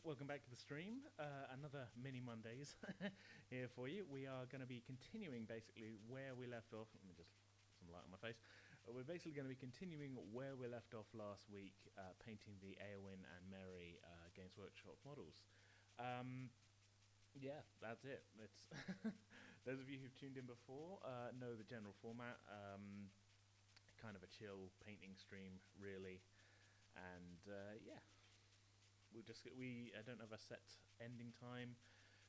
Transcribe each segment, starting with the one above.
welcome back to the stream. Another mini Mondays here for you. We are going to be continuing basically where we left off. Let me just put some light on my face. We're basically going to be continuing where we left off last week, painting the Eowyn and Mary Games Workshop models. Yeah, that's it. It's those of you who've tuned in before know the general format. Kind of a chill painting stream, really, and yeah. We don't have a set ending time.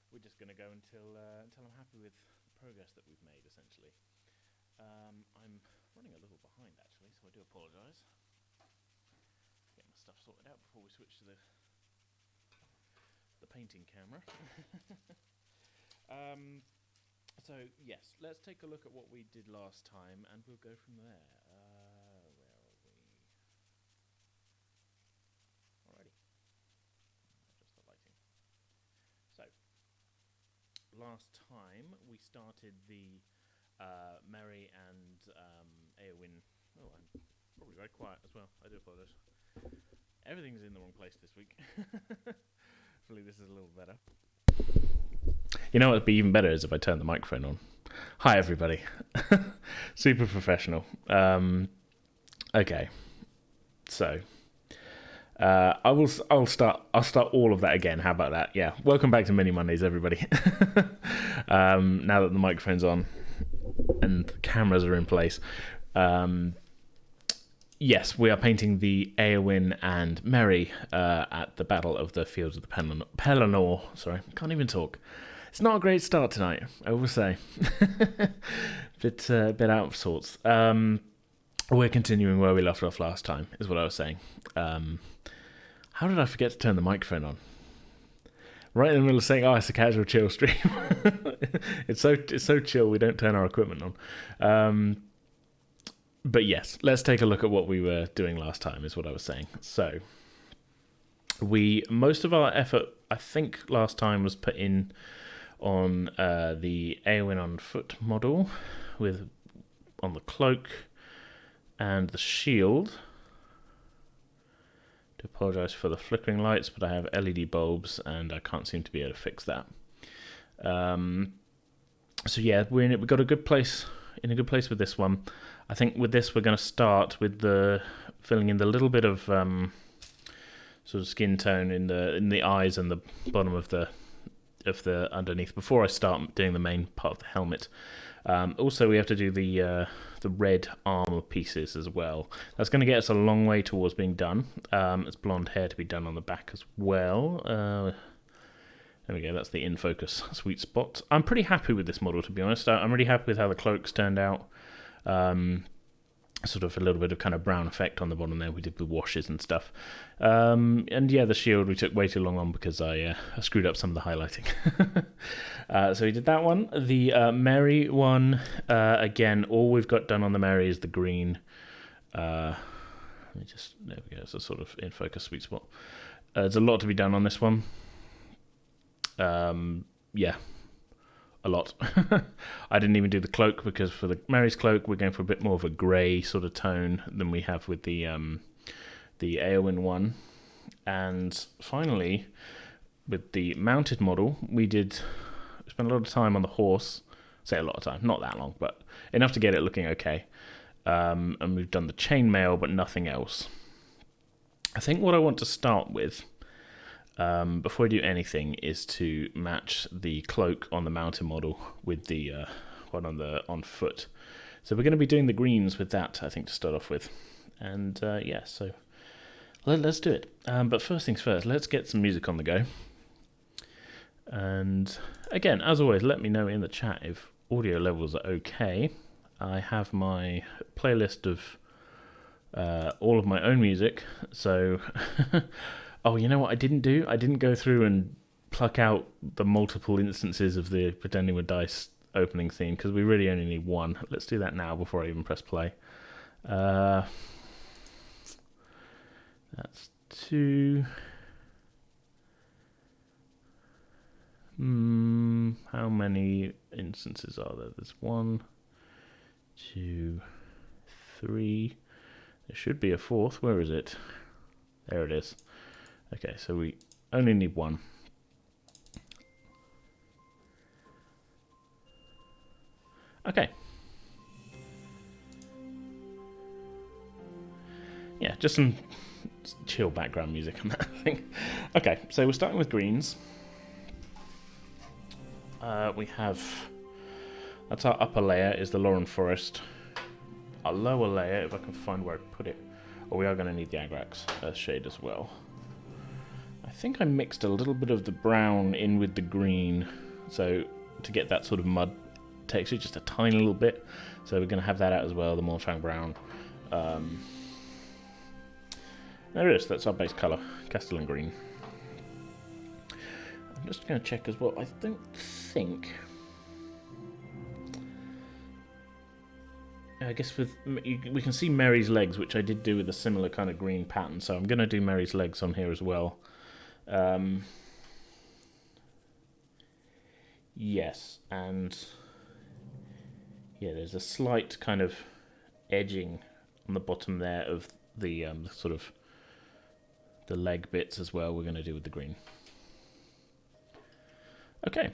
We're just going to go until I'm happy with the progress that we've made, essentially. I'm running a little behind, actually, so I do apologise. Get my stuff sorted out before we switch to the painting camera. So yes, let's take a look at what we did last time, and we'll go from there. Where are we? Alrighty. Just the lighting. So, last time we started the Mary and Eowyn. Oh, I'm probably very quiet as well. I do apologise. Everything's in the wrong place this week. Hopefully this is a little better. You know what would be even better is if I turn the microphone on. Hi everybody. Super professional. Okay. So I'll start all of that again. How about that? Yeah. Welcome back to Mini Mondays, everybody. Now that the microphone's on and the cameras are in place. Yes, we are painting the Eowyn and Mary at the Battle of the Fields of the Pelennor. Sorry, can't even talk. It's not a great start tonight, I will say. bit out of sorts. We're continuing where we left off last time, is what I was saying. How did I forget to turn the microphone on? Right in the middle of saying, "Oh, it's a casual chill stream." It's so chill we don't turn our equipment on. But yes, let's take a look at what we were doing last time, is what I was saying. So, most of our effort, I think, last time was put in on the Eowyn on foot model, on the cloak and the shield. I apologise for the flickering lights, but I have LED bulbs and I can't seem to be able to fix that. So yeah, we've got a good place with this one. I think with this we're going to start with filling in the little bit of sort of skin tone in the eyes and the bottom of the underneath before I start doing the main part of the helmet. Also, we have to do the red armor pieces as well. That's going to get us a long way towards being done. It's blonde hair to be done on the back as well. There we go, that's the in-focus sweet spot. I'm pretty happy with this model, to be honest. I'm really happy with how the cloaks turned out. Sort of a little bit of kind of brown effect on the bottom there. We did with washes and stuff. And yeah, the shield we took way too long on because I screwed up some of the highlighting. So we did that one. The Mary one, again, all we've got done on the Mary is the green. There we go, it's a sort of in-focus sweet spot. There's a lot to be done on this one. Yeah, a lot. I didn't even do the cloak because for the Mary's cloak we're going for a bit more of a grey sort of tone than we have with the Eowyn one. And finally, with the mounted model, we spent a lot of time on the horse. Say a lot of time, not that long, but enough to get it looking okay. And we've done the chainmail, but nothing else. I think what I want to start with, before I do anything, is to match the cloak on the mountain model with the one on foot. So we're going to be doing the greens with that, I think, to start off with. And yeah, so let's do it. But first things first, let's get some music on the go. And again, as always, let me know in the chat if audio levels are okay. I have my playlist of all of my own music, so... Oh, you know what I didn't do? I didn't go through and pluck out the multiple instances of the Pretending with Dice opening theme, because we really only need one. Let's do that now before I even press play. That's 2. How many instances are there? There's 1, 2, 3. There should be a 4th. Where is it? There it is. Okay, so we Only need one. Okay. Yeah, just some chill background music on that thing. Okay, so we're starting with greens. We have... That's our upper layer, is the Lauren Forest. Our lower layer, if I can find where I put it... Oh, we are going to need the Agrax shade as well. I think I mixed a little bit of the brown in with the green, so to get that sort of mud texture, just a tiny little bit. So we're going to have that out as well, the Mortang brown. There it is, that's our base colour, Castellan green. I'm just going to check as well, I don't think... I guess with we can see Mary's legs, which I did do with a similar kind of green pattern, so I'm going to do Mary's legs on here as well. Yes, and yeah, there's a slight kind of edging on the bottom there of the sort of the leg bits as well. We're going to do with the green. Okay,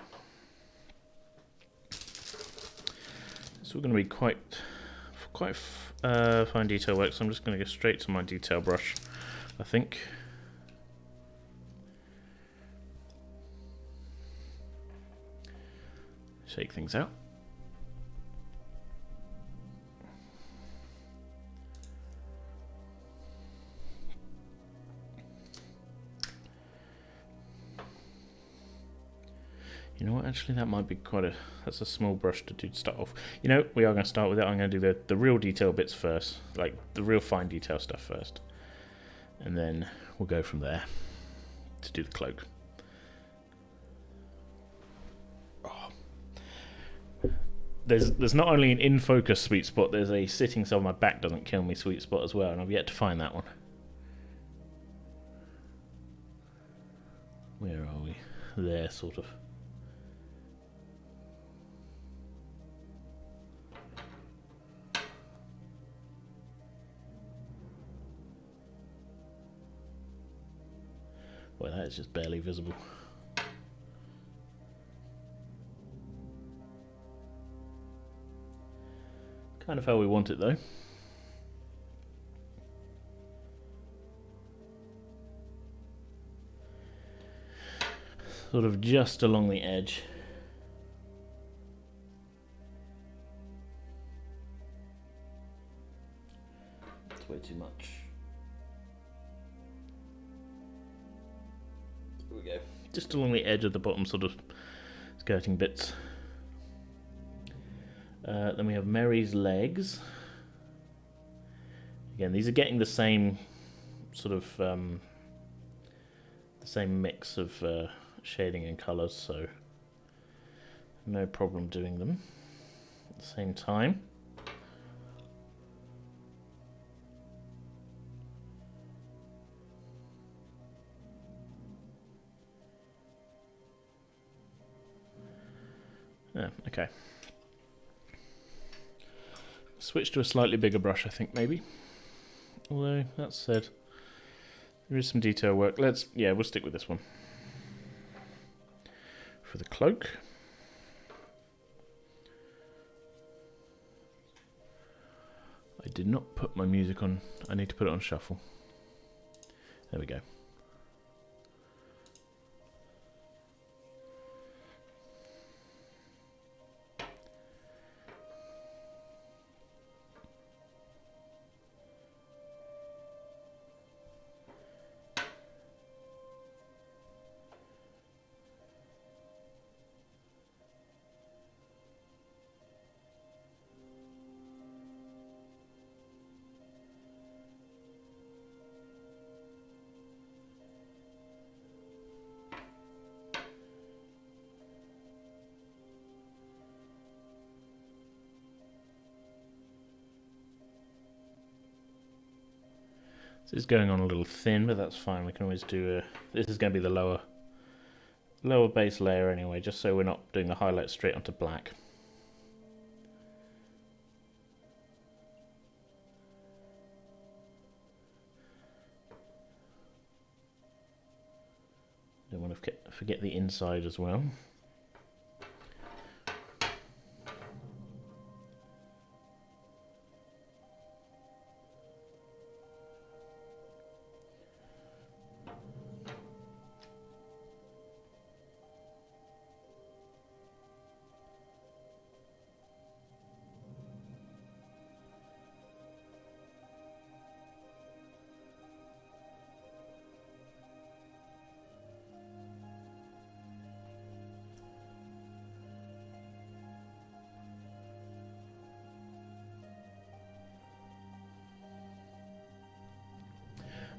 so we're going to be quite fine detail work. So I'm just going to go straight to my detail brush, I think. Shake things out. You know what, actually that might be that's a small brush to start off. You know, we are going to start with it. I'm going to do the real detail bits first, like the real fine detail stuff first. And then we'll go from there to do the cloak. There's not only an in-focus sweet spot, there's a sitting so my back doesn't kill me sweet spot as well, and I've yet to find that one. Where are we? There, sort of. Well, that is just barely visible. Kind of how we want it, though. Sort of just along the edge. It's way too much. There we go. Just along the edge of the bottom sort of skirting bits. Then we have Mary's legs. Again, these are getting the same sort of the same mix of shading and colours, so no problem doing them at the same time. Yeah, okay. Switch to a slightly bigger brush, I think, maybe. Although, that said, there is some detail work. We'll stick with this one. For the cloak. I did not put my music on. I need to put it on shuffle. There we go. This is going on a little thin, but that's fine. We can always do this is going to be the lower base layer anyway, just so we're not doing the highlight straight onto black. want to forget the inside as well.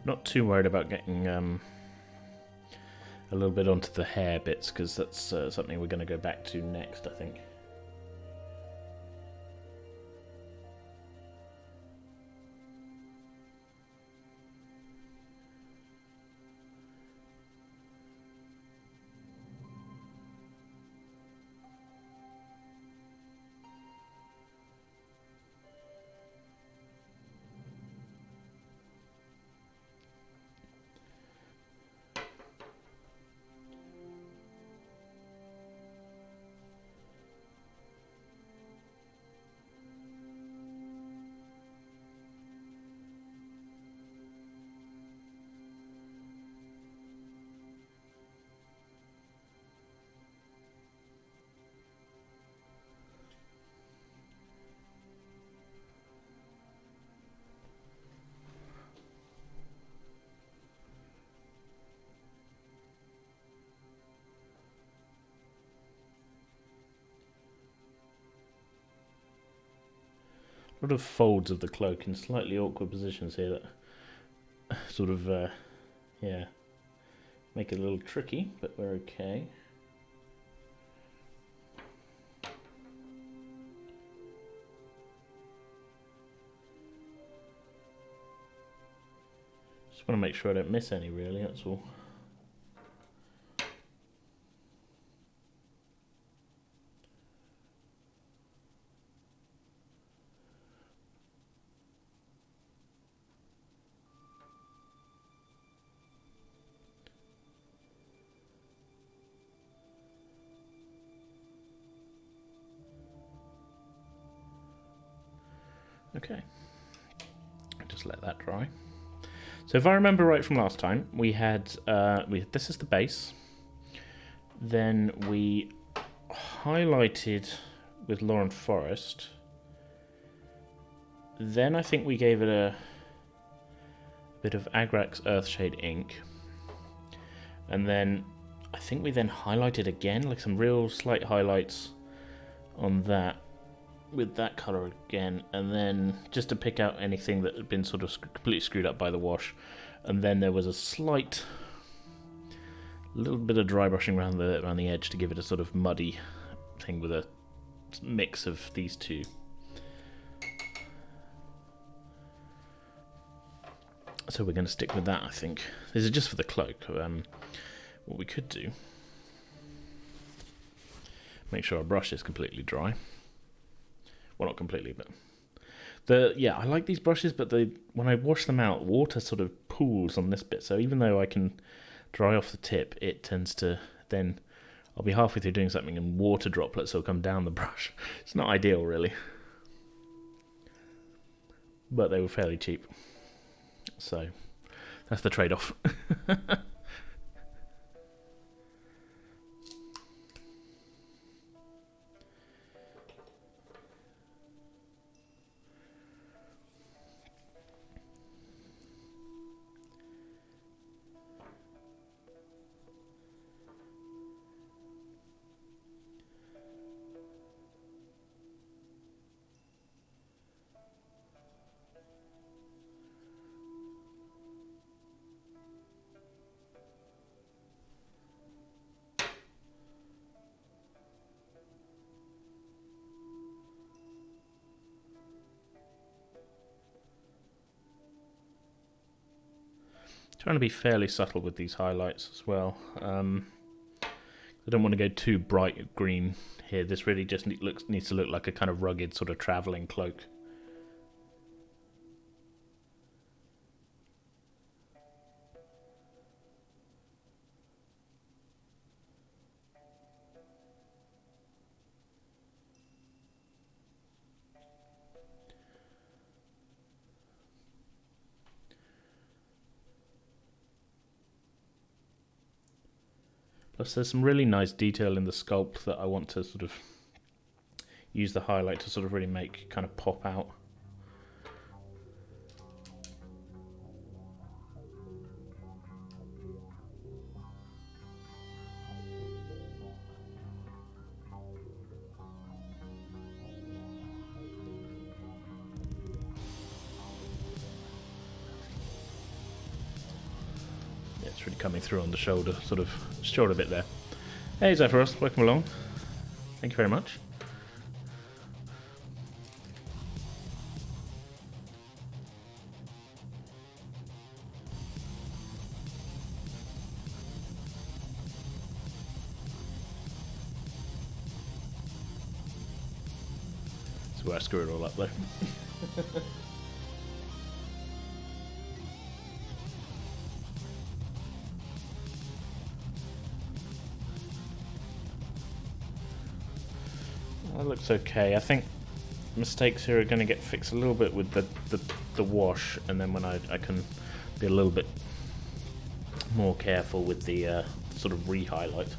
Not too worried about getting a little bit onto the hair bits, because that's something we're going to go back to next, I think. A lot of folds of the cloak in slightly awkward positions here that sort of, yeah, make it a little tricky, but we're okay. Just want to make sure I don't miss any, really, that's all. Okay, just let that dry. So if I remember right from last time, we had this is the base. Then we highlighted with Lauren Forest. Then I think we gave it a bit of Agrax Earthshade ink. And then I think we then highlighted again, like some real slight highlights on that with that colour again, and then just to pick out anything that had been sort of completely screwed up by the wash. And then there was a slight little bit of dry brushing around the edge to give it a sort of muddy thing with a mix of these two. So we're going to stick with that, I think. This is just for the cloak. What we could do, make sure our brush is completely dry. Well, not completely, but I like these brushes, but when I wash them out, water sort of pools on this bit. So even though I can dry off the tip, it tends to then, I'll be halfway through doing something and water droplets will come down the brush. It's not ideal, really, but they were fairly cheap, so that's the trade-off. Trying to be fairly subtle with these highlights as well. I don't want to go too bright green here. This really just needs to look like a kind of rugged sort of travelling cloak. Plus there's some really nice detail in the sculpt that I want to sort of use the highlight to sort of really make kind of pop out. Yeah, it's really coming through on the shoulder, sort of shoulder bit there. Hey Zephyros, welcome along. Thank you very much. That's where I screw it all up though. That looks okay. I think mistakes here are going to get fixed a little bit with the wash, and then when I can be a little bit more careful with the sort of re-highlight.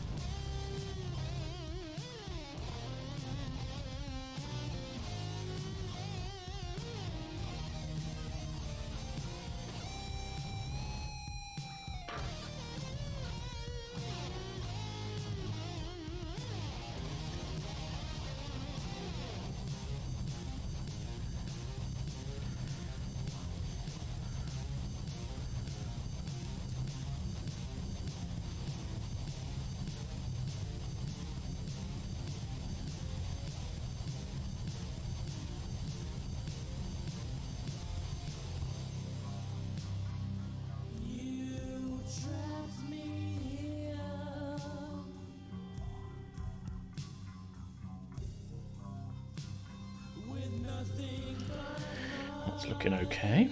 That's looking okay.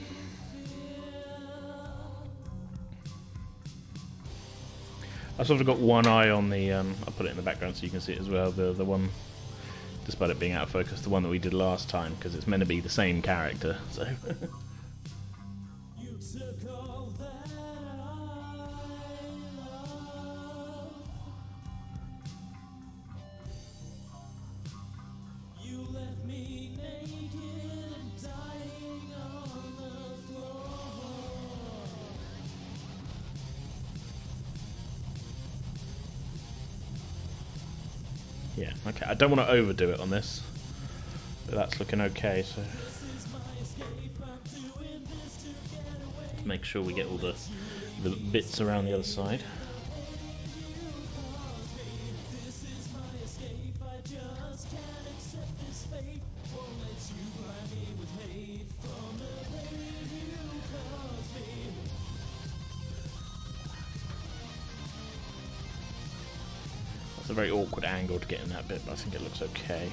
I've sort of got one eye on the, I'll put it in the background so you can see it as well, the one, despite it being out of focus, the one that we did last time, because it's meant to be the same character, so... Yeah, okay, I don't want to overdo it on this, but that's looking okay, so... Let's make sure we get all the bits around the other side. It's a very awkward angle to get in that bit, but I think it looks okay.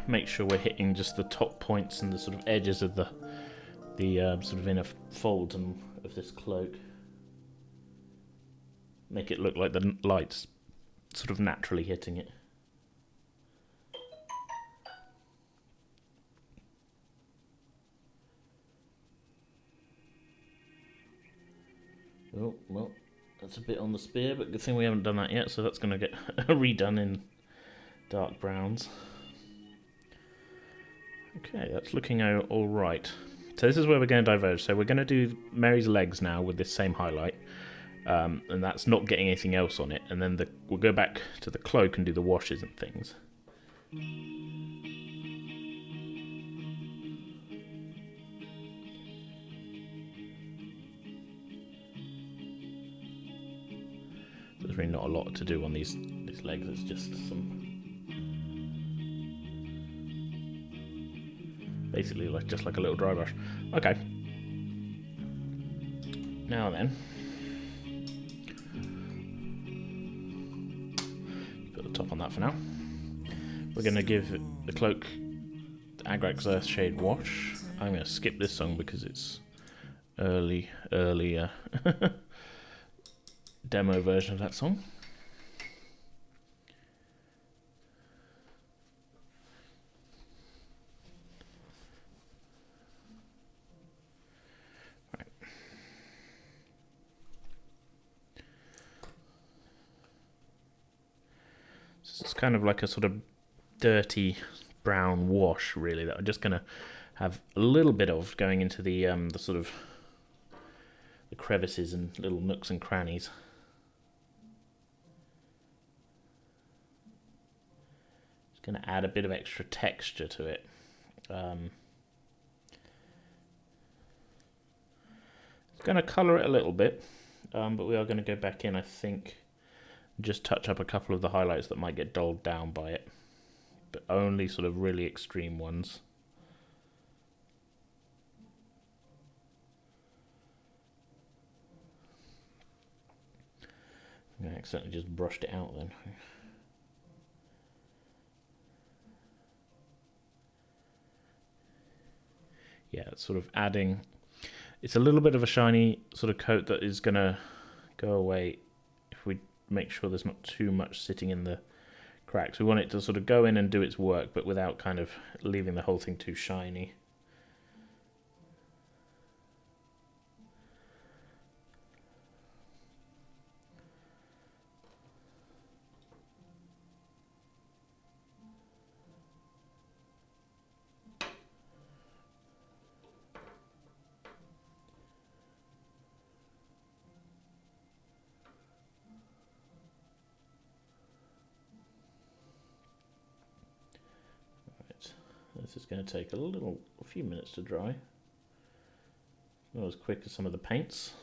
Make sure we're hitting just the top points and the sort of edges of the sort of inner folds of this cloak. Make it look like the light's sort of naturally hitting it. Oh, well, that's a bit on the spear, but good thing we haven't done that yet, so that's going to get redone in dark browns. Okay, that's looking all right. So this is where we're going to diverge. So we're going to do Mary's legs now with this same highlight, and that's not getting anything else on it. And then we'll go back to the cloak and do the washes and things. There's really not a lot to do on these legs. It's just some, basically just like a little dry brush. Okay. Now then, put the top on that for now. We're going to give the cloak the Agrax Earthshade wash. I'm going to skip this song because it's earlier demo version of that song. Right. So it's kind of like a sort of dirty brown wash, really, that I'm just going to have a little bit of going into the sort of the crevices and little nooks and crannies. Just going to add a bit of extra texture to it. It's going to colour it a little bit, but we are going to go back in, I think, just touch up a couple of the highlights that might get dulled down by it, but only sort of really extreme ones. I accidentally just brushed it out then. Yeah, it's sort of adding, it's a little bit of a shiny sort of coat that is going to go away if we make sure there's not too much sitting in the cracks. We want it to sort of go in and do its work, but without kind of leaving the whole thing too shiny. This is going to take a few minutes to dry. Not as quick as some of the paints.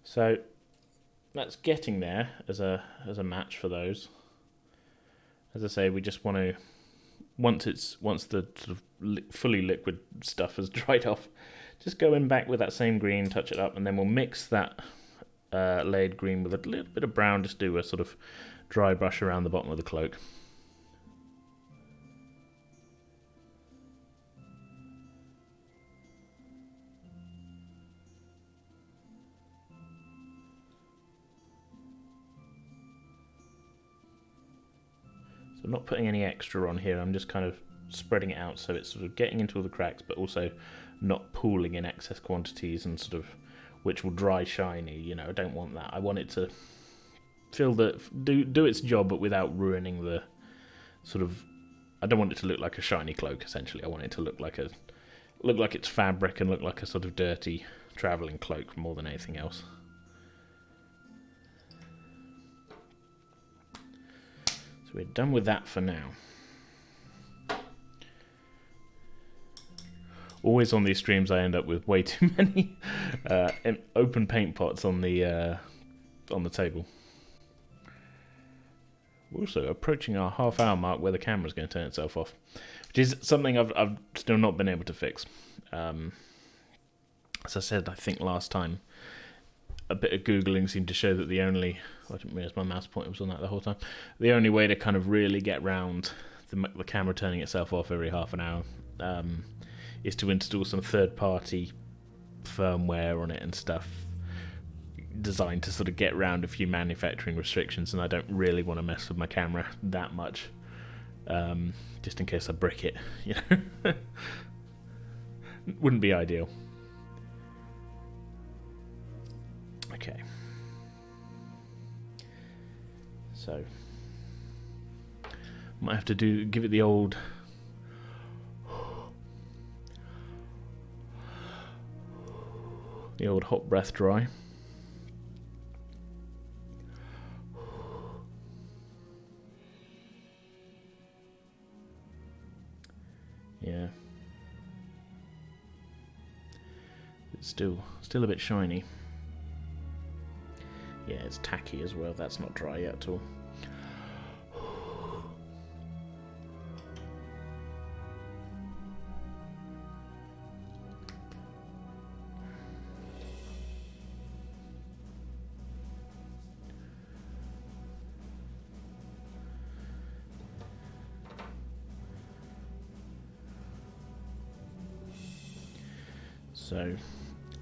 So that's getting there as a match for those. As I say, we just want to, once the sort of fully liquid stuff has dried off, just go in back with that same green, touch it up, and then we'll mix that layered green with a little bit of brown. Just do a sort of dry brush around the bottom of the cloak. I'm not putting any extra on here, I'm just kind of spreading it out so it's sort of getting into all the cracks, but also not pooling in excess quantities and sort of, which will dry shiny, you know. I don't want that. I want it to do its job, but without ruining the sort of, I don't want it to look like a shiny cloak, essentially. I want it to look like it's fabric and look like a sort of dirty travelling cloak more than anything else. We're done with that for now. Always on these streams I end up with way too many open paint pots on the table. We're also approaching our half-hour mark where the camera's going to turn itself off, which is something I've still not been able to fix. As I said, I think last time, a bit of Googling seemed to show that I didn't realise my mouse pointer was on that the whole time. The only way to kind of really get round the camera turning itself off every half an hour is to install some third-party firmware on it and stuff designed to sort of get round a few manufacturing restrictions, and I don't really want to mess with my camera that much, just in case I brick it, you know. Wouldn't be ideal. Okay. So might have to give it the old hot breath dry. Yeah. It's still a bit shiny. Yeah, it's tacky as well. That's not dry yet at all. So,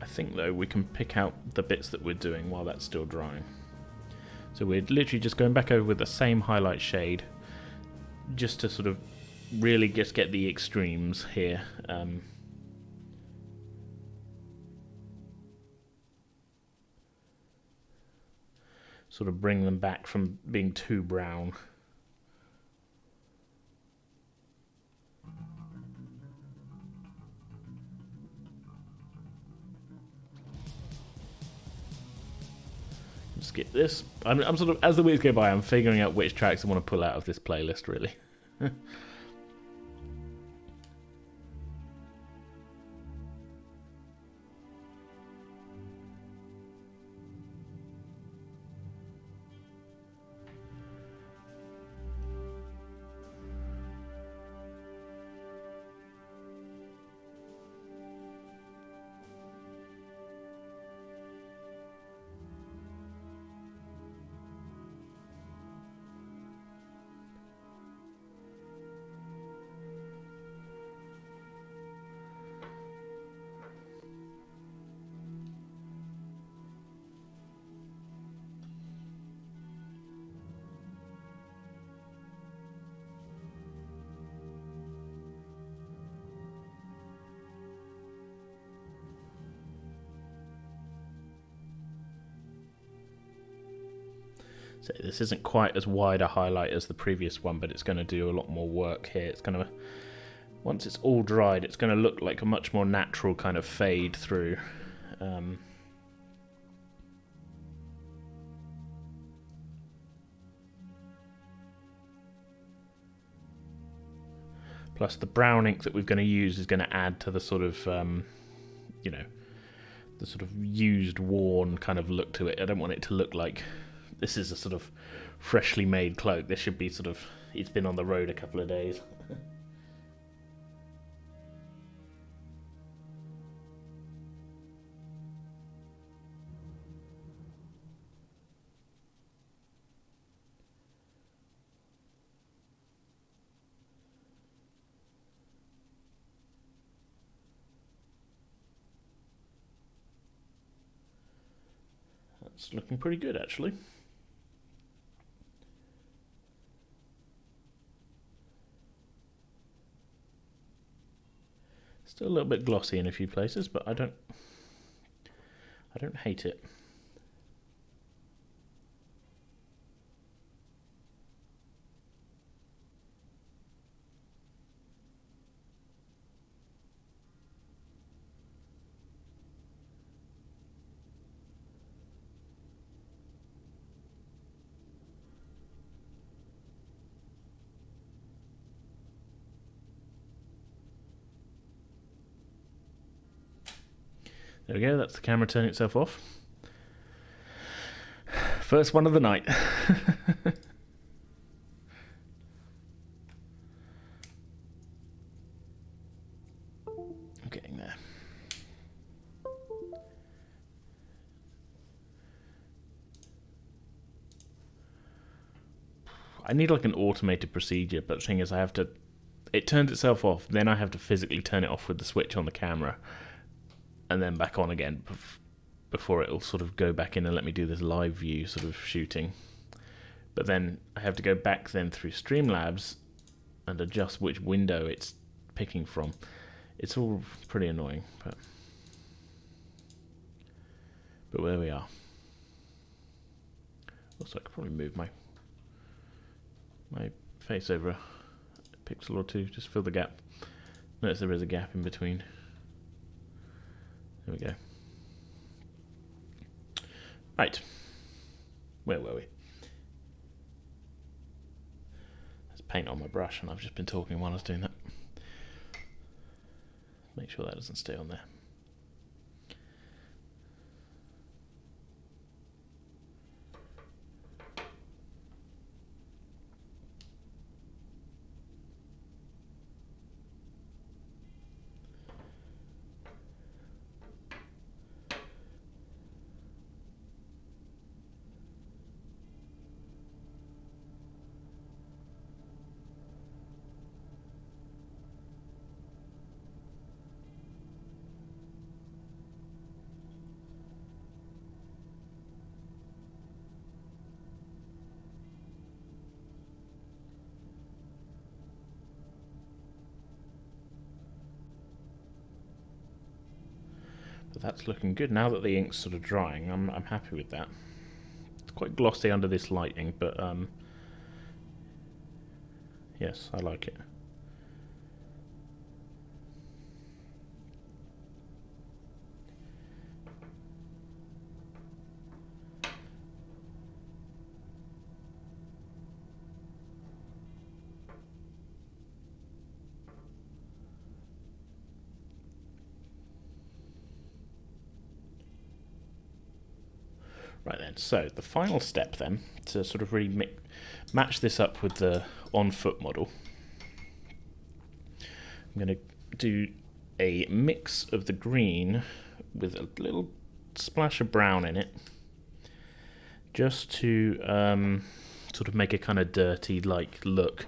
I think though we can pick out the bits that we're doing while that's still drying. So we're literally just going back over with the same highlight shade, just to sort of really just get the extremes here. Sort of bring them back from being too brown. Skip this. I'm sort of, as the weeks go by, I'm figuring out which tracks I want to pull out of this playlist, really. So this isn't quite as wide a highlight as the previous one, but it's going to do a lot more work here. It's going to, once it's all dried, it's going to look like a much more natural kind of fade through. Plus the brown ink that we're going to use is going to add to the sort of, you know, the sort of used, worn kind of look to it. I don't want it to look like this is a sort of freshly made cloak. This should be sort of, it's been on the road a couple of days. That's looking pretty good, actually. Still a little bit glossy in a few places, but I don't hate it. There we go, that's the camera turning itself off. First one of the night. I'm getting there. I need like an automated procedure, but the thing is it turns itself off, then I have to physically turn it off with the switch on the camera, and then back on again before it'll sort of go back in and let me do this live view sort of shooting. But then I have to go back then through Streamlabs and adjust which window it's picking from. It's all pretty annoying, but there we are. Also, I could probably move my face over a pixel or two, just fill the gap. Notice there is a gap in between. There we go. Right. Where were we? There's paint on my brush, and I've just been talking while I was doing that. Make sure that doesn't stay on there. But that's looking good. Now that the ink's sort of drying, I'm happy with that. It's quite glossy under this lighting, but yes, I like it. Right then, so the final step then, to sort of really match this up with the on-foot model, I'm going to do a mix of the green with a little splash of brown in it, just to sort of make a kind of dirty-like look.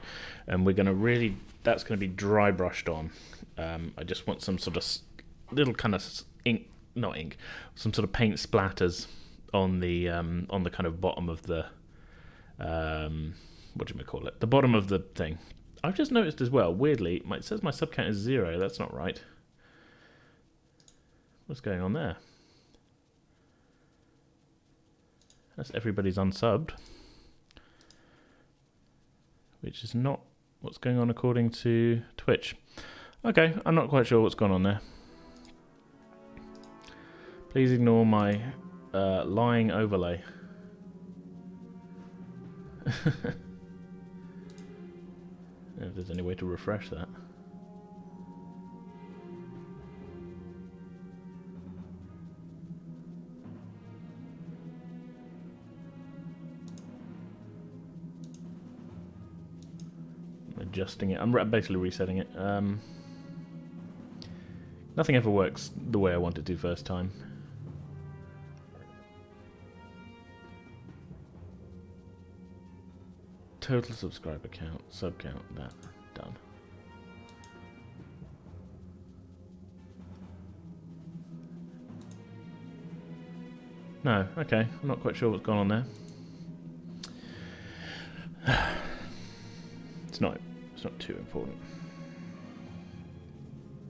And we're going to really, that's going to be dry brushed on. I just want some sort of little kind of ink, not ink, some sort of paint splatters on the kind of bottom of the what do you call it? The bottom of the thing. I've just noticed as well, weirdly, it says my sub count is 0. That's not right. What's going on there? That's everybody's unsubbed, which is not what's going on according to Twitch. Okay, I'm not quite sure what's going on there. Please ignore my lying overlay. If there's any way to refresh that. I'm adjusting it. I'm basically resetting it. Nothing ever works the way I want it to first time. Total subscriber count, sub count, that, done. No, okay, I'm not quite sure what's gone on there. It's not too important.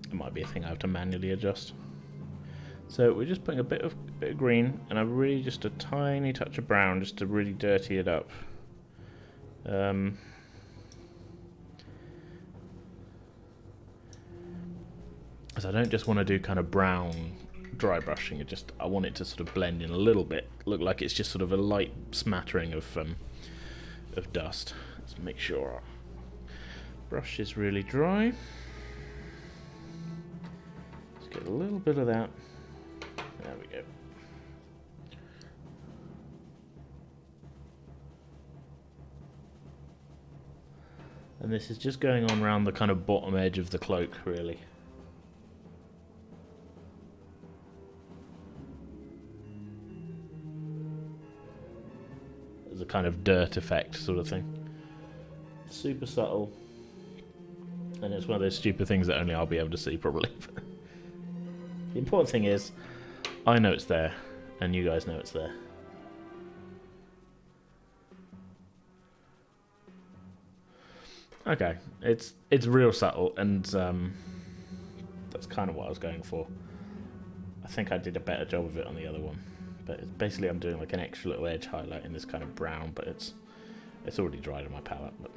It might be a thing I have to manually adjust. So we're just putting a bit of green and really just a tiny touch of brown just to really dirty it up. As I don't just want to do kind of brown dry brushing, I want it to sort of blend in a little bit, look like it's just sort of a light smattering of dust. Let's make sure our brush is really dry. Let's get a little bit of that. There we go. And this is just going on around the kind of bottom edge of the cloak, really. As a kind of dirt effect sort of thing. Super subtle. And it's one of those stupid things that only I'll be able to see, probably. The important thing is, I know it's there, and you guys know it's there. Okay, it's real subtle, and that's kind of what I was going for. I think I did a better job of it on the other one, but it's basically I'm doing like an extra little edge highlight in this kind of brown, but it's already dried on my palette. But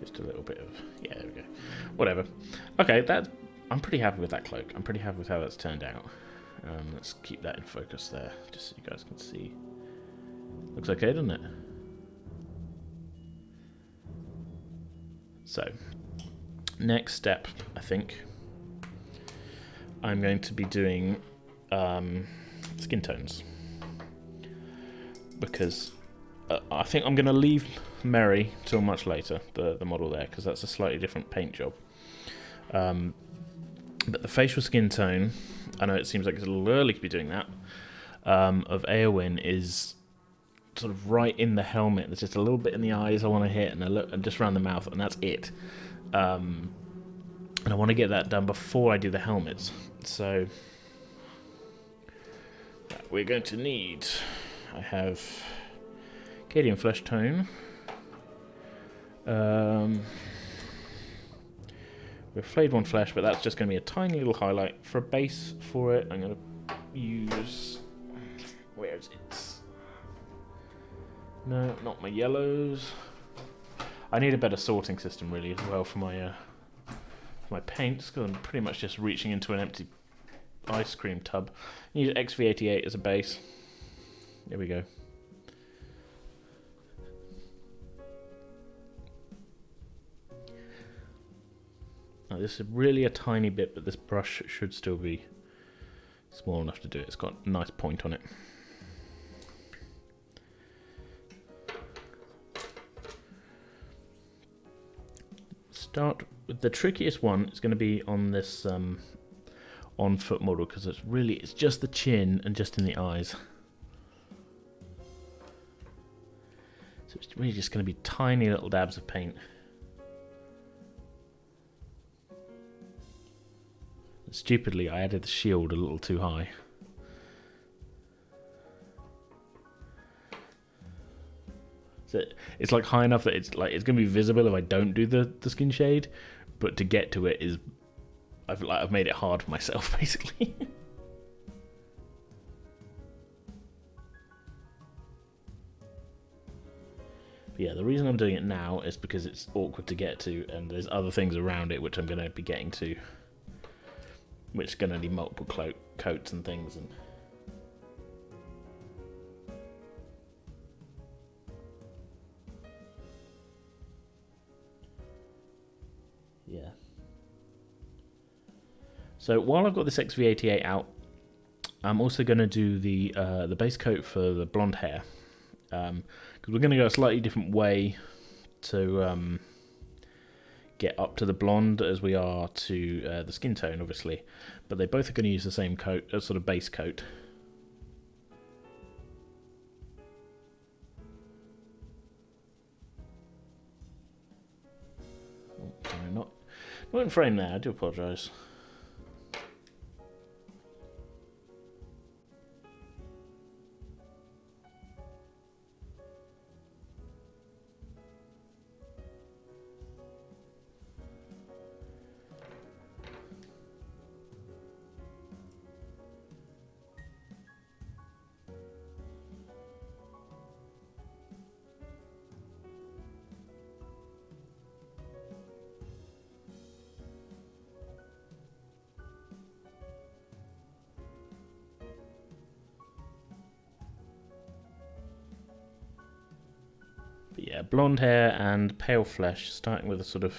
just a little bit of there we go. Whatever. Okay, I'm pretty happy with that cloak. I'm pretty happy with how that's turned out. Let's keep that in focus there, just so you guys can see. Looks okay, doesn't it? So, next step, I think, I'm going to be doing skin tones. Because I think I'm going to leave Mary till much later, the model there, because that's a slightly different paint job. But the facial skin tone, I know it seems like it's a little early to be doing that, of Eowyn is sort of right in the helmet. There's just a little bit in the eyes I want to hit, and just around the mouth, and that's it. And I want to get that done before I do the helmets. So we're going to need, I have Cadian Flesh Tone. We've flayed one flesh, but that's just going to be a tiny little highlight. For a base for it, I'm going to use... Where is it? No, not my yellows. I need a better sorting system, really, as well, for my paints, because I'm pretty much just reaching into an empty ice cream tub. Use XV88 as a base. There we go. Now, this is really a tiny bit, but this brush should still be small enough to do it. It's got a nice point on it. Start with the trickiest one. It's going to be on this on foot model, because it's just the chin and just in the eyes. So it's really just going to be tiny little dabs of paint. Stupidly, I added the shield a little too high. So it's like high enough that it's going to be visible if I don't do the skin shade, but to get to it is I've made it hard for myself, basically. But yeah, the reason I'm doing it now is because it's awkward to get to, and there's other things around it which I'm going to be getting to, which is going to need multiple coats and things. And yeah. So while I've got this XV88 out, I'm also going to do the base coat for the blonde hair, because we're going to go a slightly different way to get up to the blonde as we are to the skin tone, obviously, but they both are going to use the same coat, a sort of base coat. Oh, sorry, not in frame there. I do apologise. But yeah, blonde hair and pale flesh, starting with a sort of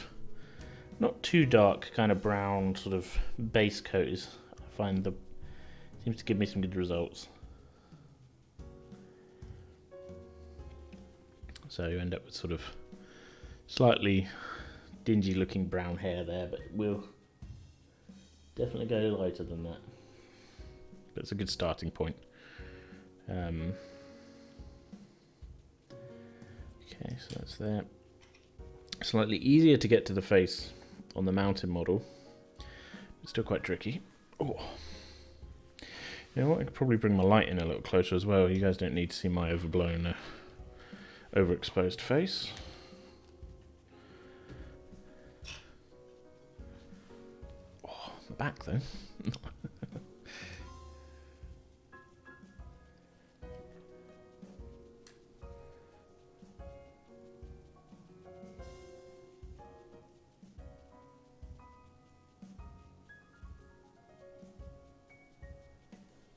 not too dark kind of brown sort of base coat is, I find, seems to give me some good results. So you end up with sort of slightly dingy looking brown hair there, but we'll definitely go lighter than that. But it's a good starting point. Okay, so that's there. Slightly easier to get to the face on the mountain model. It's still quite tricky. Oh. You know what? I could probably bring my light in a little closer as well. You guys don't need to see my overblown, overexposed face. Oh, my back though.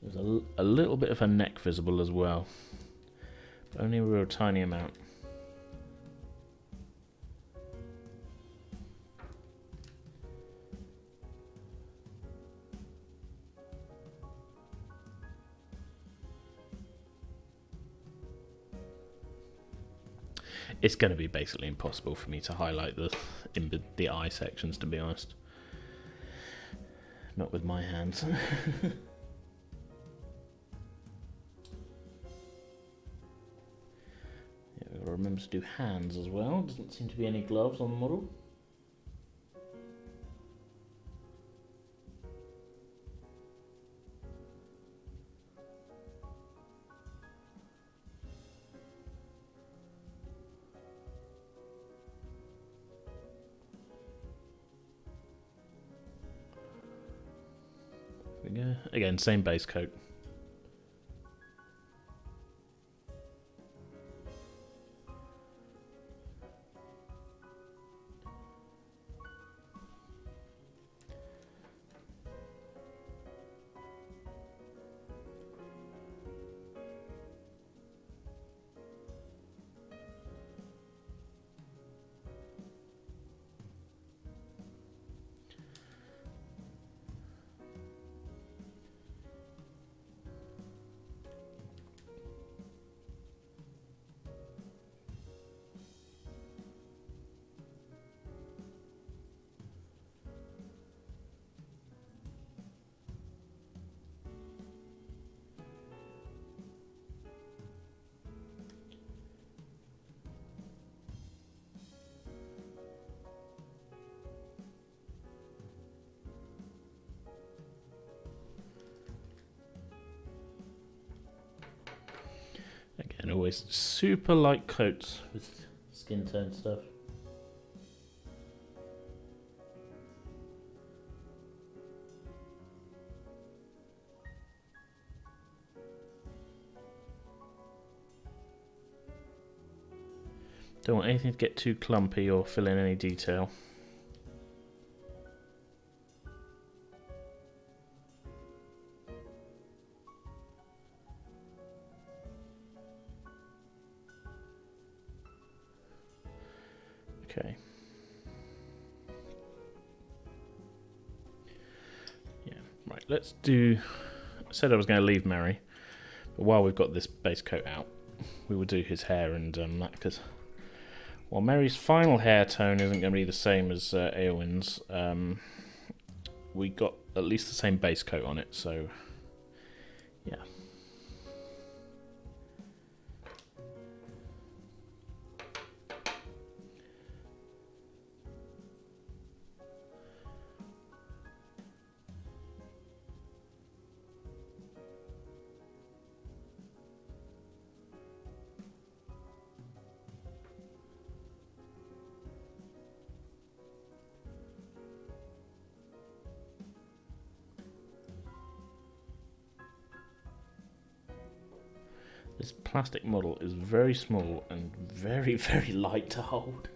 There's a little bit of her neck visible as well, but only a real tiny amount. It's going to be basically impossible for me to highlight the eye sections, to be honest. Not with my hands. Remember to do hands as well. Doesn't seem to be any gloves on the model. we go. Again, same base coat. Again, always super light coats with skin tone stuff. Don't want anything to get too clumpy or fill in any detail. Okay. Yeah, right, let's do... I said I was going to leave Mary, but while we've got this base coat out, we will do his hair and that, because while Mary's final hair tone isn't going to be the same as Eowyn's, we got at least the same base coat on it, so yeah. This plastic model is very small and very, very light to hold.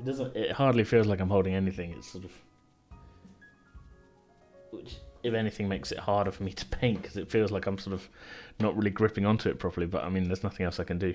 It hardly feels like I'm holding anything. It's sort of, which, if anything, makes it harder for me to paint because it feels like I'm sort of not really gripping onto it properly. But I mean, there's nothing else I can do.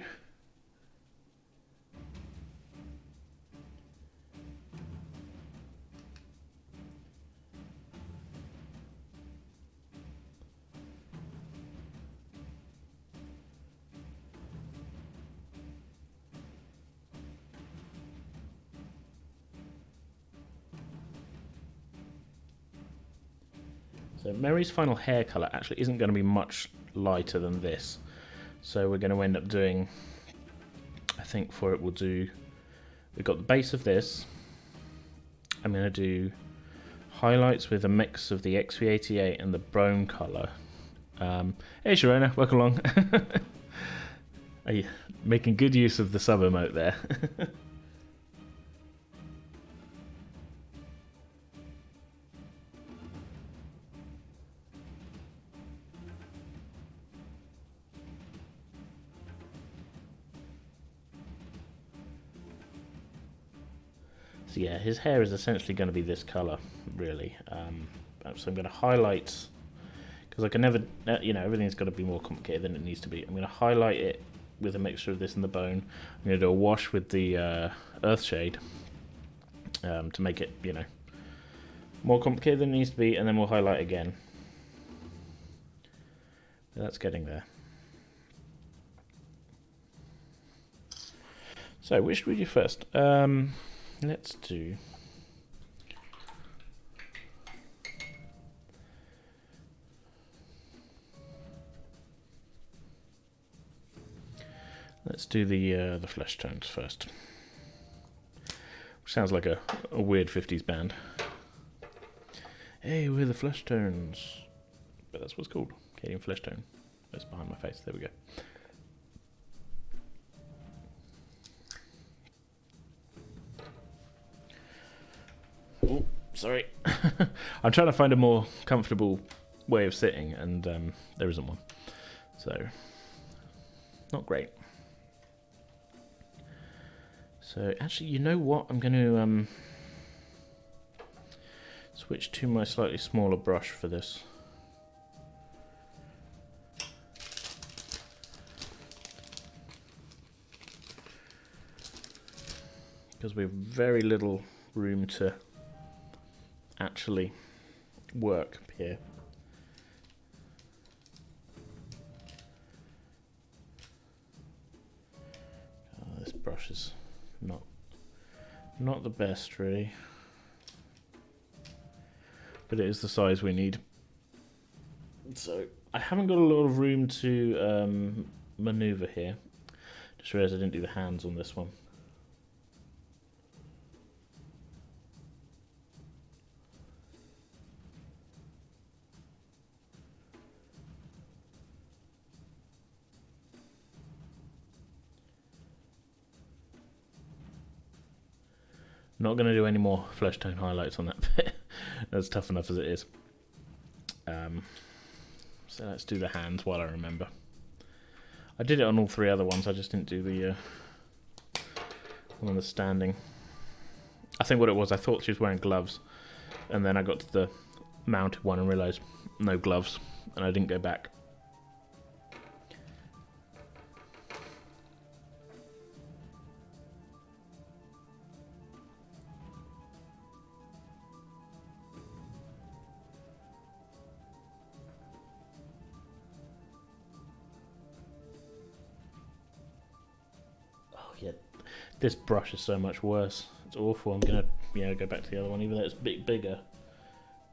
So Mary's final hair colour actually isn't going to be much lighter than this. So we're going to end up doing, I think for it we'll do, we've got the base of this. I'm going to do highlights with a mix of the XV88 and the bone colour. Hey Sharona, welcome along. Are you making good use of the sub emote there? So yeah, his hair is essentially going to be this colour, really. So I'm going to highlight, because I can never, everything's got to be more complicated than it needs to be. I'm going to highlight it with a mixture of this and the bone. I'm going to do a wash with the earth shade to make it, more complicated than it needs to be, and then we'll highlight again. That's getting there. So, which should we do first? Let's do... Let's do the flesh tones first. Which sounds like a weird 50s band. Hey, we're the flesh tones. But that's what's called. Canadian flesh tone. That's behind my face. There we go. Oh, sorry. I'm trying to find a more comfortable way of sitting, and there isn't one. So, not great. So, actually, you know what? I'm going to switch to my slightly smaller brush for this. Because we have very little room to actually work here. Oh, this brush is not the best, really, but it is the size we need. So I haven't got a lot of room to maneuver here. Just realised I didn't do the hands on this one. Not going to do any more flesh tone highlights on that bit. That's tough enough as it is. So let's do the hands while I remember. I did it on all three other ones, I just didn't do the one on the standing. I think what it was, I thought she was wearing gloves, and then I got to the mounted one and realised no gloves, and I didn't go back. Yeah, this brush is so much worse. It's awful. I'm gonna go back to the other one, even though it's a bit bigger.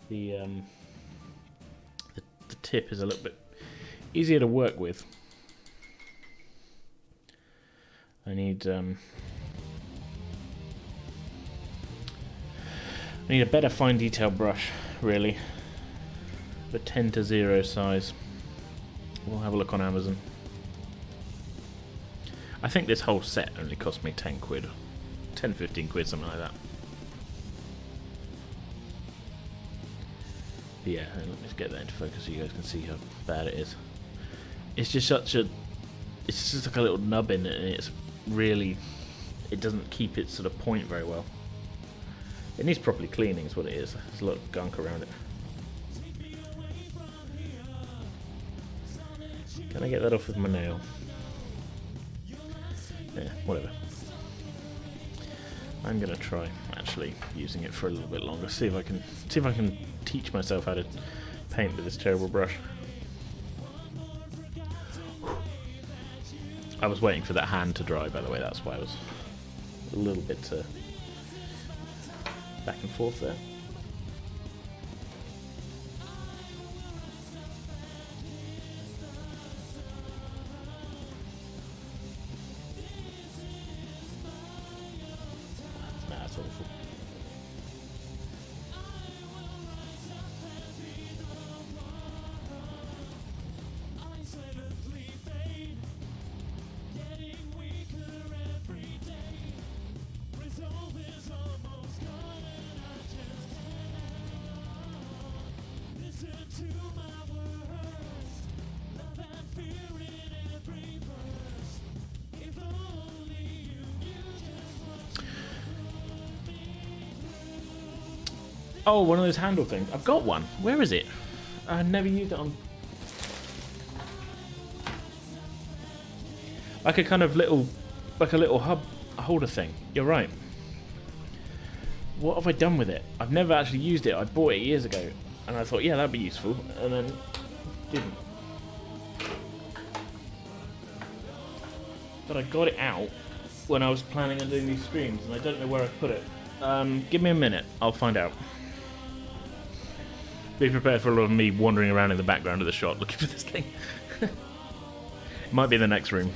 The tip is a little bit easier to work with. I need a better fine detail brush, really. The 10:0 size. We'll have a look on Amazon. I think this whole set only cost me 10 quid. 10, 15 quid, something like that. But yeah, let me just get that into focus so you guys can see how bad it is. It's just it's just like a little nub in it, and it's really, it doesn't keep its sort of point very well. It needs properly cleaning is what it is. There's a lot of gunk around it. Can I get that off with my nail? Yeah, whatever. I'm gonna try actually using it for a little bit longer. See if I can teach myself how to paint with this terrible brush. I was waiting for that hand to dry, by the way. That's why I was a little bit back and forth there. Oh, one of those handle things. I've got one. Where is it? I never used it on. Like a kind of little, like a little hub holder thing. You're right. What have I done with it? I've never actually used it. I bought it years ago, and I thought, yeah, that'd be useful, and then didn't. But I got it out when I was planning on doing these streams, and I don't know where I put it. Give me a minute. I'll find out. Be prepared for a lot of me wandering around in the background of the shot looking for this thing. It might be in the next room.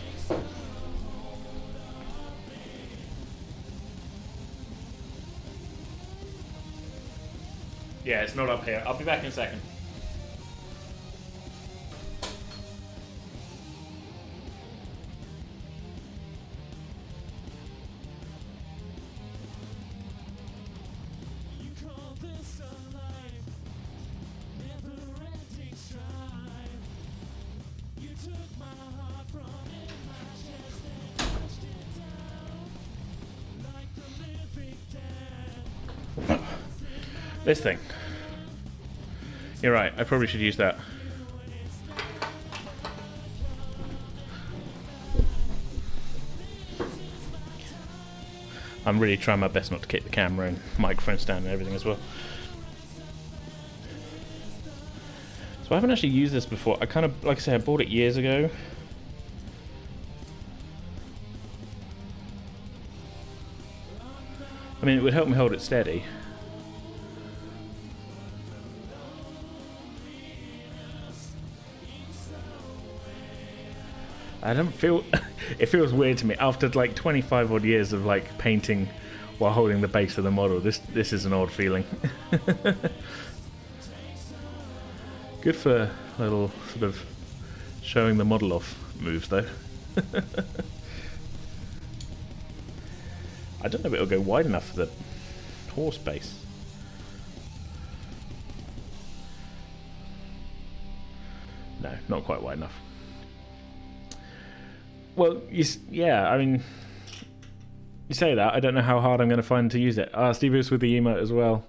Yeah, it's not up here. I'll be back in a second. This thing. You're right, I probably should use that. I'm really trying my best not to kick the camera and microphone stand and everything as well. So I haven't actually used this before. I kind of, like I say, I bought it years ago. I mean, it would help me hold it steady. I don't feel... It feels weird to me. After like 25 odd years of like painting while holding the base of the model, this is an odd feeling. Good for a little sort of showing the model off moves though. I don't know if it'll go wide enough for the horse base. No, not quite wide enough. Well, yeah, I mean, you say that, I don't know how hard I'm going to find to use it. Steve is with the emote as well.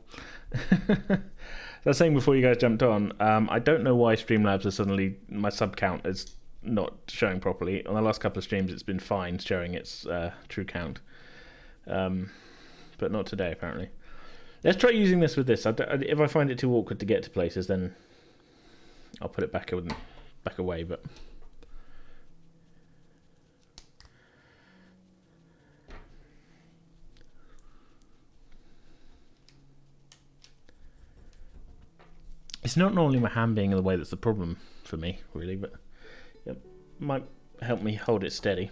That's saying before you guys jumped on, I don't know why Streamlabs is suddenly, my sub count is not showing properly. On the last couple of streams it's been fine showing its true count. But not today apparently. Let's try using this with this. If I find it too awkward to get to places, then I'll put it back away, but... It's not normally my hand being in the way that's the problem for me, really, but it might help me hold it steady.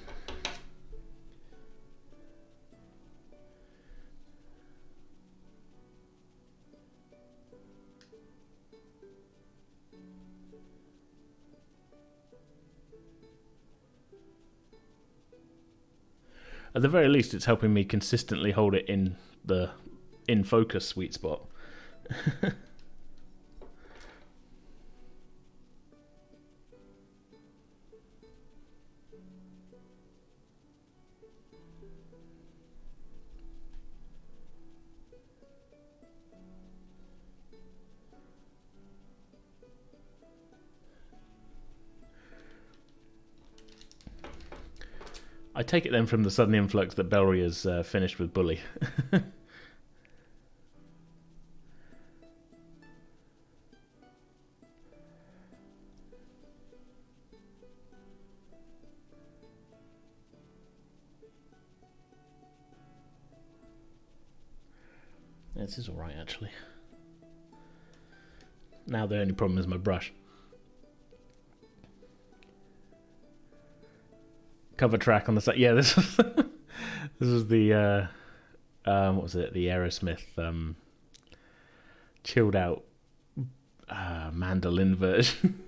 At the very least, it's helping me consistently hold it in the in-focus sweet spot. I take it then from the sudden influx that Belry has finished with Bully. Yeah, this is alright actually. Now the only problem is my brush. Cover track on the side. Yeah, this was this was the what was it? The Aerosmith chilled out mandolin version.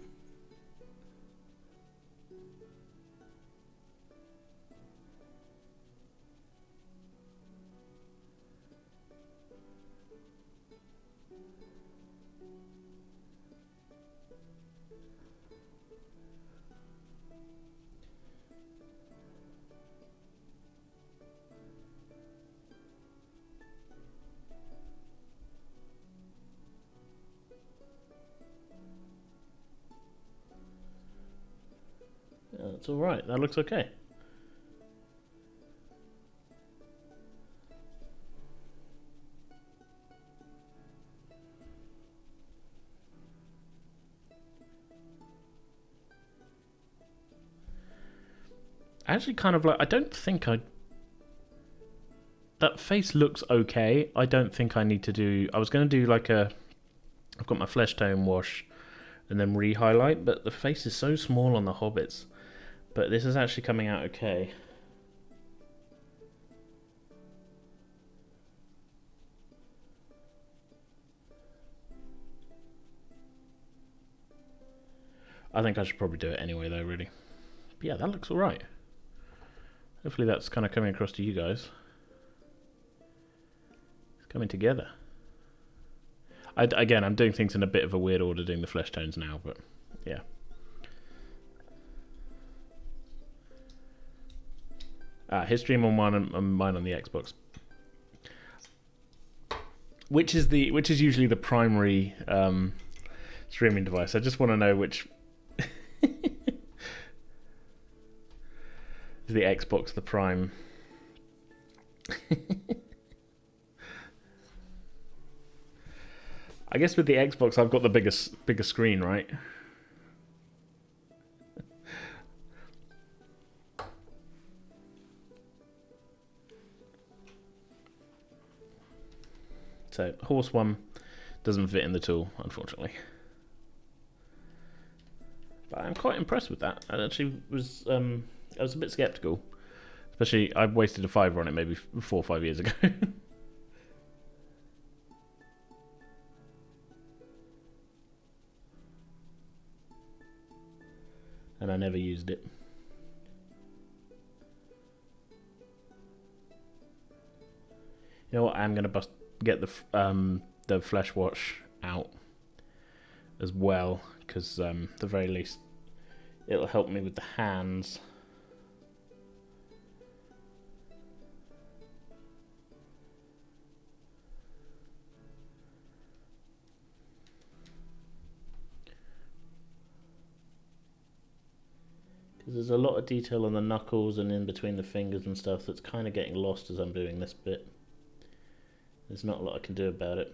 That's all right. That looks okay. Actually, kind of like, I don't think that face looks okay. I don't think I need to do... I was going to do like I've got my flesh tone wash and then re-highlight, but the face is so small on the hobbits. But this is actually coming out okay. I think I should probably do it anyway though, really. But yeah, that looks alright. Hopefully that's kind of coming across to you guys. It's coming together. Again, I'm doing things in a bit of a weird order, doing the flesh tones now, but yeah. His stream on one and mine on the Xbox. which is usually the primary streaming device? I just want to know which. Is the Xbox the prime? I guess with the Xbox, I've got the bigger screen, right? So horse one doesn't fit in the tool, unfortunately. But I'm quite impressed with that. I actually was I was a bit skeptical, especially I wasted a £5 on it maybe 4 or 5 years ago. And I never used it. You know what? I'm gonna get the flesh wash out as well, because at the very least it'll help me with the hands. Because there's a lot of detail on the knuckles and in between the fingers and stuff that's kind of getting lost as I'm doing this bit. There's not a lot I can do about it.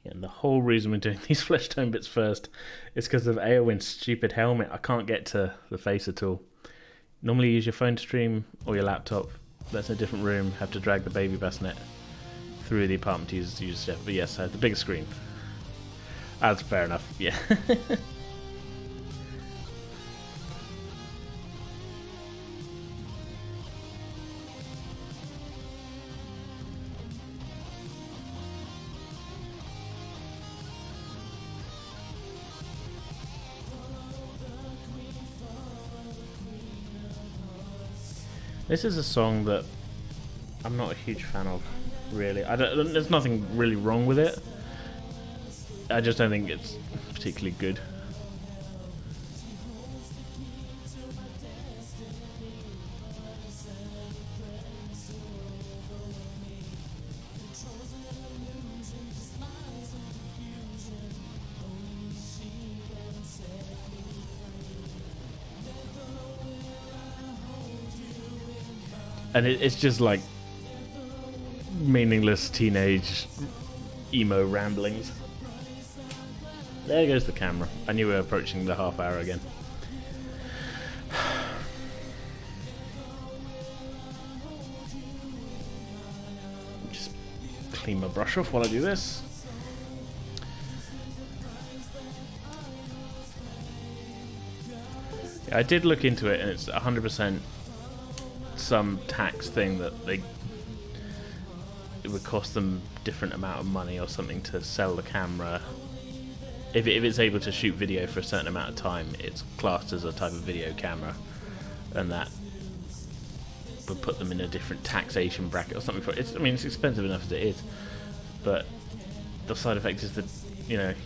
And the whole reason we're doing these flesh tone bits first is because of Eowyn's stupid helmet. I can't get to the face at all. Normally you use your phone to stream or your laptop. That's in a different room. Have to drag the baby bassinet through the apartment to use stuff. But yes, I have the bigger screen. That's fair enough, yeah. This is a song that I'm not a huge fan of, really. There's nothing really wrong with it. I just don't think it's particularly good. And it's just like meaningless teenage emo ramblings. There goes the camera. I knew we were approaching the half hour again. Just clean my brush off while I do this. Yeah, I did look into it, and it's 100% some tax thing that it would cost them different amount of money or something to sell the camera. If it's able to shoot video for a certain amount of time, it's classed as a type of video camera, and that would put them in a different taxation bracket or something. I mean, it's expensive enough as it is, but the side effect is that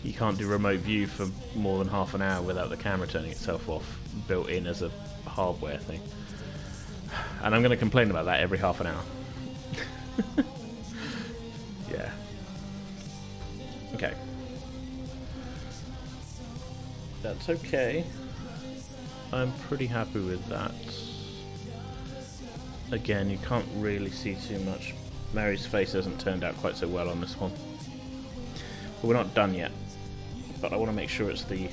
you can't do remote view for more than half an hour without the camera turning itself off, built in as a hardware thing. And I'm going to complain about that every half an hour. Yeah. Okay. That's okay. I'm pretty happy with that. Again, you can't really see too much. Mary's face hasn't turned out quite so well on this one. But we're not done yet. But I want to make sure it's the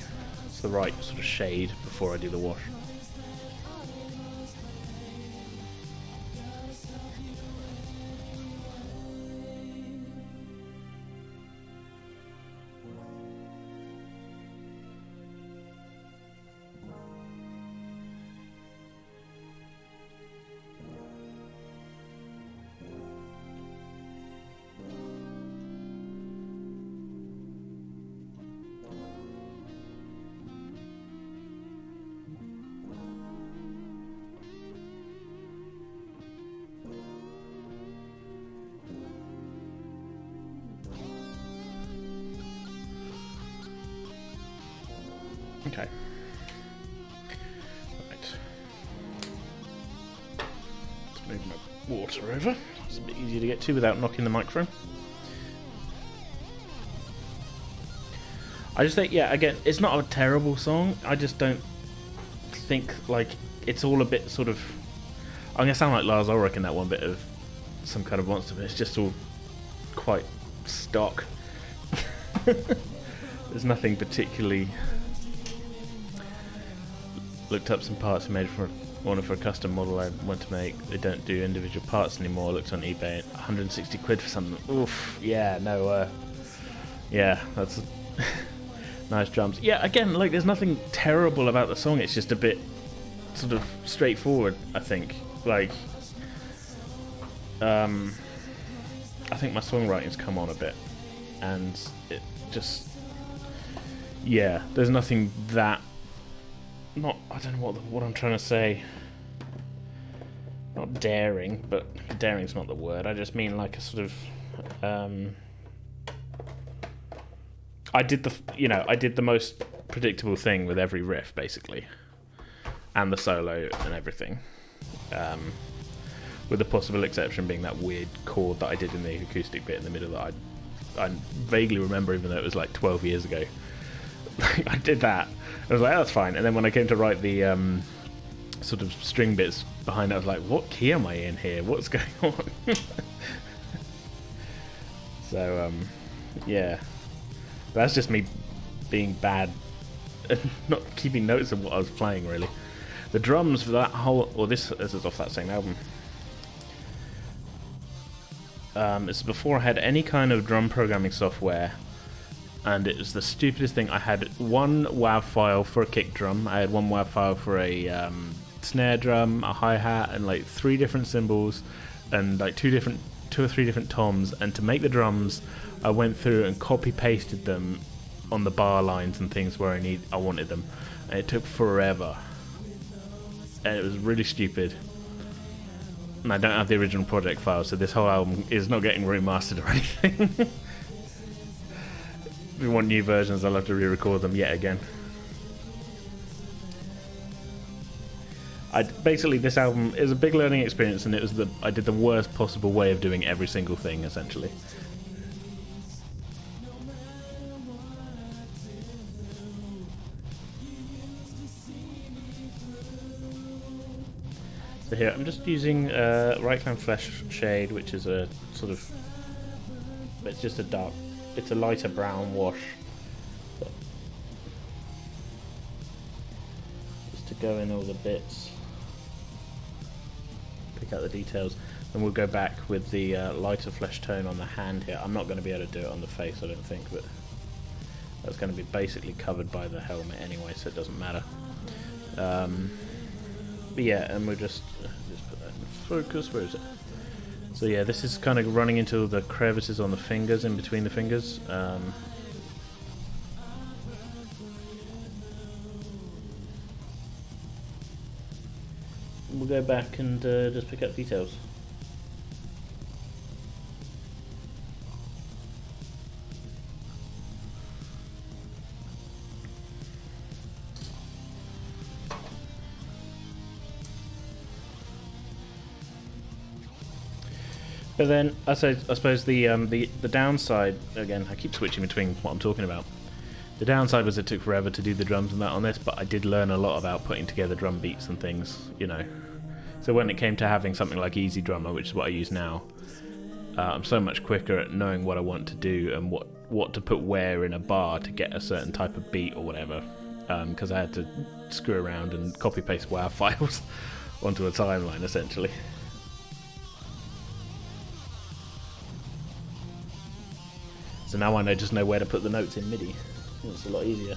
right sort of shade before I do the wash. Okay. Right. Let's move my water over. It's a bit easier to get to without knocking the microphone. I just think, yeah, again, it's not a terrible song. I just don't think, like, it's all a bit sort of... I'm going to sound like Lars Ulrich in that one bit of some kind of monster, but it's just all quite stock. There's nothing particularly... Looked up some parts I made for one for a custom model I want to make. They don't do individual parts anymore. Looked on eBay, 160 quid for something. Oof, yeah, no, yeah, that's... Nice drums. Yeah, again, like, there's nothing terrible about the song. It's just a bit sort of straightforward, I think. Like, I think my songwriting's come on a bit, and it just, yeah, there's nothing that, not, I don't know what I'm trying to say. Not daring, but daring's not the word. I just mean like a sort of, I did the most predictable thing with every riff, basically, and the solo and everything, with the possible exception being that weird chord that I did in the acoustic bit in the middle that I vaguely remember, even though it was like 12 years ago. I did that. I was like, oh, that's fine. And then when I came to write the sort of string bits behind it, I was like, what key am I in here? What's going on? So, yeah. That's just me being bad and not keeping notes of what I was playing, really. The drums for that whole... Well, this is off that same album. It's before I had any kind of drum programming software, and it was the stupidest thing. I had one WAV file for a kick drum, I had one WAV file for a snare drum, a hi-hat, and like 3 different cymbals, and like 2 or 3 different toms, and to make the drums... I went through and copy-pasted them on the bar lines and things where I wanted them, and it took forever, and it was really stupid. And I don't have the original project file, so this whole album is not getting remastered or anything. If you want new versions, I'll have to re-record them yet again. Basically, this album is a big learning experience, and I did the worst possible way of doing every single thing, essentially. So here, I'm just using Right Clan Flesh Shade, which is a sort of... It's just it's a lighter brown wash. Just to go in all the bits. Pick out the details. And we'll go back with the lighter flesh tone on the hand here. I'm not going to be able to do it on the face, I don't think, but that's going to be basically covered by the helmet anyway, so it doesn't matter. But yeah, and we'll just put that in focus. Where is it? So yeah, this is kind of running into the crevices on the fingers, in between the fingers. We'll go back and just pick up details. But then, I suppose the downside, again, I keep switching between what I'm talking about. The downside was it took forever to do the drums and that on this, but I did learn a lot about putting together drum beats and things, you know. So when it came to having something like Easy Drummer, which is what I use now, I'm so much quicker at knowing what I want to do and what to put where in a bar to get a certain type of beat or whatever, because I had to screw around and copy-paste WAV files onto a timeline, essentially. So now I just know where to put the notes in MIDI. It's a lot easier.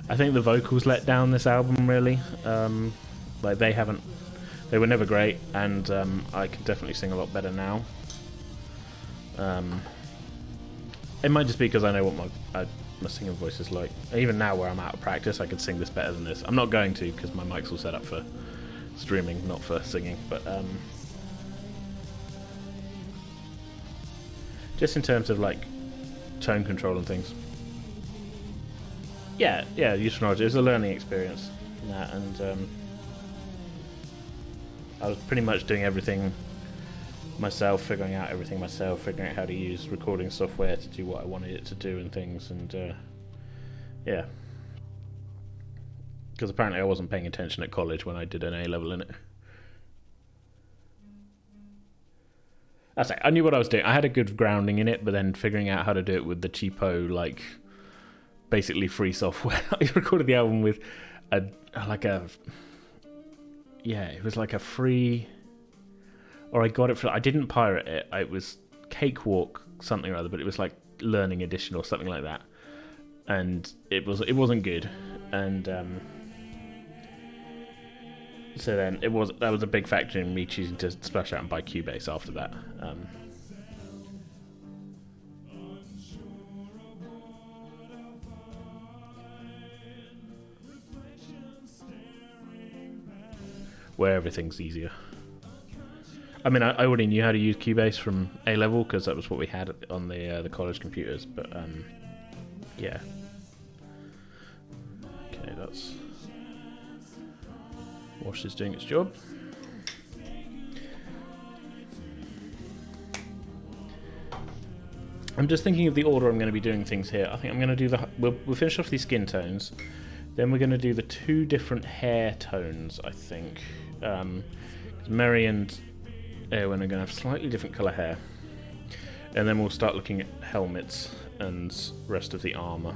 I think the vocals let down this album, really. Like they were never great, and I can definitely sing a lot better now. It might just be because I know what my singing voice is like. Even now where I'm out of practice, I could sing this better than this. I'm not going to because my mic's all set up for streaming, not for singing, but just in terms of like tone control and things. Yeah, useful knowledge. It was a learning experience in that, and I was pretty much doing everything myself, figuring out everything myself, figuring out how to use recording software to do what I wanted it to do and things, and yeah. Because apparently I wasn't paying attention at college when I did an A-level in it. That's it. I knew what I was doing. I had a good grounding in it, but then figuring out how to do it with the cheapo, like, basically free software. I recorded the album with it was like a free, or I got it for, I didn't pirate it. It was Cakewalk something or other, but it was like Learning Edition or something like that. And it wasn't good. And so then that was a big factor in me choosing to splash out and buy Cubase after that. Where everything's easier. I mean, I already knew how to use Cubase from A-level because that was what we had on the college computers. But yeah. Okay, that's Wash is doing its job. I'm just thinking of the order I'm going to be doing things here. I think I'm going to do we'll finish off these skin tones. Then we're going to do the 2 different hair tones, I think. Mary and Eowyn are going to have slightly different colour hair. And then we'll start looking at helmets and rest of the armour.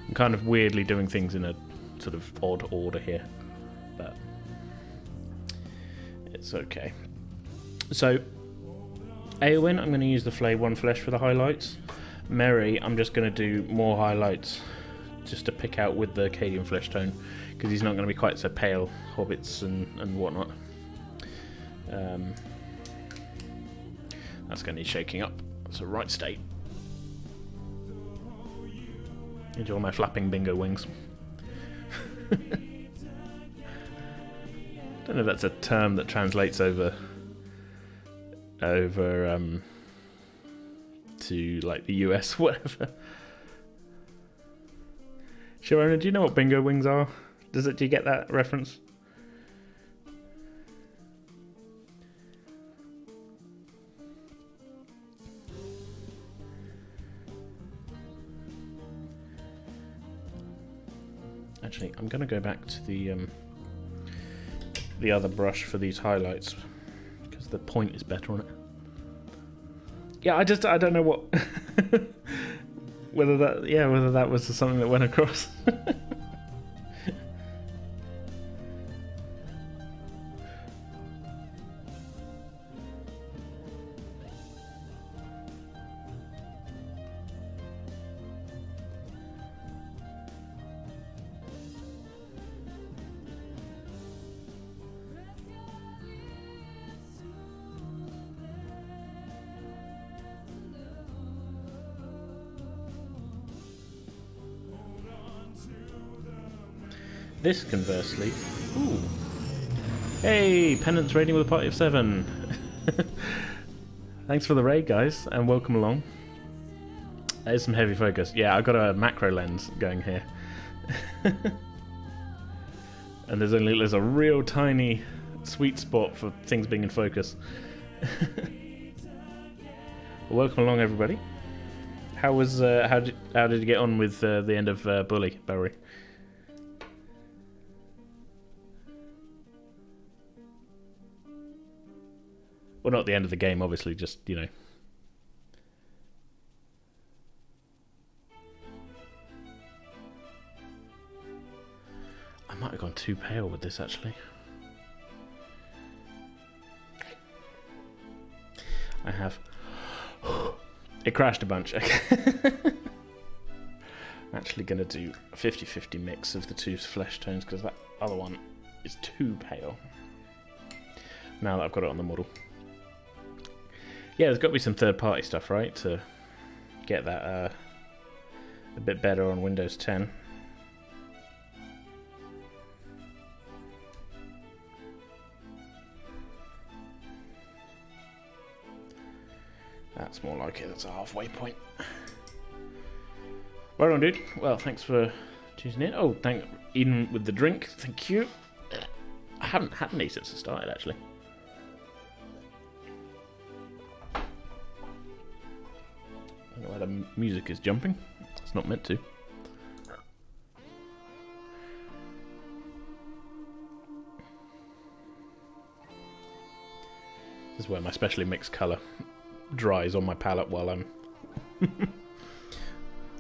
I'm kind of weirdly doing things in a sort of odd order here. But it's okay. So, Eowyn, I'm going to use the Flay 1 Flesh for the highlights. Mary, I'm just going to do more highlights just to pick out with the Acadian flesh tone, because he's not going to be quite so pale, hobbits and whatnot. That's going to need shaking up. That's a right state. Enjoy my flapping bingo wings. Don't know if that's a term that translates over to like the US, whatever. Sharona, do you know what bingo wings are? Do you get that reference? Actually, I'm going to go back to the other brush for these highlights because the point is better on it. Yeah, I don't know what whether that was something that went across. This, conversely... Ooh. Hey, Penance raiding with a party of 7. Thanks for the raid, guys, and welcome along. There's some heavy focus. Yeah, I've got a macro lens going here. And there's a real tiny sweet spot for things being in focus. Well, welcome along, everybody. How did you get on with the end of Bully, Bowery? Well, not the end of the game, obviously, just, you know. I might have gone too pale with this, actually. I have. It crashed a bunch. I'm actually going to do a 50-50 mix of the 2 flesh tones, because that other one is too pale. Now that I've got it on the model. Yeah, there's got to be some third-party stuff, right, to get that a bit better on Windows 10. That's more like it. That's a halfway point. Right on, dude. Well, thanks for tuning in. Oh, thank Eden with the drink. Thank you. I haven't had any since it started, actually. I don't know why the music is jumping. It's not meant to. This is where my specially mixed colour dries on my palette while I'm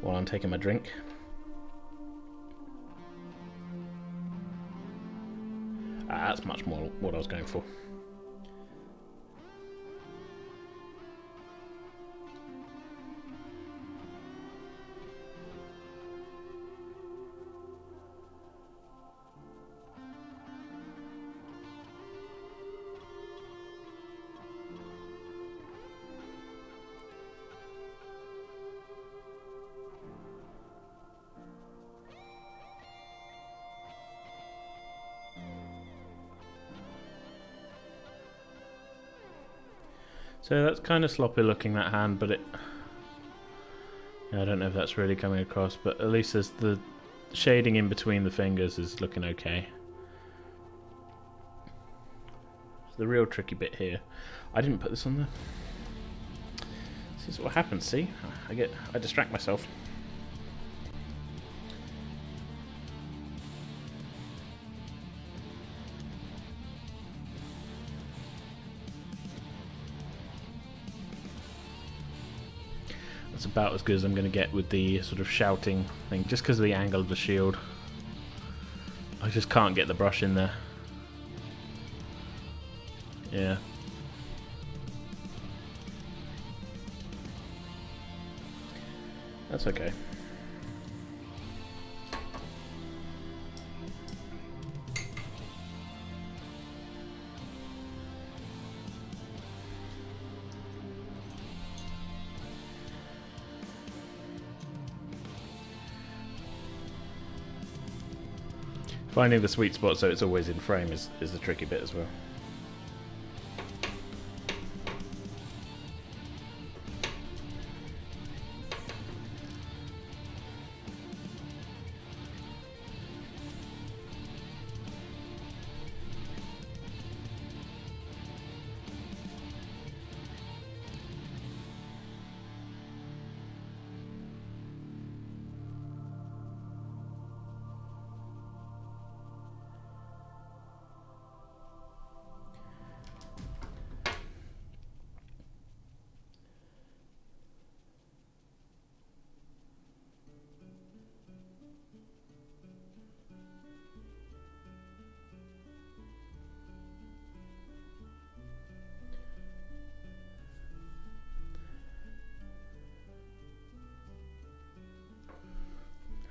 while I'm taking my drink. That's much more what I was going for. So that's kind of sloppy looking, that hand, but it... Yeah, I don't know if that's really coming across, but at least there's the shading in between the fingers is looking okay. The real tricky bit here. I didn't put this on there. This is what happens, see? I distract myself. That's about as good as I'm going to get with the sort of shouting thing, just because of the angle of the shield. I just can't get the brush in there. Yeah. That's okay. Finding the sweet spot so it's always in frame is the tricky bit as well.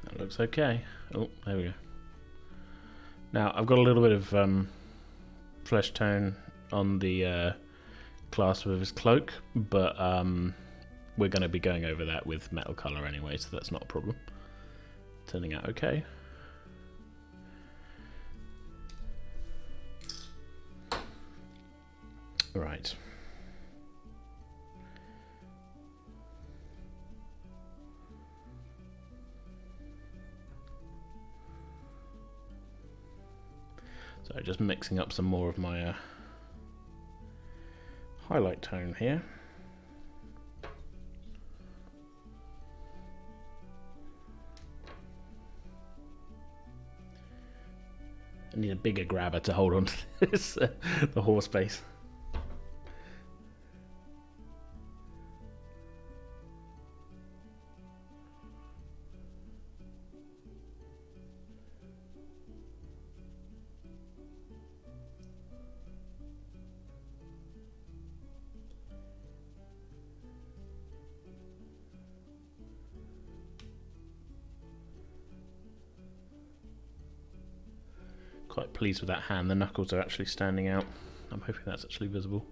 That looks okay. Oh, there we go. Now, I've got a little bit of flesh tone on the clasp of his cloak, but we're going to be going over that with metal colour anyway, so that's not a problem. Turning out okay. Right. So just mixing up some more of my highlight tone here. I need a bigger grabber to hold on to this, the horse base. Quite pleased with that hand. The knuckles are actually standing out. I'm hoping that's actually visible.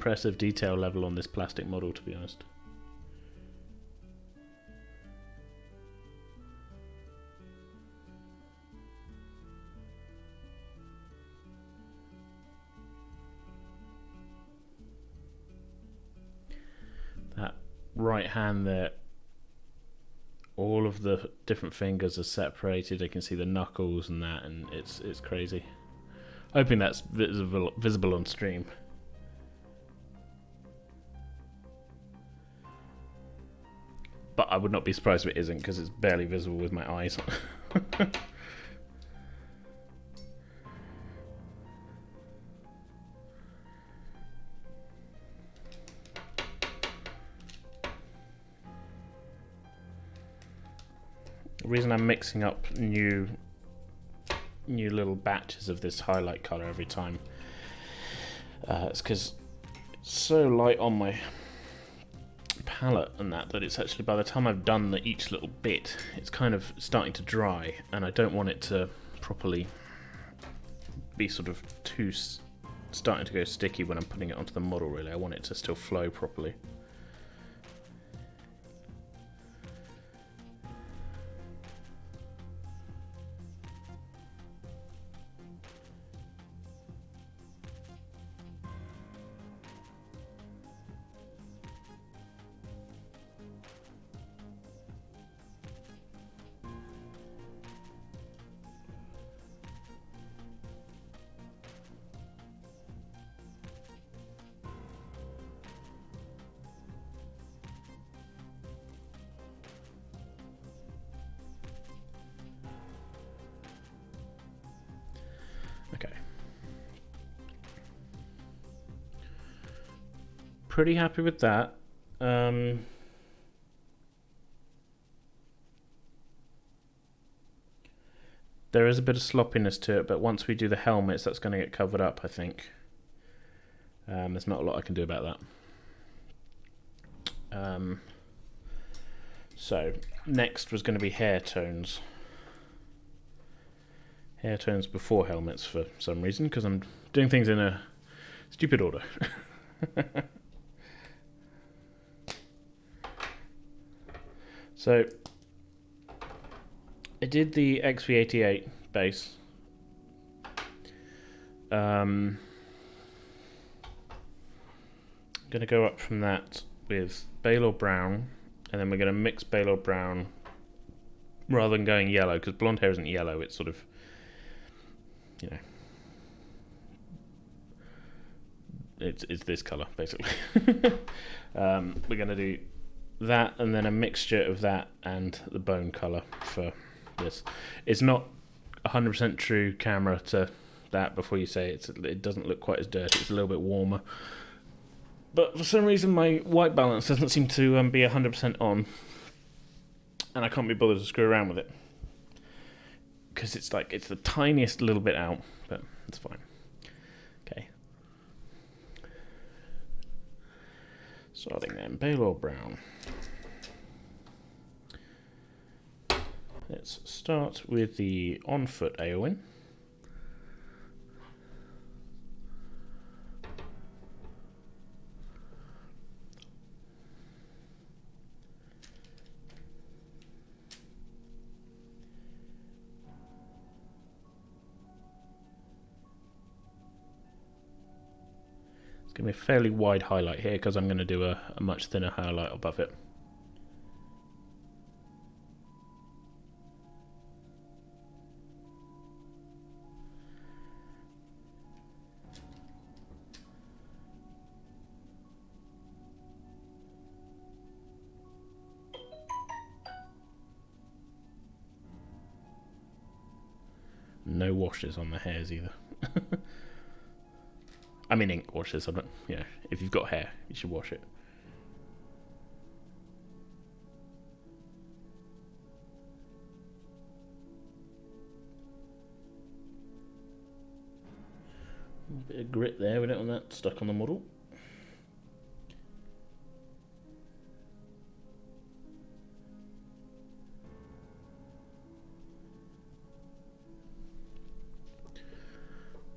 impressive detail level on this plastic model, to be honest. That right hand there, all of the different fingers are separated. I can see the knuckles and that, and it's crazy. Hoping that's visible on stream. But I would not be surprised if it isn't, because it's barely visible with my eyes. The reason I'm mixing up new little batches of this highlight color every time is because it's so light on my palette and that it's actually, by the time I've done each little bit, it's kind of starting to dry, and I don't want it to properly be sort of too starting to go sticky when I'm putting it onto the model. Really, I want it to still flow properly. Okay. Pretty happy with that. There is a bit of sloppiness to it, but once we do the helmets, that's going to get covered up, I think. There's not a lot I can do about that. So, next was going to be hair tones. Hair tones before helmets for some reason, because I'm doing things in a stupid order. So, I did the XV88 base. I'm going to go up from that with Baylor Brown, and then we're going to mix Baylor Brown rather than going yellow, because blonde hair isn't yellow, it's sort of, you know, it's this colour, basically. We're going to do that, and then a mixture of that and the bone colour for this. It's not 100% true camera to that before you say it doesn't look quite as dirty, it's a little bit warmer. But for some reason my white balance doesn't seem to be 100% on, and I can't be bothered to screw around with it. Because it's the tiniest little bit out, but it's fine. Okay. Starting then, Baylor Brown. Let's start with the on-foot Eowyn. It's going to be a fairly wide highlight here because I'm going to do a much thinner highlight above it. No washes on the hairs either. I mean ink washes, I don't, yeah, if you've got hair, you should wash it. A bit of grit there, we don't want that stuck on the model.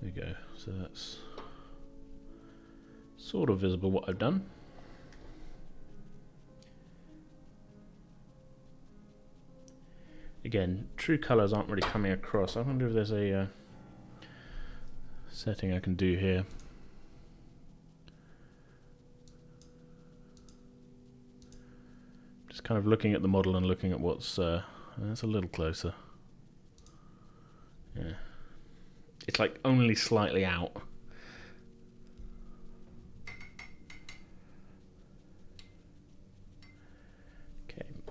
There we go, so that's sort of visible what I've done. Again, true colours aren't really coming across. I wonder if there's a setting I can do here. Just kind of looking at the model and looking at what's... that's a little closer. Yeah. It's like only slightly out.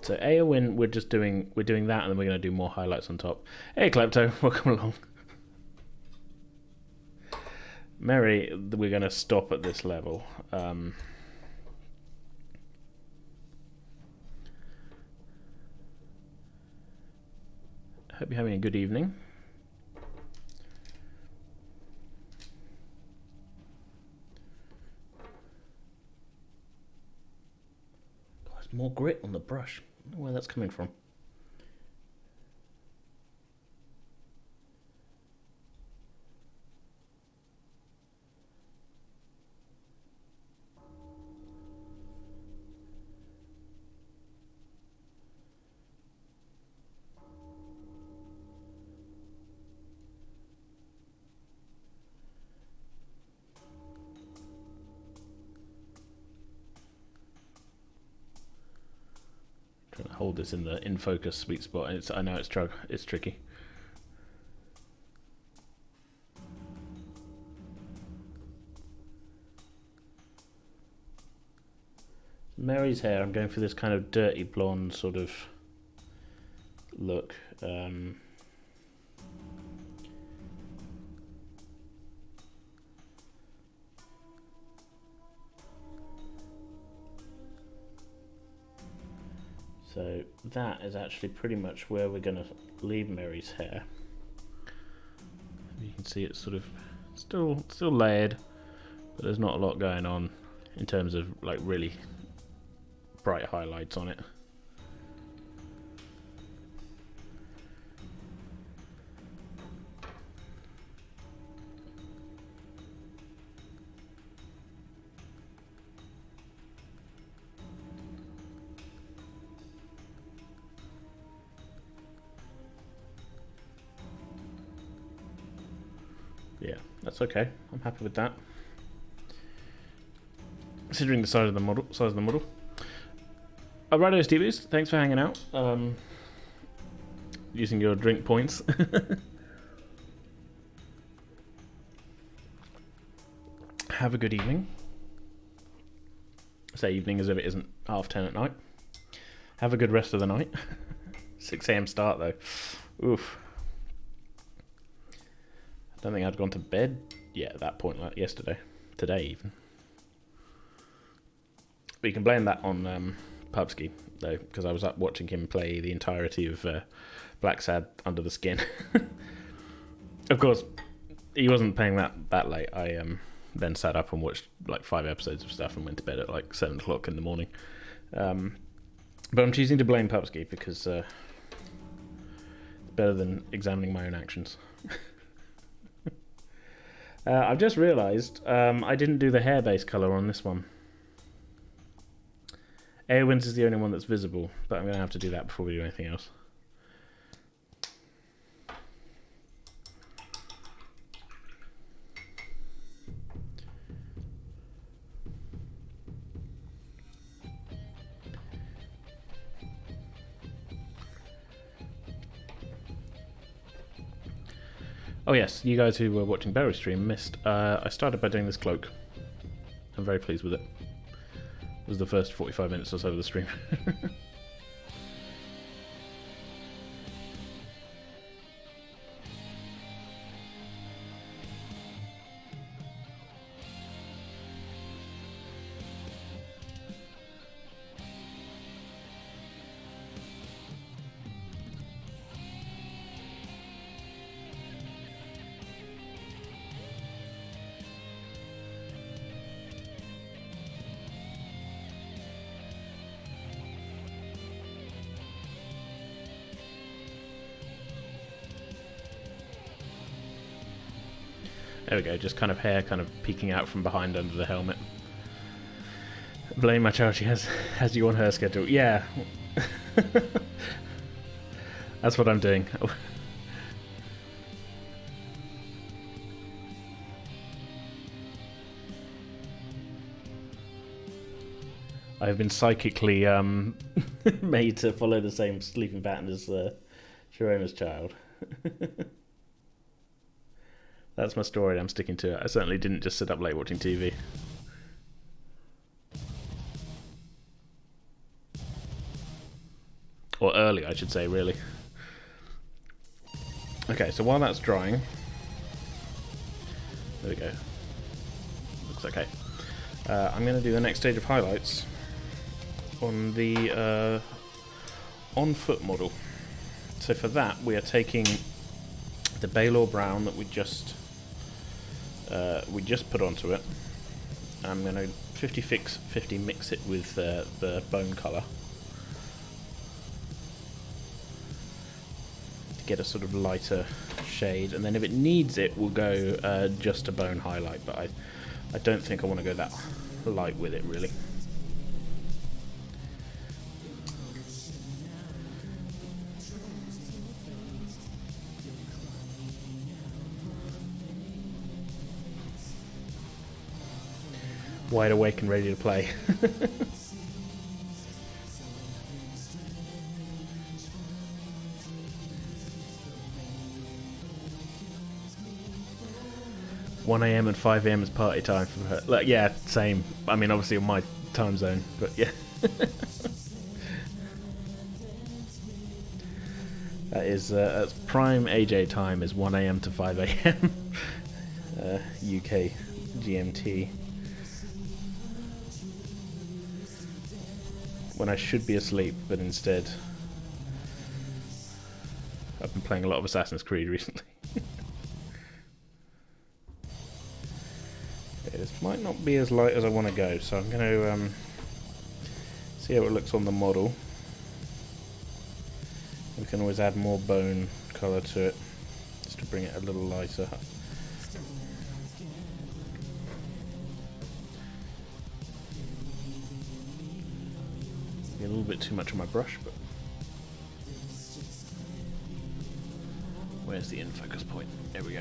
So Eowyn, we're doing that, and then we're going to do more highlights on top. Hey Klepto, welcome along. Mary, we're going to stop at this level. I hope you're having a good evening. God, there's more grit on the brush. I don't know where that's coming from. Trying to hold this in the in focus sweet spot. I know it's tricky. Mary's hair, I'm going for this kind of dirty blonde sort of look. So that is actually pretty much where we're going to leave Mary's hair. You can see it's sort of still layered, but there's not a lot going on in terms of like really bright highlights on it. Yeah, that's okay. I'm happy with that. Considering the size of the model. Righto, Stevies, thanks for hanging out. Using your drink points. Have a good evening. Say evening as if it isn't 10:30 at night. Have a good rest of the night. 6 AM start though. Oof. I don't think I'd gone to bed yet at that point, like yesterday. Today even. But you can blame that on Pubsky, though, because I was up watching him play the entirety of Black Sad Under the Skin. Of course, he wasn't playing that late. I then sat up and watched like 5 episodes of stuff and went to bed at like 7 o'clock in the morning. But I'm choosing to blame Pubsky because it's better than examining my own actions. I've just realised I didn't do the hair-based colour on this one. Eowyn's is the only one that's visible, but I'm going to have to do that before we do anything else. Oh yes, you guys who were watching Barry's stream missed. I started by doing this cloak. I'm very pleased with it. It was the first 45 minutes or so of the stream. There we go, just kind of hair kind of peeking out from behind under the helmet. Blame my child, she has you on her schedule. Yeah. That's what I'm doing. I've been psychically made to follow the same sleeping pattern as Sharona's child. That's my story, I'm sticking to it. I certainly didn't just sit up late watching TV. Or early, I should say, really. Okay, so while that's drying... There we go. Looks okay. I'm going to do the next stage of highlights on the on-foot model. So for that, we are taking the Baylor Brown that we just put onto it. I'm going to 50-50 mix it with the bone colour to get a sort of lighter shade, and then if it needs it, we'll go just a bone highlight. But I don't think I want to go that light with it, really. Wide awake and ready to play. 1 a.m. and 5 a.m. is party time for her. Like, yeah, same. I mean, obviously on my time zone, but yeah. That is that's prime AJ time is 1 a.m. to 5 a.m. UK GMT. When I should be asleep, but instead I've been playing a lot of Assassin's Creed recently. Okay, this might not be as light as I want to go, so I'm going to see how it looks on the model. We can always add more bone colour to it, just to bring it a little lighter. A little bit too much on my brush, but where's the in focus point? There we go.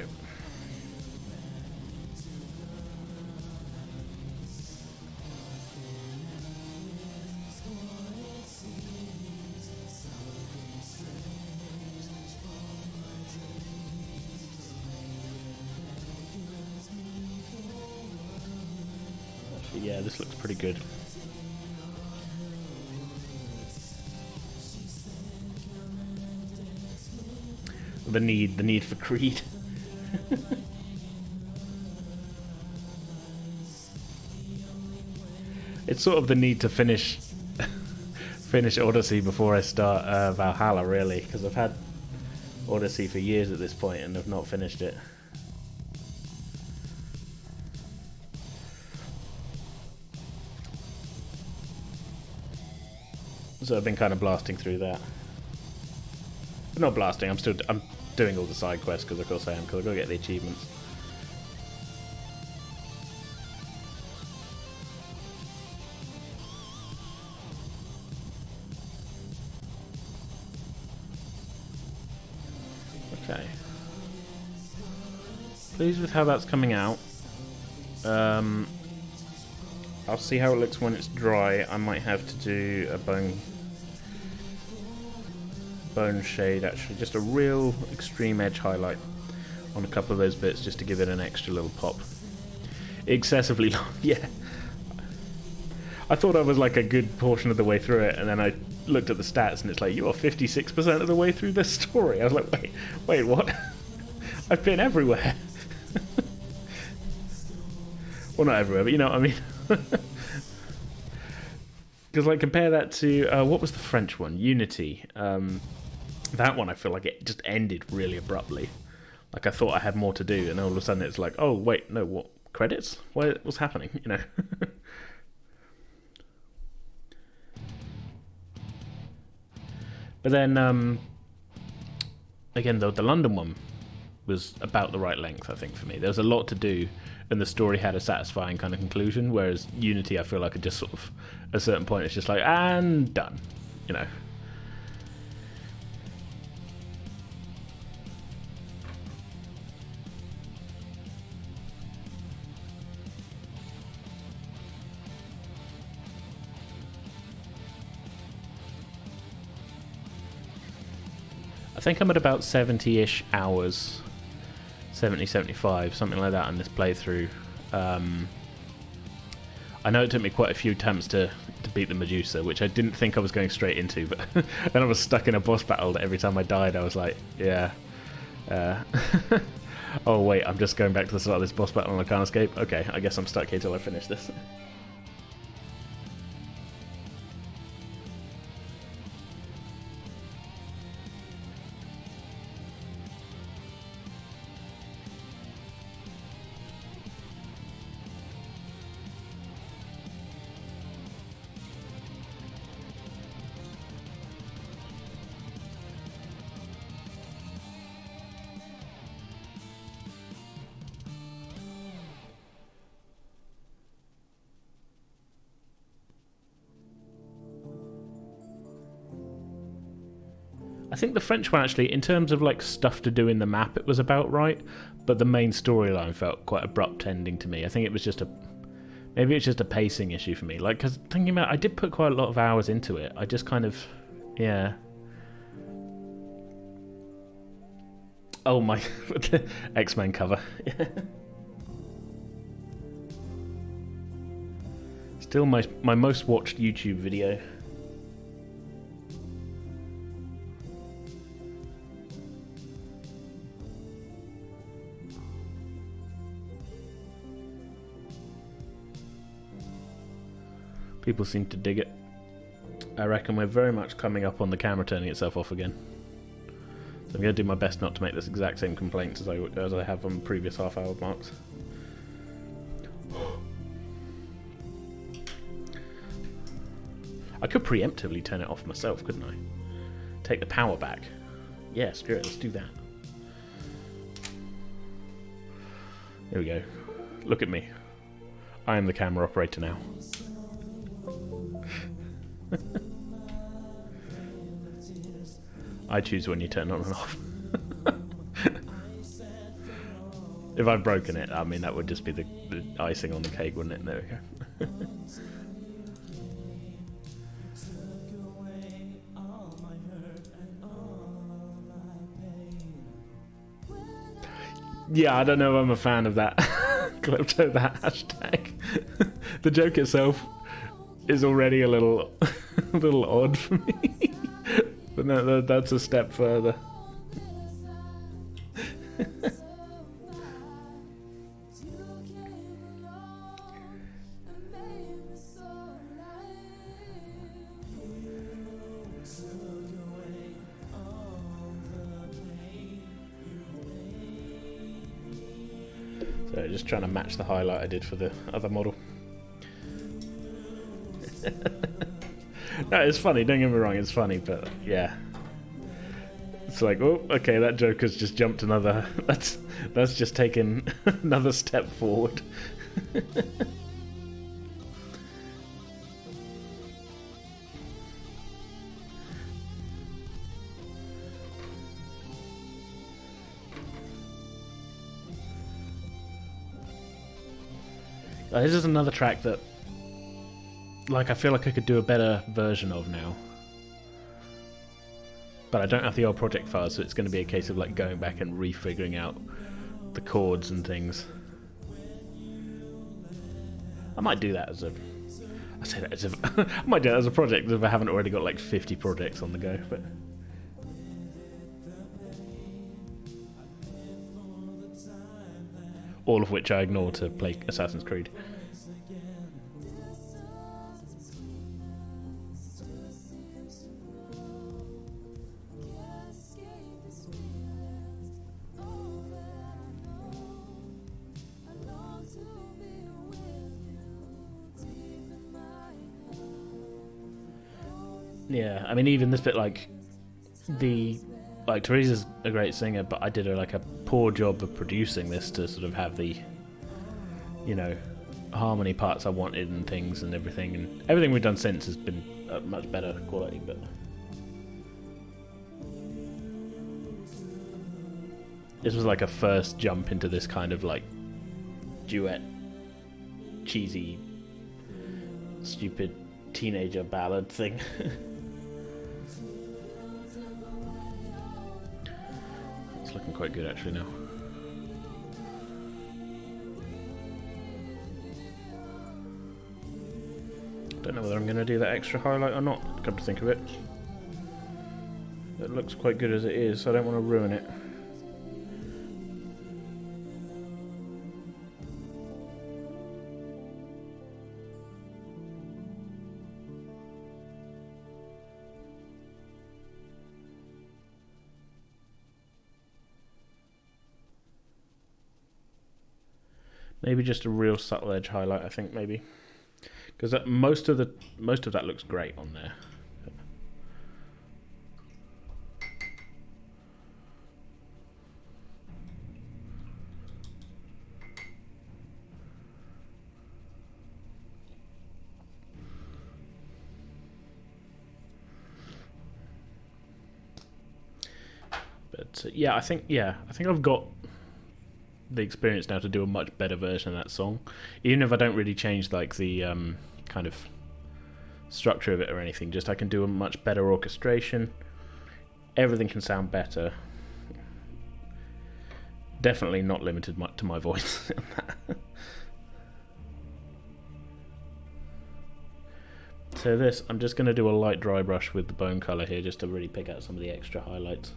Actually, yeah, this looks pretty good. The need for Creed. It's sort of the need to finish Odyssey before I start Valhalla, really, because I've had Odyssey for years at this point and I've not finished it. So I've been kind of blasting through that. But not blasting, I'm doing all the side quests, because of course I am, because I've got to get the achievements. Okay. Pleased with how that's coming out. I'll see how it looks when it's dry. I might have to do a bone shade, actually, just a real extreme edge highlight on a couple of those bits, just to give it an extra little pop. Excessively long, yeah. I thought I was like a good portion of the way through it, and then I looked at the stats and it's like, you are 56% of the way through this story. I was like, wait, what? I've been everywhere. Well, not everywhere, but you know what I mean. Because, like, compare that to what was the French one? Unity. That one, I feel like it just ended really abruptly. Like, I thought I had more to do, and all of a sudden it's like, oh wait, no, what, credits? What's happening? You know. But then again, though, the London one, was about the right length, I think, for me. There was a lot to do, and the story had a satisfying kind of conclusion, whereas Unity, I feel like, it just sort of, at a certain point, it's just like, and done, you know. I think I'm at about 70-ish hours, 70, 75, something like that on this playthrough. I know it took me quite a few attempts to beat the Medusa, which I didn't think I was going straight into, but then I was stuck in a boss battle that every time I died I was like, yeah. Oh wait, I'm just going back to the start of this boss battle and I can't escape? Okay, I guess I'm stuck here till I finish this. I think the French one, actually, in terms of like stuff to do in the map, it was about right, but the main storyline felt quite abrupt ending to me. I think it was just maybe it's just a pacing issue for me. Like, because thinking about, I did put quite a lot of hours into it. I just kind of, yeah. Oh my, X-Men cover. Still my most watched YouTube video. People seem to dig it. I reckon we're very much coming up on the camera turning itself off again. So I'm going to do my best not to make this exact same complaints as I have on previous half-hour marks. I could preemptively turn it off myself, couldn't I? Take the power back. Yeah, screw it, let's do that. There we go. Look at me. I am the camera operator now. I choose when you turn on and off. If I've broken it, I mean, that would just be the icing on the cake, wouldn't it? There we go. Yeah, I don't know if I'm a fan of that. Klepto, that hashtag. The joke itself is already a little odd for me. But no, that's a step further. So just trying to match the highlight I did for the other model. No, it's funny, don't get me wrong, it's funny, but yeah. It's like, oh, okay, that Joker's just jumped another... That's just taken another step forward. This is another track that, like, I feel like I could do a better version of now. But I don't have the old project files, so it's going to be a case of like going back and refiguring out the chords and things. I might do that as a... I say that as if... I might do that as a project if I haven't already got like 50 projects on the go, but... all of which I ignore to play Assassin's Creed. Yeah, I mean, even this bit, like, like Teresa's a great singer, but I did a poor job of producing this to sort of have the, you know, harmony parts I wanted and things and everything. And everything we've done since has been much better quality, but this was like a first jump into this kind of like duet, cheesy, stupid teenager ballad thing. It's looking quite good actually now. Don't know whether I'm going to do that extra highlight or not, come to think of it. It looks quite good as it is, so I don't want to ruin it. Maybe just a real subtle edge highlight, I think, maybe. Because most of that looks great on there. But yeah, I think I've got the experience now to do a much better version of that song, even if I don't really change like the kind of structure of it or anything. Just I can do a much better orchestration. Everything can sound better. Definitely not limited to my voice. So this, I'm just going to do a light dry brush with the bone colour here just to really pick out some of the extra highlights.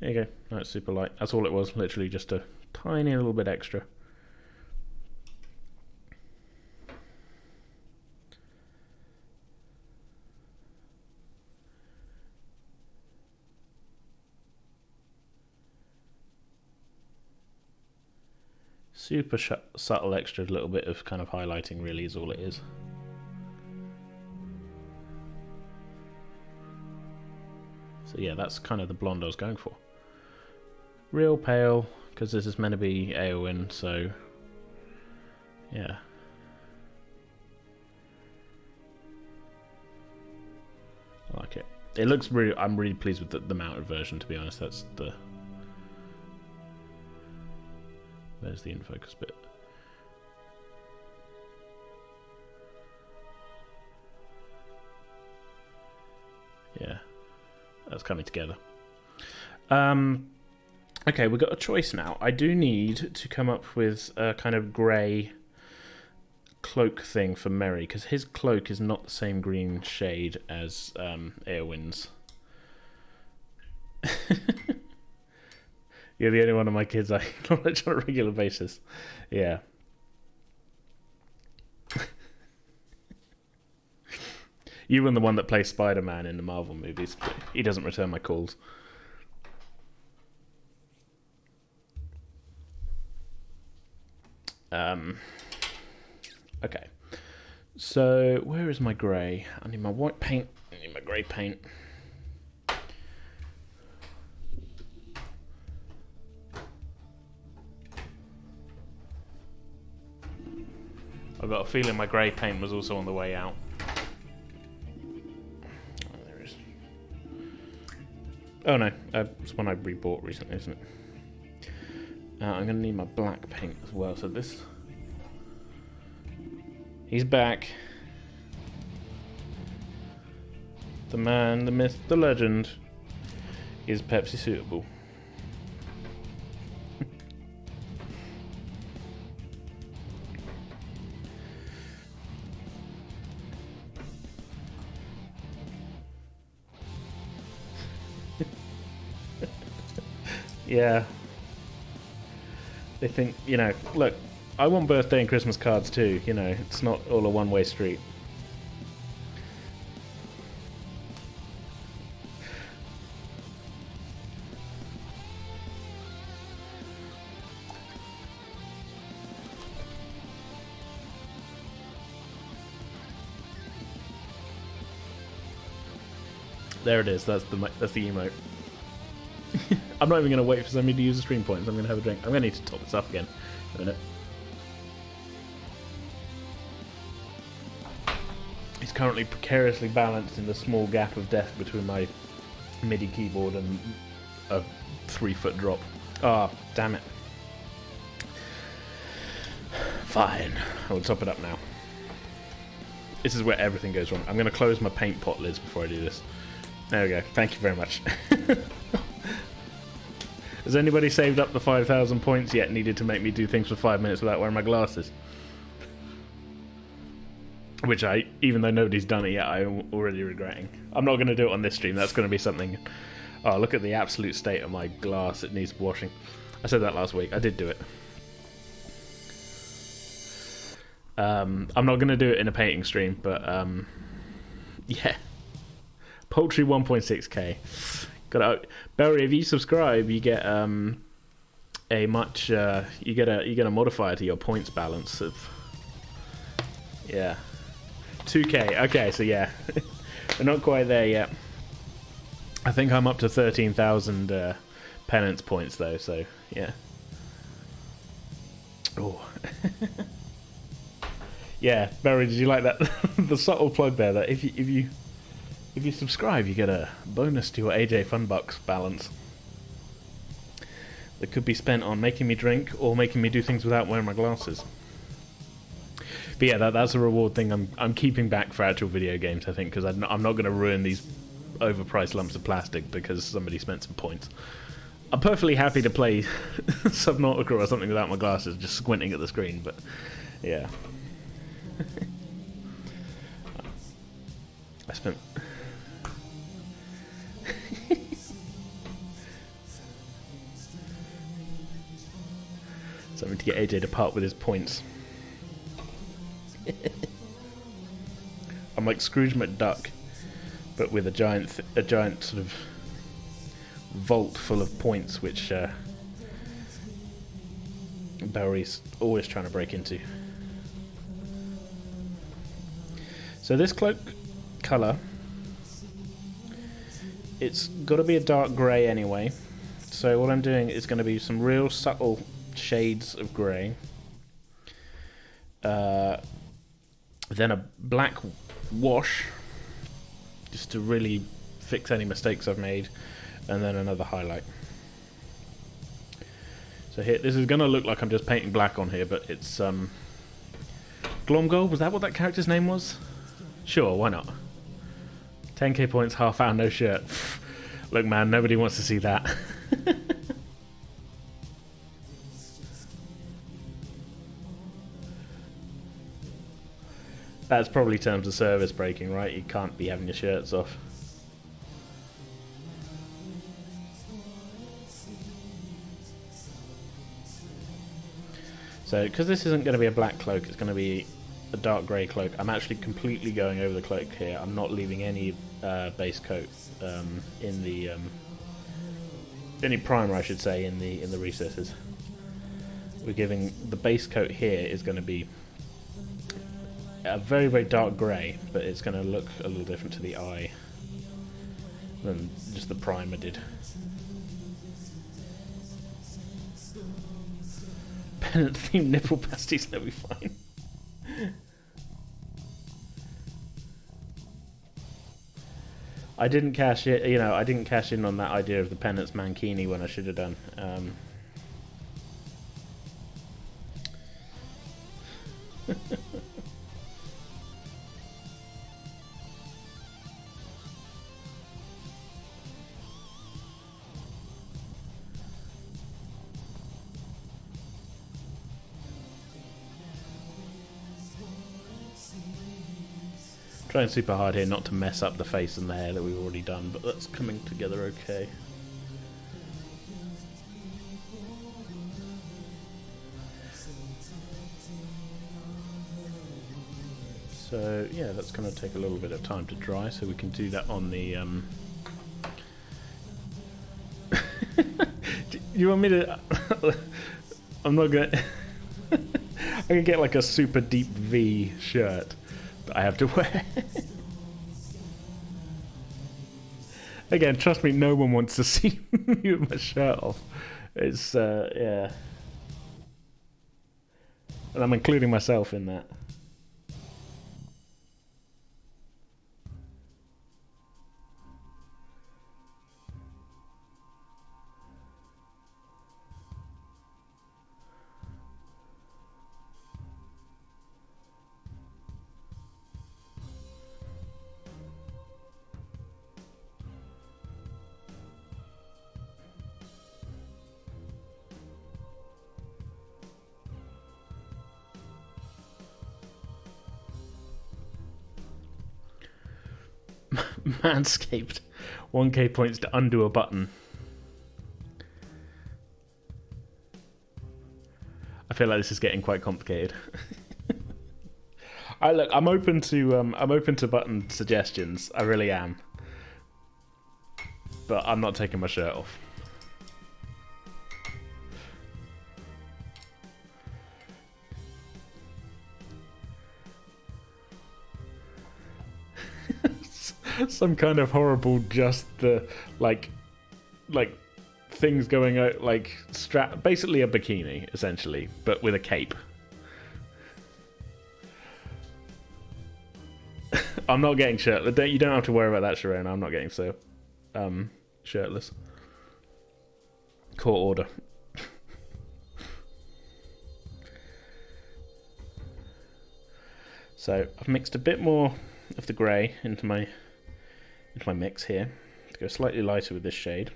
There you go. That's super light. That's all it was. Literally just a tiny little bit extra. Super subtle extra little bit of kind of highlighting really is all it is. So yeah, that's kind of the blonde I was going for. Real pale, because this is meant to be Eowyn, so yeah. I like it. It looks really, I'm really pleased with the mounted version, to be honest. That's the... There's the in-focus bit. Yeah, that's coming together. Okay, we've got a choice now. I do need to come up with a kind of grey cloak thing for Merry, because his cloak is not the same green shade as Eowyn's. You're the only one of my kids I acknowledge on a regular basis. Yeah. You and the one that plays Spider-Man in the Marvel movies. He doesn't return my calls. Okay. So, where is my grey? I need my white paint. I need my grey paint. I've got a feeling my grey paint was also on the way out. Oh, there it is. Oh no, it's one I rebought recently, isn't it? I'm going to need my black paint as well, so this... He's back. The man, the myth, the legend is Pepsi suitable. Yeah. They think, you know, look, I want birthday and Christmas cards too, you know, it's not all a one-way street. There it is. That's the emote. I'm not even going to wait for somebody to use the stream points. I'm going to have a drink. I'm going to need to top this up again in a minute. It's currently precariously balanced in the small gap of death between my MIDI keyboard and a 3-foot drop. Ah, oh, damn it. Fine. I will top it up now. This is where everything goes wrong. I'm going to close my paint pot lids before I do this. There we go. Thank you very much. Has anybody saved up the 5,000 points yet needed to make me do things for 5 minutes without wearing my glasses? Which even though nobody's done it yet, I'm already regretting. I'm not going to do it on this stream. That's going to be something... Oh, look at the absolute state of my glass. It needs washing. I said that last week. I did do it. I'm not going to do it in a painting stream, but yeah. Poultry 1.6k. Barry, if you subscribe, you get a much you get a modifier to your points balance of 2k. Okay, so yeah, we're not quite there yet. I think I'm up to 13,000 penance points though. So yeah. Oh. Yeah, Barry, did you like that? The subtle plug there that if you subscribe, you get a bonus to your AJ Funbucks balance that could be spent on making me drink or making me do things without wearing my glasses. But yeah, that's a reward thing I'm keeping back for actual video games, I think, because I'm not going to ruin these overpriced lumps of plastic because somebody spent some points. I'm perfectly happy to play Subnautica or something without my glasses, just squinting at the screen, but yeah. I spent... Something to get AJ to part with his points. I'm like Scrooge McDuck, but with a giant sort of vault full of points, which Bowery's always trying to break into. So this cloak colour, it's got to be a dark grey anyway. So what I'm doing is going to be some real subtle shades of grey. Then a black wash, just to really fix any mistakes I've made, and then another highlight. So here, this is going to look like I'm just painting black on here, but it's Glomgold, was that what that character's name was? Sure, why not? 10k points, half hour, no shirt. Look man, nobody wants to see that. That's probably terms of service breaking, right? You can't be having your shirts off. So, because this isn't going to be a black cloak, it's going to be a dark grey cloak. I'm actually completely going over the cloak here. I'm not leaving any base coat in the any primer, I should say, in the recesses. We're giving the base coat here is going to be a very, very dark grey, but it's going to look a little different to the eye than just the primer did. Pennant themed nipple pasties, that'll be fine. I didn't cash it, I didn't cash in on that idea of the Pennant's mankini when I should have done. Trying super hard here not to mess up the face and the hair that we've already done, but that's coming together okay. So yeah, that's going to take a little bit of time to dry, so we can do that on the Do you want me to I'm not gonna I can get like a super deep V shirt that I have to wear. Again, trust me, no one wants to see me with my shirt off. It's, yeah. And I'm including myself in that. Manscaped. 1k points to undo a button. I feel like this is getting quite complicated. I'm open to button suggestions. I really am. But I'm not taking my shirt off. Some kind of horrible, just the like things going out, like strap, basically a bikini essentially, but with a cape. I'm not getting shirtless. You don't have to worry about that, Sharon. I'm not getting shirtless. Court order. So I've mixed a bit more of the grey into my mix here to go slightly lighter with this shade,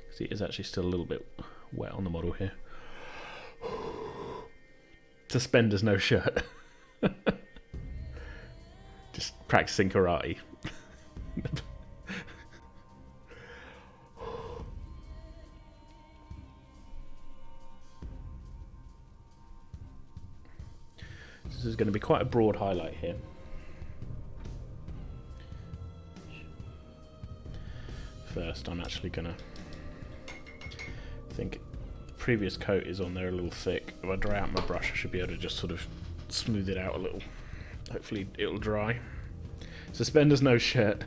because it is actually still a little bit wet on the model here. Suspenders, no shirt. Just practicing karate. This is going to be quite a broad highlight here. First, I'm actually going to think the previous coat is on there a little thick. If I dry out my brush, I should be able to just sort of smooth it out a little. Hopefully it'll dry. Suspenders, no shirt.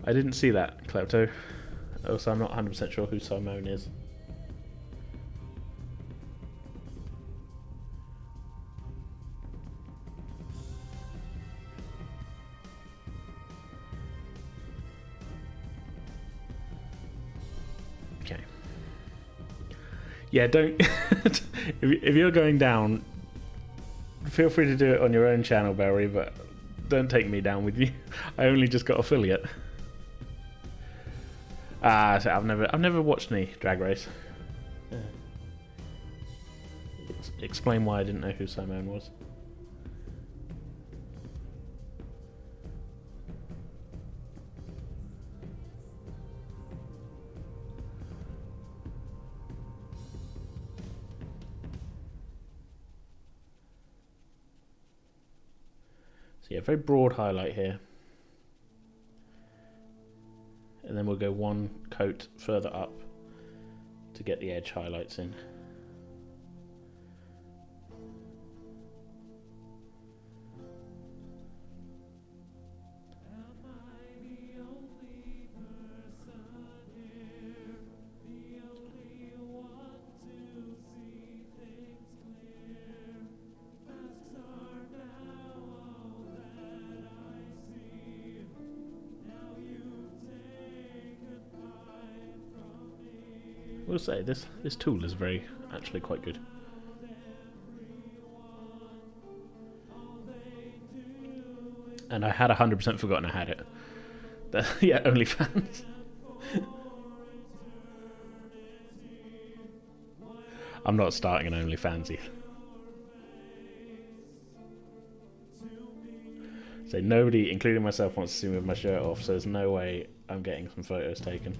I didn't see that, Klepto. Also, I'm not 100% sure who Simone is. Okay. Yeah, don't... if you're going down, feel free to do it on your own channel, Barry, but don't take me down with you. I only just got affiliate. So I've never watched any Drag Race. Explain why I didn't know who Simone was. So yeah, very broad highlight here. And then we'll go one coat further up to get the edge highlights in. I will say this tool is actually quite good. And I had 100% forgotten I had it. Yeah, OnlyFans. I'm not starting an OnlyFans either. So nobody, including myself, wants to see me with my shirt off, so there's no way I'm getting some photos taken.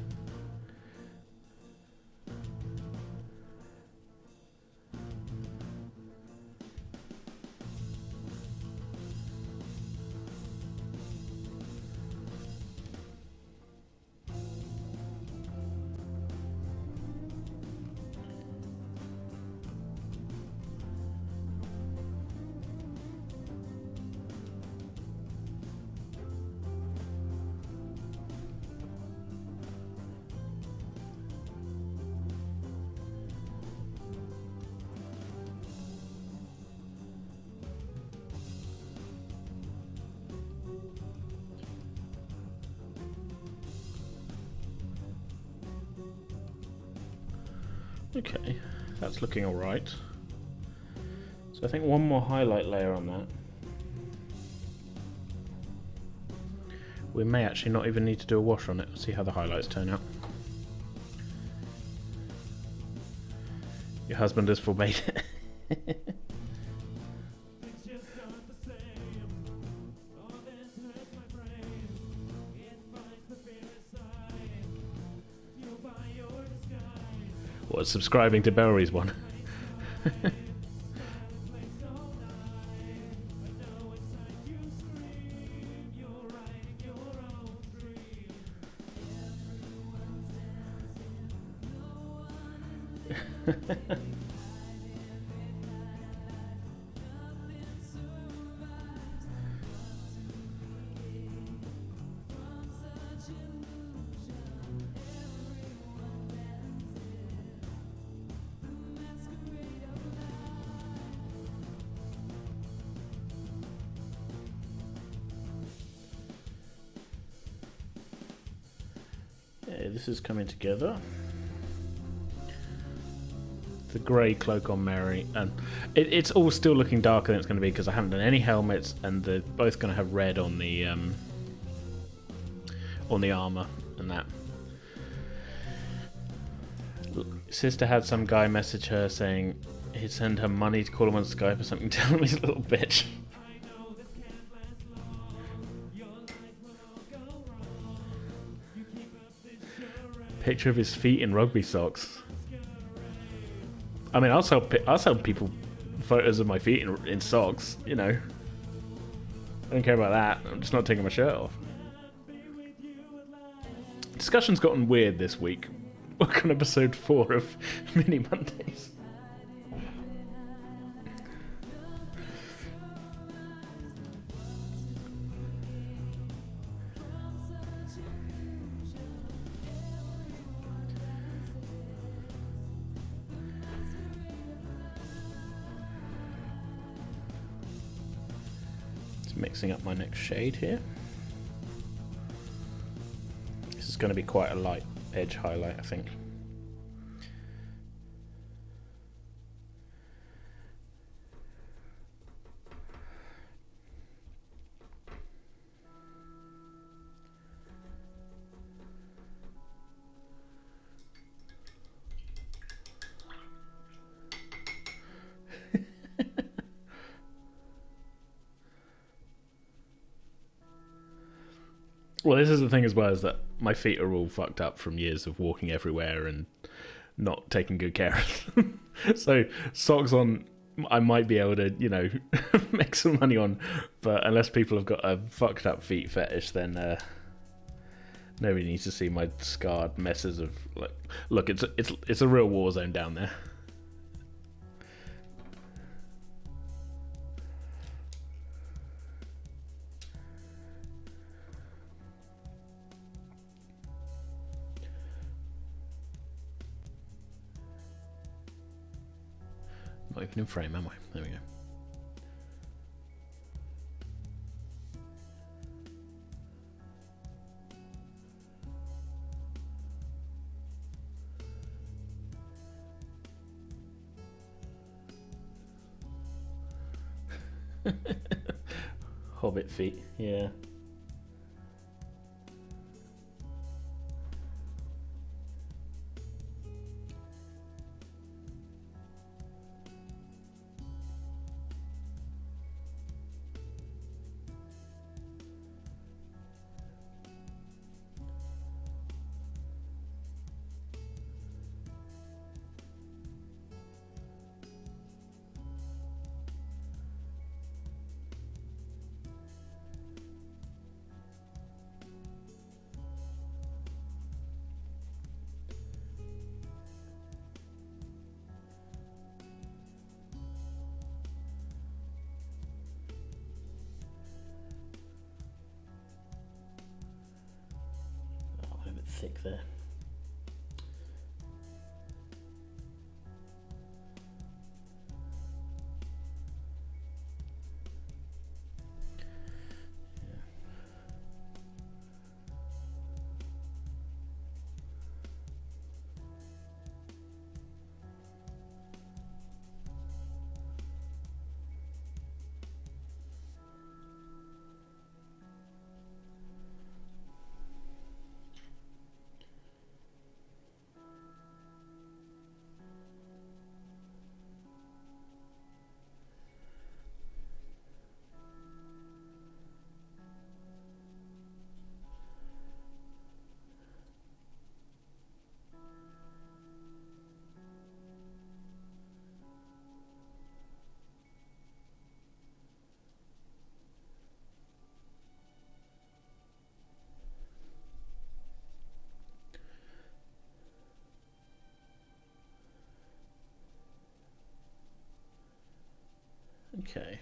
Okay, that's looking alright. So I think one more highlight layer on that. We may actually not even need to do a wash on it. See how the highlights turn out. Your husband has forbade it. What, subscribing to Bellry's one? Yeah, this is coming together. The grey cloak on Mary, and it's all still looking darker than it's going to be because I haven't done any helmets, and they're both going to have red on the armor and that. Sister had some guy message her saying he'd send her money to call him on Skype or something. Tell him he's a little bitch. Picture of his feet in rugby socks. I mean, I'll sell people photos of my feet in socks, you know. I don't care about that. I'm just not taking my shirt off. Discussion's gotten weird this week. We're on episode 4 of Mini Mondays. Mixing up my next shade here. This is going to be quite a light edge highlight, I think. Well, this is the thing as well, is that my feet are all fucked up from years of walking everywhere and not taking good care of them. So socks on, I might be able to, you know, make some money on, but unless people have got a fucked up feet fetish, then nobody needs to see my scarred messes of, like, look, it's a real war zone down there. Not even in frame, am I? There we go. Hobbit feet, yeah. Thick there. Okay.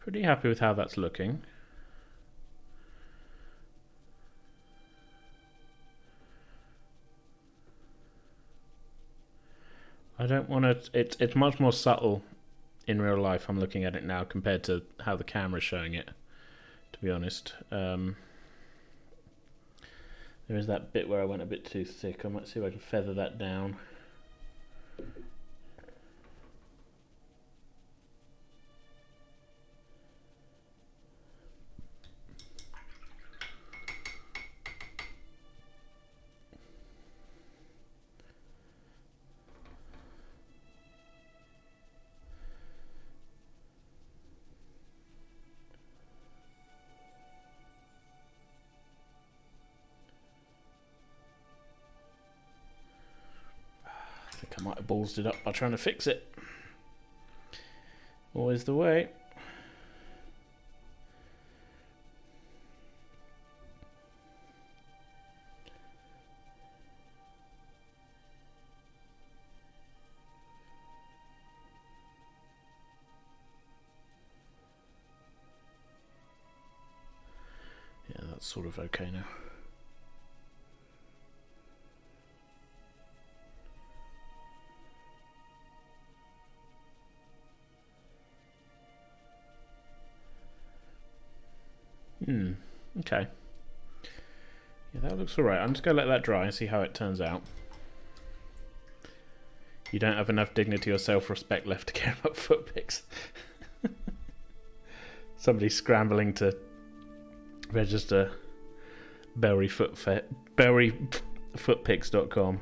Pretty happy with how that's looking. I don't want to... It's much more subtle in real life. I'm looking at it now compared to how the camera's showing it, to be honest. There is that bit where I went a bit too thick. I might see if I can feather that down. I think I might have ballsed it up by trying to fix it. Always the way. Yeah, that's sort of okay now. Okay. Yeah, that looks alright. I'm just going to let that dry and see how it turns out. You don't have enough dignity or self-respect left to care about foot pics. Somebody scrambling to register berryfootpics.com.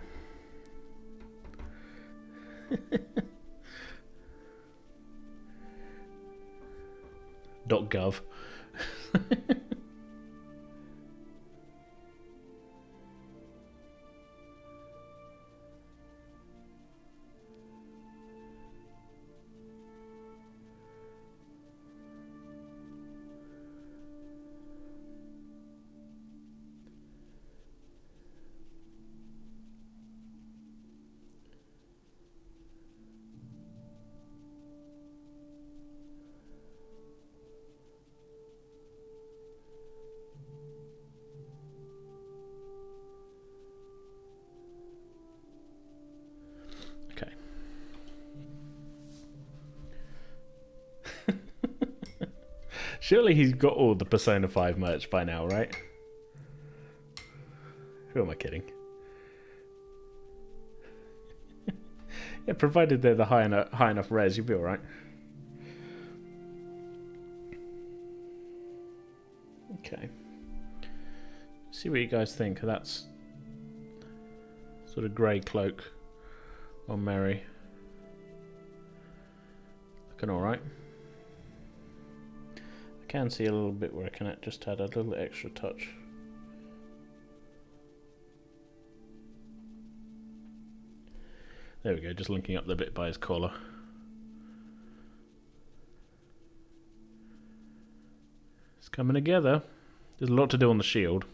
.gov. Okay. Surely he's got all the Persona 5 merch by now, right? Who am I kidding? Yeah, provided they're the high enough res, you'll be alright. Okay. See what you guys think of that sort of grey cloak on Mary. Looking alright. I can see a little bit where I can just add a little extra touch. There we go, just linking up the bit by his collar. It's coming together. There's a lot to do on the shield.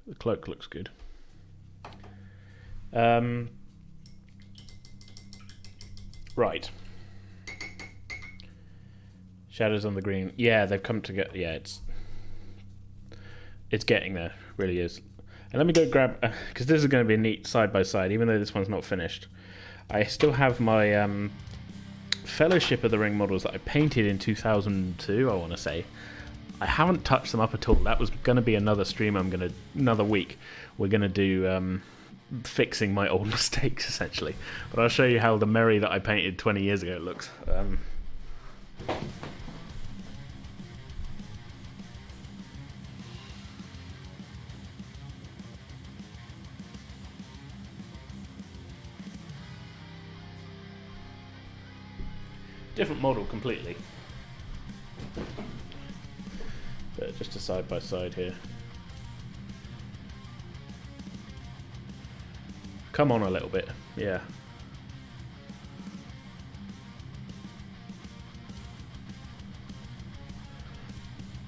The cloak looks good. Right. Shadows on the green. Yeah, they've come together. Yeah, it's getting there. Really is. And let me go grab, because this is going to be a neat side by side, even though this one's not finished. I still have my Fellowship of the Ring models that I painted in 2002, I want to say. I haven't touched them up at all. That was going to be another stream. Another week. We're going to do fixing my old mistakes, essentially. But I'll show you how the Mary that I painted 20 years ago looks. Different model completely. But just a side by side here. Come on a little bit, yeah.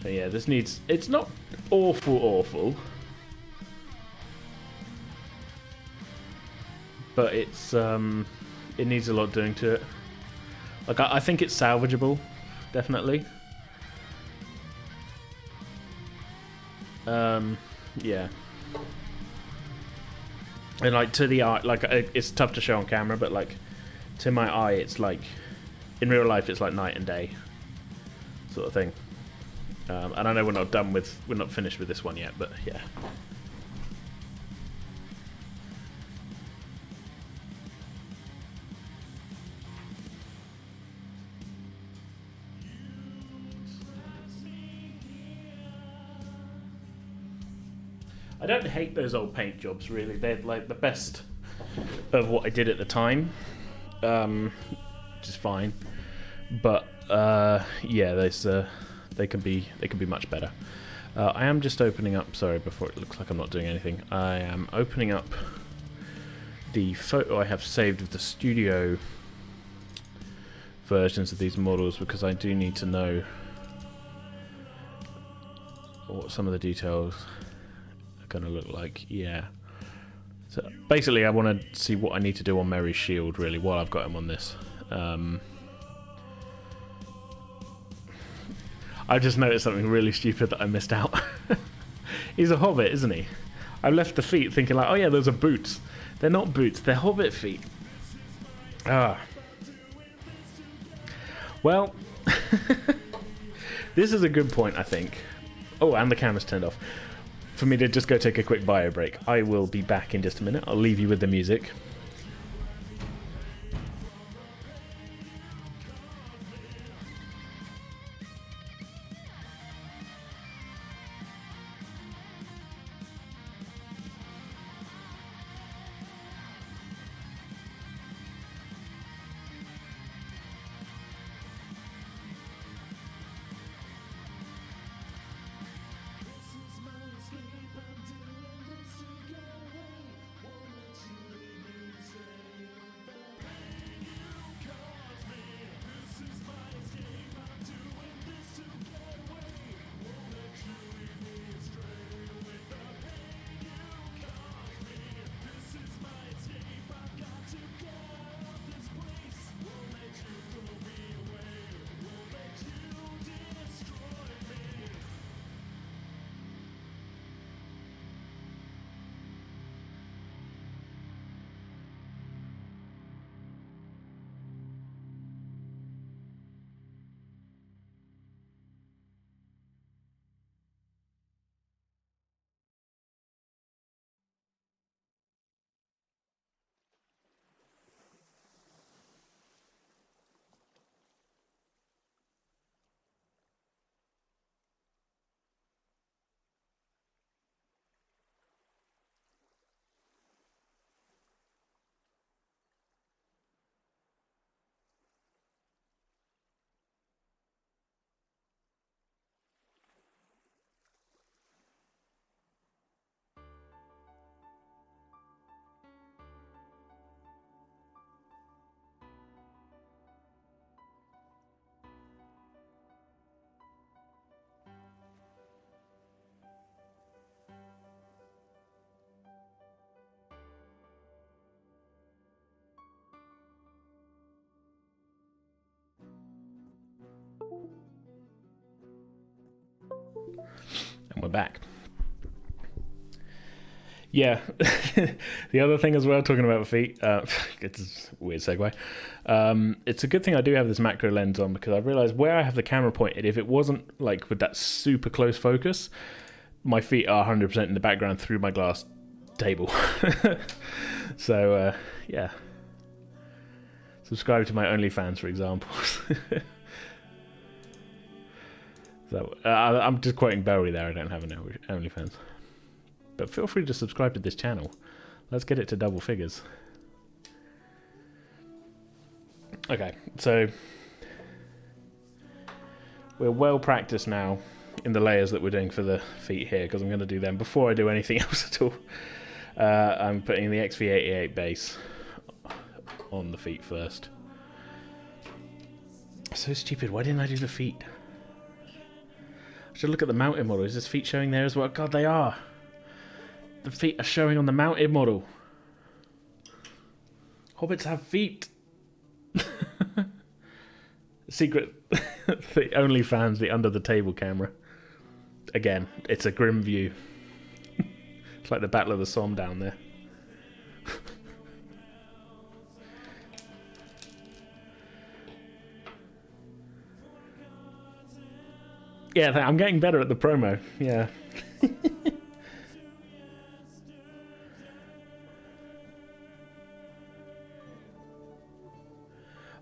So yeah, this needs, it's not awful, but it's It needs a lot doing to it. Like, I think it's salvageable, definitely. Yeah. And like to the eye, like it's tough to show on camera, but like to my eye, it's like in real life, it's like night and day, sort of thing. And I know we're not finished with this one yet, but yeah. I don't hate those old paint jobs, really. They're like the best of what I did at the time, which is fine. But yeah, they can be much better. I am just opening up. Sorry, before it looks like I'm not doing anything. I am opening up the photo I have saved of the studio versions of these models because I do need to know what some of the details going to look like. Yeah, so basically I want to see what I need to do on Merry's shield really while I've got him on this. I just noticed something really stupid that I missed out. He's a hobbit, isn't he? I left the feet thinking like, oh yeah, those are boots. They're not boots, they're hobbit feet. Well, this is a good point, I think. Oh, and the camera's turned off. For me to just go take a quick bio break. I will be back in just a minute. I'll leave you with the music. And we're back. Yeah, the other thing as well, talking about feet, it's a weird segue. It's a good thing I do have this macro lens on because I've realised where I have the camera pointed, if it wasn't like with that super close focus, my feet are 100% in the background through my glass table. So, yeah. Subscribe to my OnlyFans for examples. So, I'm just quoting Bowie there, I don't have an OnlyFans. But feel free to subscribe to this channel. Let's get it to double figures. Okay, so we're well practiced now in the layers that we're doing for the feet here, because I'm going to do them before I do anything else at all. I'm putting the XV88 base on the feet first. So stupid, why didn't I do the feet? I should look at the mounted model. Is this feet showing there as well? God, they are. The feet are showing on the mounted model. Hobbits have feet. Secret, the OnlyFans, the under the table camera. Again, it's a grim view. It's like the Battle of the Somme down there. Yeah, I'm getting better at the promo. Yeah.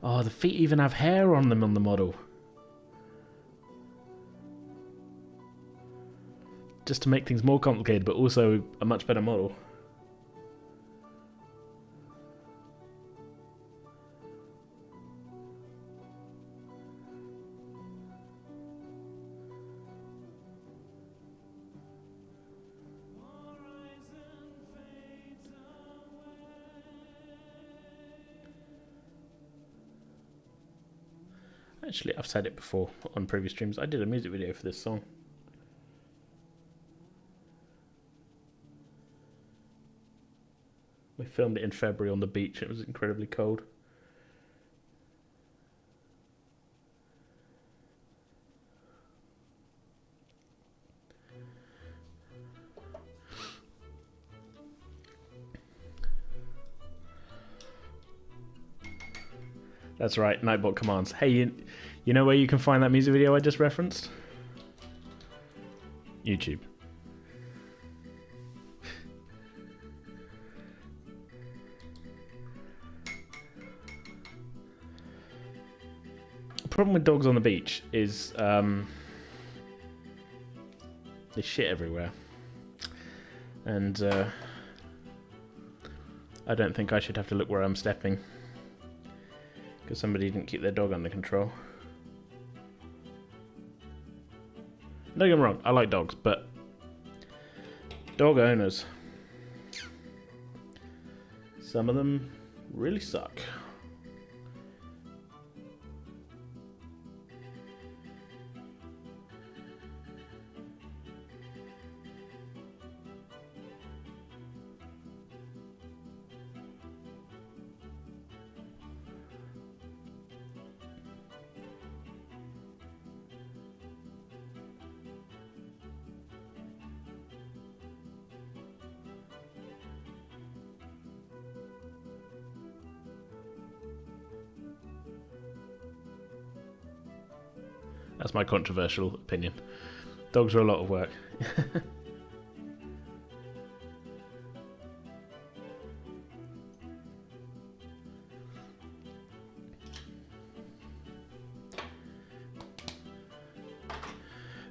Oh, the feet even have hair on them on the model. Just to make things more complicated, but also a much better model. Actually, I've said it before on previous streams. I did a music video for this song. We filmed it in February on the beach. It was incredibly cold. That's right, Nightbot Commands. Hey, you know where you can find that music video I just referenced? YouTube. The problem with dogs on the beach is they shit everywhere. And I don't think I should have to look where I'm stepping. Because somebody didn't keep their dog under control. Don't get me wrong, I like dogs, but dog owners, some of them really suck. That's my controversial opinion. Dogs are a lot of work.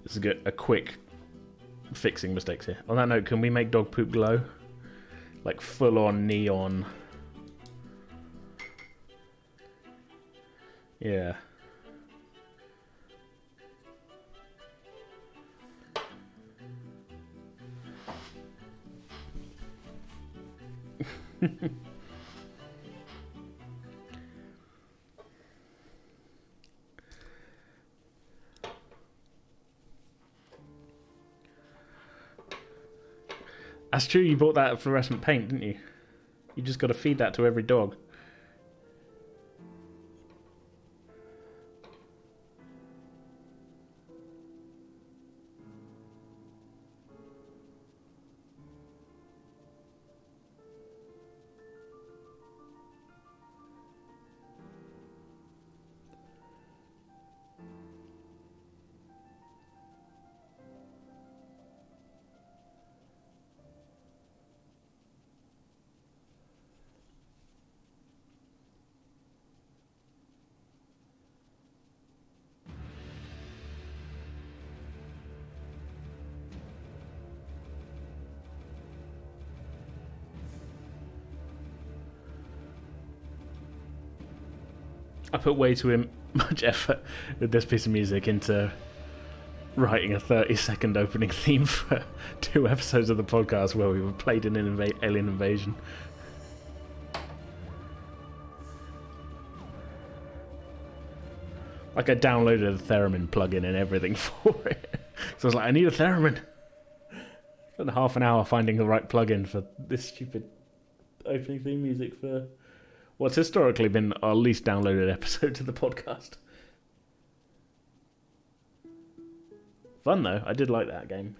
This is a quick fixing mistakes here. On that note, can we make dog poop glow? Like full on neon. Yeah. That's true, you bought that fluorescent paint, didn't you? You just got to feed that to every dog. I put way too much effort with this piece of music into writing a 30-second opening theme for 2 episodes of the podcast where we were played in an alien invasion. Like I downloaded a theremin plugin and everything for it. So I was like, I need a theremin. Spent half an hour finding the right plugin for this stupid opening theme music for What's historically been our least downloaded episode to the podcast. Fun though, I did like that game.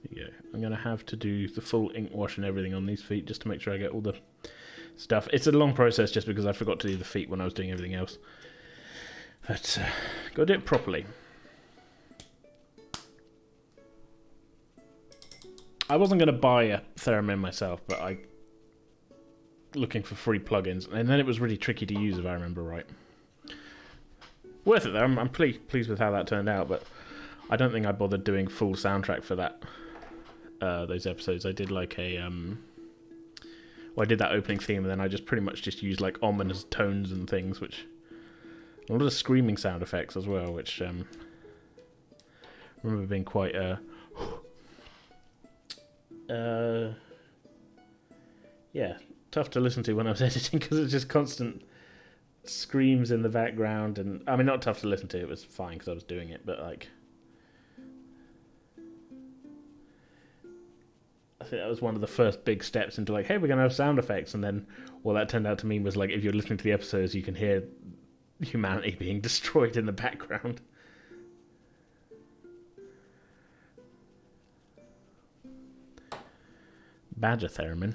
Yeah, I'm going to have to do the full ink wash and everything on these feet just to make sure I get all the stuff. It's a long process just because I forgot to do the feet when I was doing everything else. But got to do it properly. I wasn't going to buy a theremin myself, but I looking for free plugins, and then it was really tricky to use if I remember right. Worth it though. I'm pleased with how that turned out, but I don't think I bothered doing full soundtrack for that. Those episodes I did like a I did that opening theme, and then I just pretty much just used like ominous tones and things, which a lot of screaming sound effects as well, which I remember being quite yeah, tough to listen to when I was editing because it's just constant screams in the background. And I mean, not tough to listen to, it was fine because I was doing it, but like I think that was one of the first big steps into like, hey, we're going to have sound effects. And then what that turned out to mean was like, if you're listening to the episodes, you can hear humanity being destroyed in the background. Badger theremin.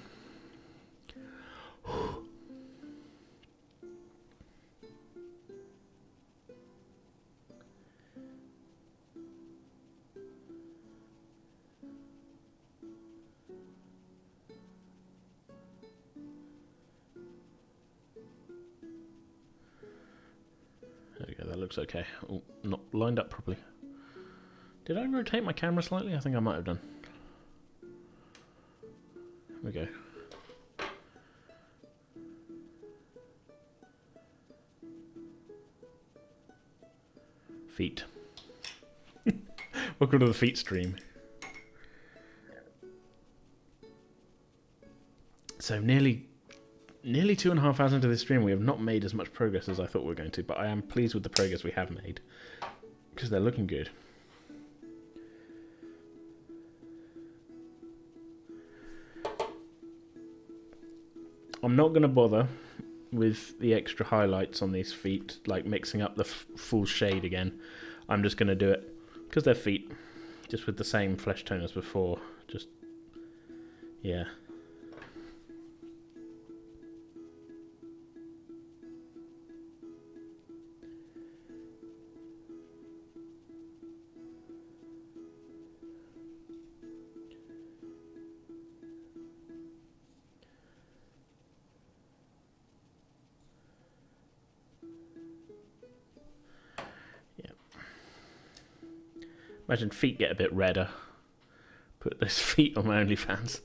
There we go, that looks okay. Oh, not lined up properly. Did I rotate my camera slightly? I think I might have done. There we go. Feet. Welcome to the feet stream. So nearly 2.5 hours into this stream, we have not made as much progress as I thought we were going to, but I am pleased with the progress we have made because they're looking good. I'm not going to bother with the extra highlights on these feet, like mixing up the full shade again. I'm just going to do it because they're feet, just with the same flesh tone as before. Just, yeah. Imagine feet get a bit redder. Put those feet on my OnlyFans.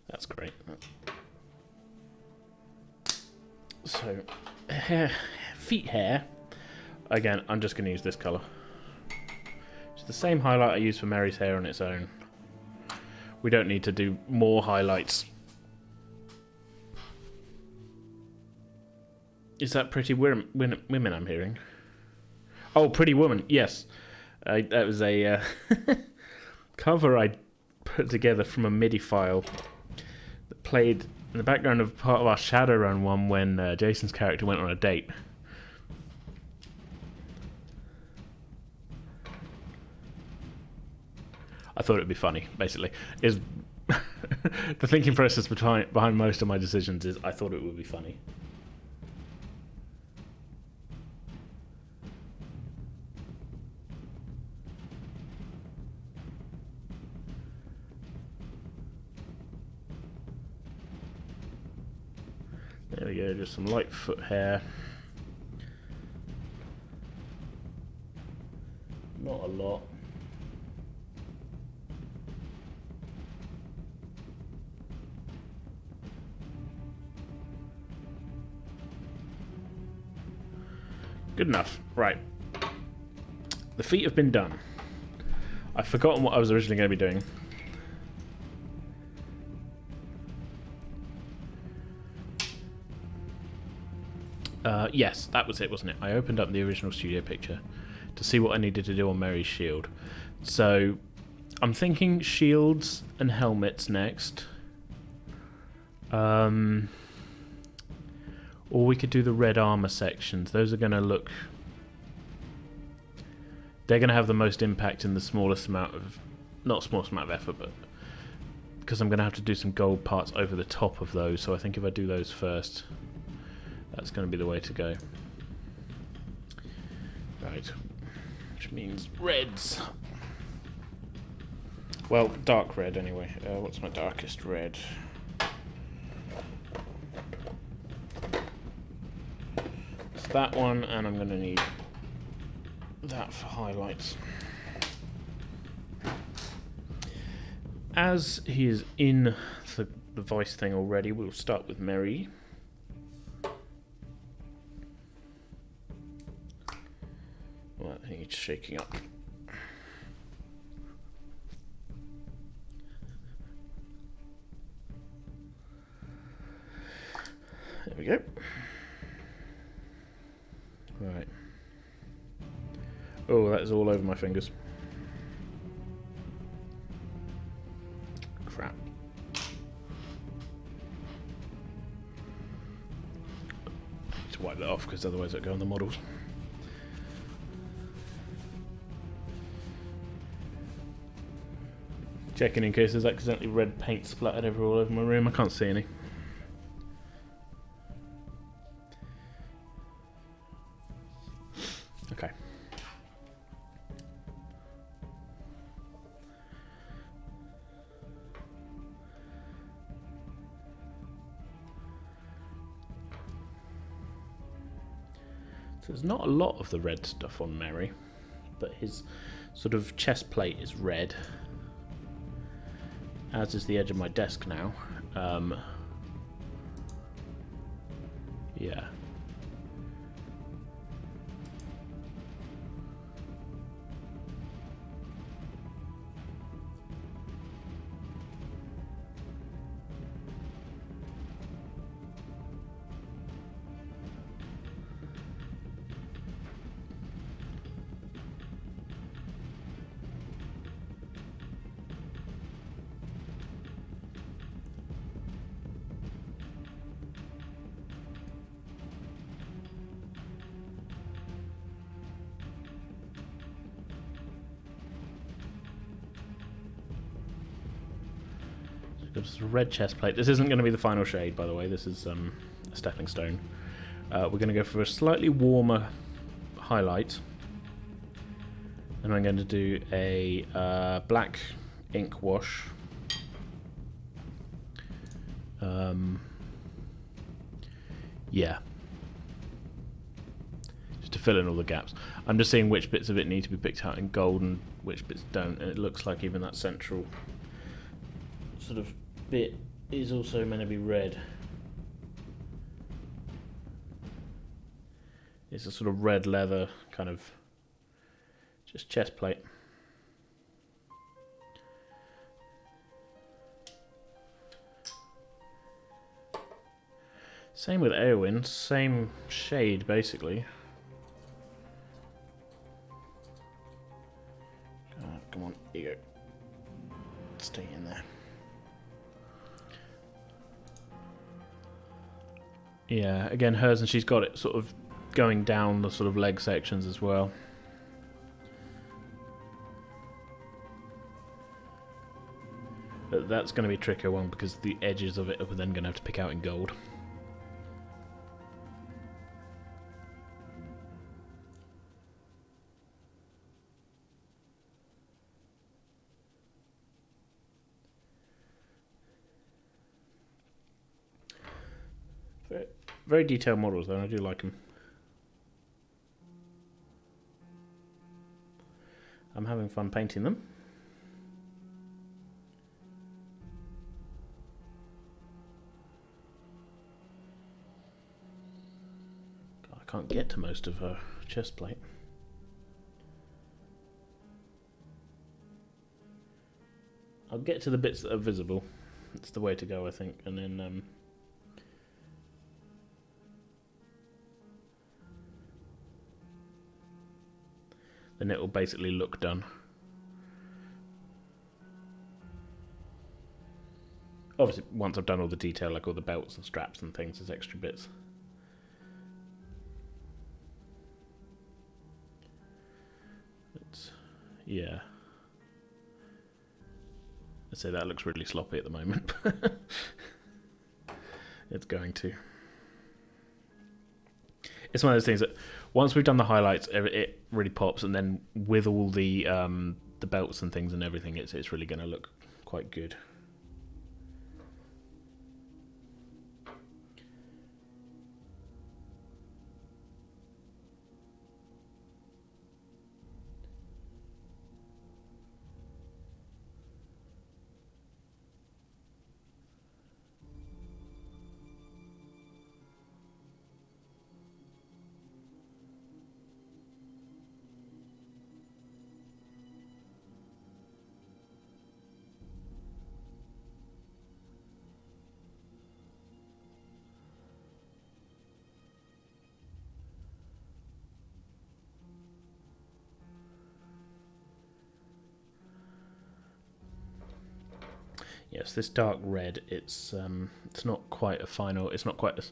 That's great. So, feet hair. Again, I'm just going to use this colour. It's the same highlight I used for Mary's hair on its own. We don't need to do more highlights. Is that Pretty Women I'm hearing? Oh, Pretty Woman, yes. That was a cover I put together from a MIDI file that played in the background of part of our Shadowrun one when Jason's character went on a date. I thought it'd be funny, basically. Is the thinking process behind most of my decisions is I thought it would be funny. There we go, just some light foot hair. Not a lot. Good enough. Right. The feet have been done. I've forgotten what I was originally going to be doing. Yes, that was it, wasn't it? I opened up the original studio picture to see what I needed to do on Mary's shield. So, I'm thinking shields and helmets next. Or we could do the red armor sections. Those are going to look... They're going to have the most impact in the smallest amount of... Not smallest amount of effort, but... Because I'm going to have to do some gold parts over the top of those. So I think if I do those first... That's going to be the way to go. Right. Which means reds. Well, dark red anyway. What's my darkest red? It's that one, and I'm going to need that for highlights. As he is in the voice thing already, we'll start with Mary. Well, I think it's shaking up. There we go. Right. Oh, that is all over my fingers. Crap. Need to wipe that off because otherwise it'll go on the models. Checking in case there's accidentally red paint splattered all over my room. I can't see any. Okay. So there's not a lot of the red stuff on Mary, but his sort of chest plate is red. As is the edge of my desk now. Yeah. There's a red chest plate. This isn't going to be the final shade, by the way. This is a stepping stone. We're going to go for a slightly warmer highlight. And I'm going to do a black ink wash. Yeah. Just to fill in all the gaps. I'm just seeing which bits of it need to be picked out in gold and which bits don't. And it looks like even that central sort of bit is also meant to be red. It's a sort of red leather kind of just chest plate. Same with Eowyn, same shade basically. Come on, here you go. Stay in there. Yeah, again hers, and she's got it sort of going down the sort of leg sections as well. that's going to be a trickier one because the edges of it are then going to have to pick out in gold. Very, very detailed models though, and I do like them. I'm having fun painting them. I can't get to most of her chest plate. I'll get to the bits that are visible. It's the way to go, I think, and then it will basically look done. Obviously, once I've done all the detail, like all the belts and straps and things, there's extra bits. Yeah. I'd say that looks really sloppy at the moment. It's going to. It's one of those things that once we've done the highlights, it really pops, and then with all the belts and things and everything, it's really going to look quite good. Yes, this dark red, it's not quite a final, it's not quite as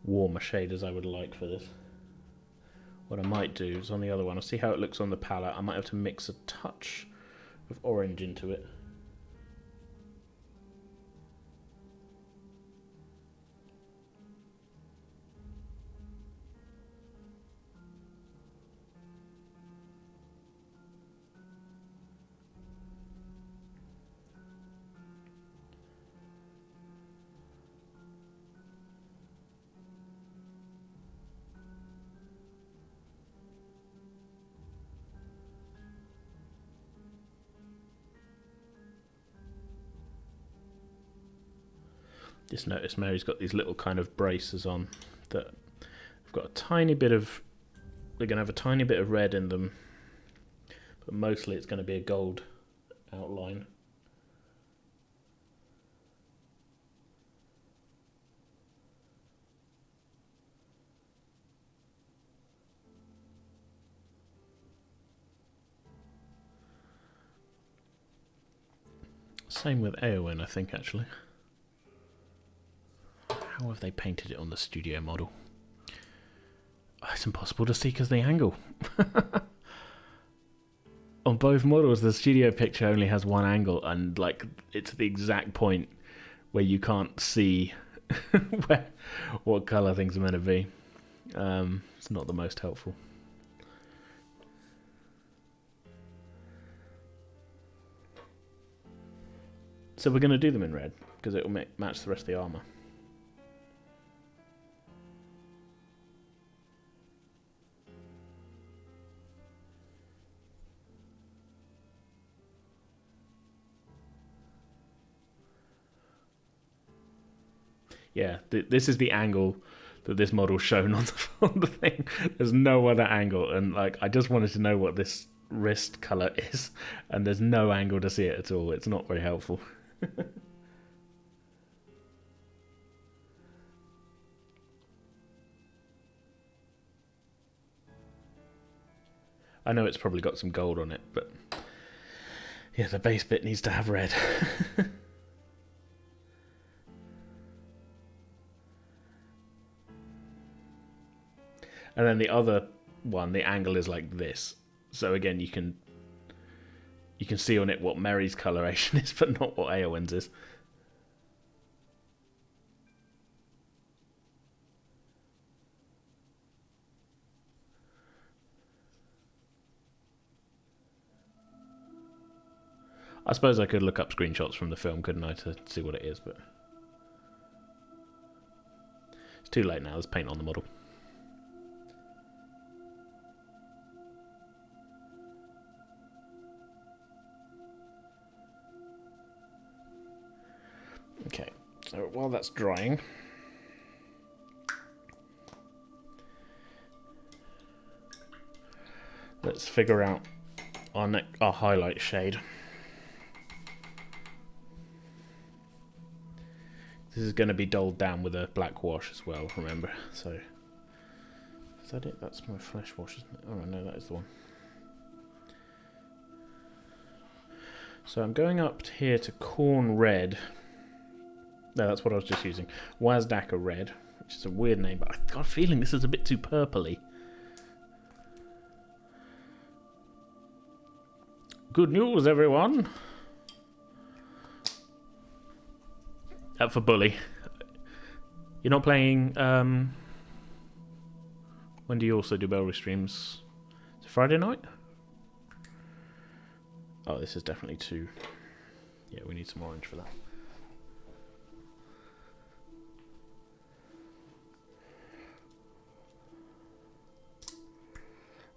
warm a shade as I would like for this. What I might do is on the other one, I'll see how it looks on the palette, I might have to mix a touch of orange into it. Just notice Mary's got these little kind of braces on that have got a tiny bit of, they're going to have a tiny bit of red in them, but mostly it's going to be a gold outline. Same with Eowyn, I think, actually. How have they painted it on the studio model? Oh, it's impossible to see because of the angle. On both models, the studio picture only has one angle, and like it's the exact point where you can't see what colour things are meant to be. It's not the most helpful. So we're going to do them in red because it will match the rest of the armour. Yeah, this is the angle that this model's shown on the thing. There's no other angle, and like I just wanted to know what this wrist colour is, and there's no angle to see it at all. It's not very helpful. I know it's probably got some gold on it, but yeah, the base bit needs to have red. And then the other one, the angle is like this. So again, you can You can see on it what Merry's coloration is, but not what Eowyn's is. I suppose I could look up screenshots from the film, couldn't I, to see what it is, but it's too late now. There's paint on the model. Okay, so while that's drying, let's figure out our highlight shade. This is going to be dulled down with a black wash as well, remember. So, is that it? That's my flesh wash, isn't it? Oh, no, that is the one. So I'm going up here to Corn Red. No, that's what I was just using. Wazdaka Red, which is a weird name, but I've got a feeling this is a bit too purpley. Good news, everyone! Up for Bully. You're not playing... when do you also do Bellry streams? Is it Friday night? Oh, this is definitely too... Yeah, we need some orange for that.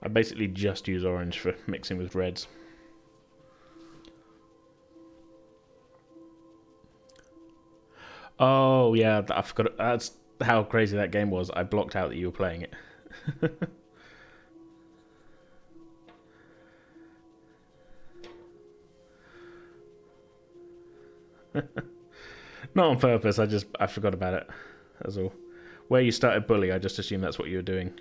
I basically just use orange for mixing with reds. Oh, yeah, I forgot. That's how crazy that game was. I blocked out that you were playing it. Not on purpose, I forgot about it. That's all. Where you started Bully, I just assumed that's what you were doing.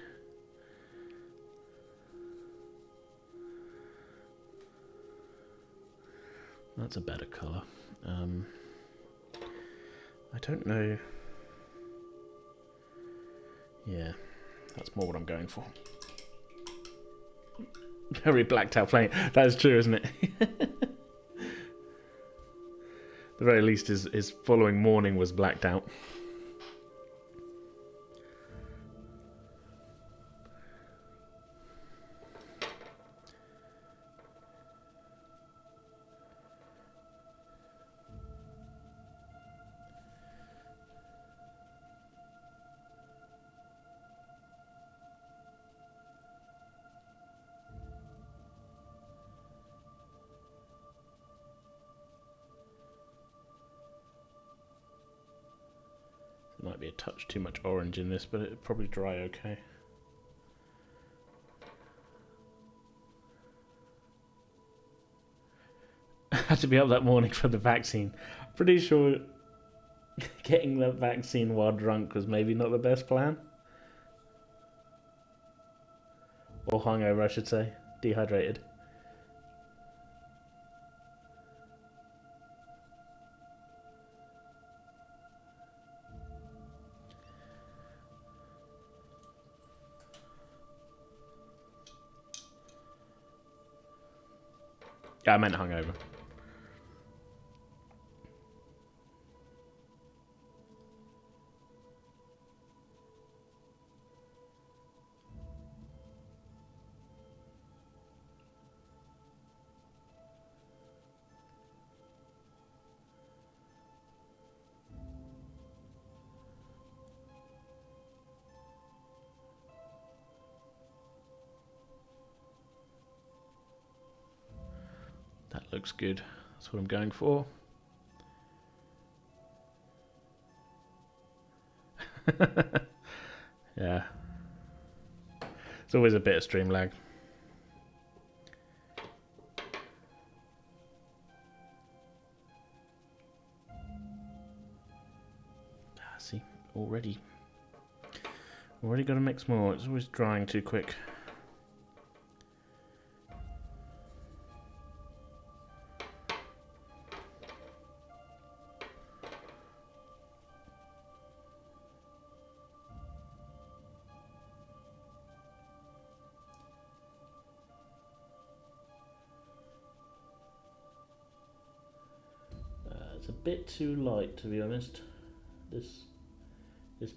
That's a better colour. I don't know. Yeah, that's more what I'm going for. Very blacked out playing. That is true, isn't it? The very least his following morning was blacked out. Might be a touch too much orange in this, but it'll probably dry okay. I had to be up that morning for the vaccine. Pretty sure getting the vaccine while drunk was maybe not the best plan. Or hungover, I should say. Dehydrated. Yeah, I meant hungover. That looks good. That's what I'm going for. Yeah. It's always a bit of stream lag. See, already got to mix more. It's always drying too quick. It's a bit too light, to be honest. This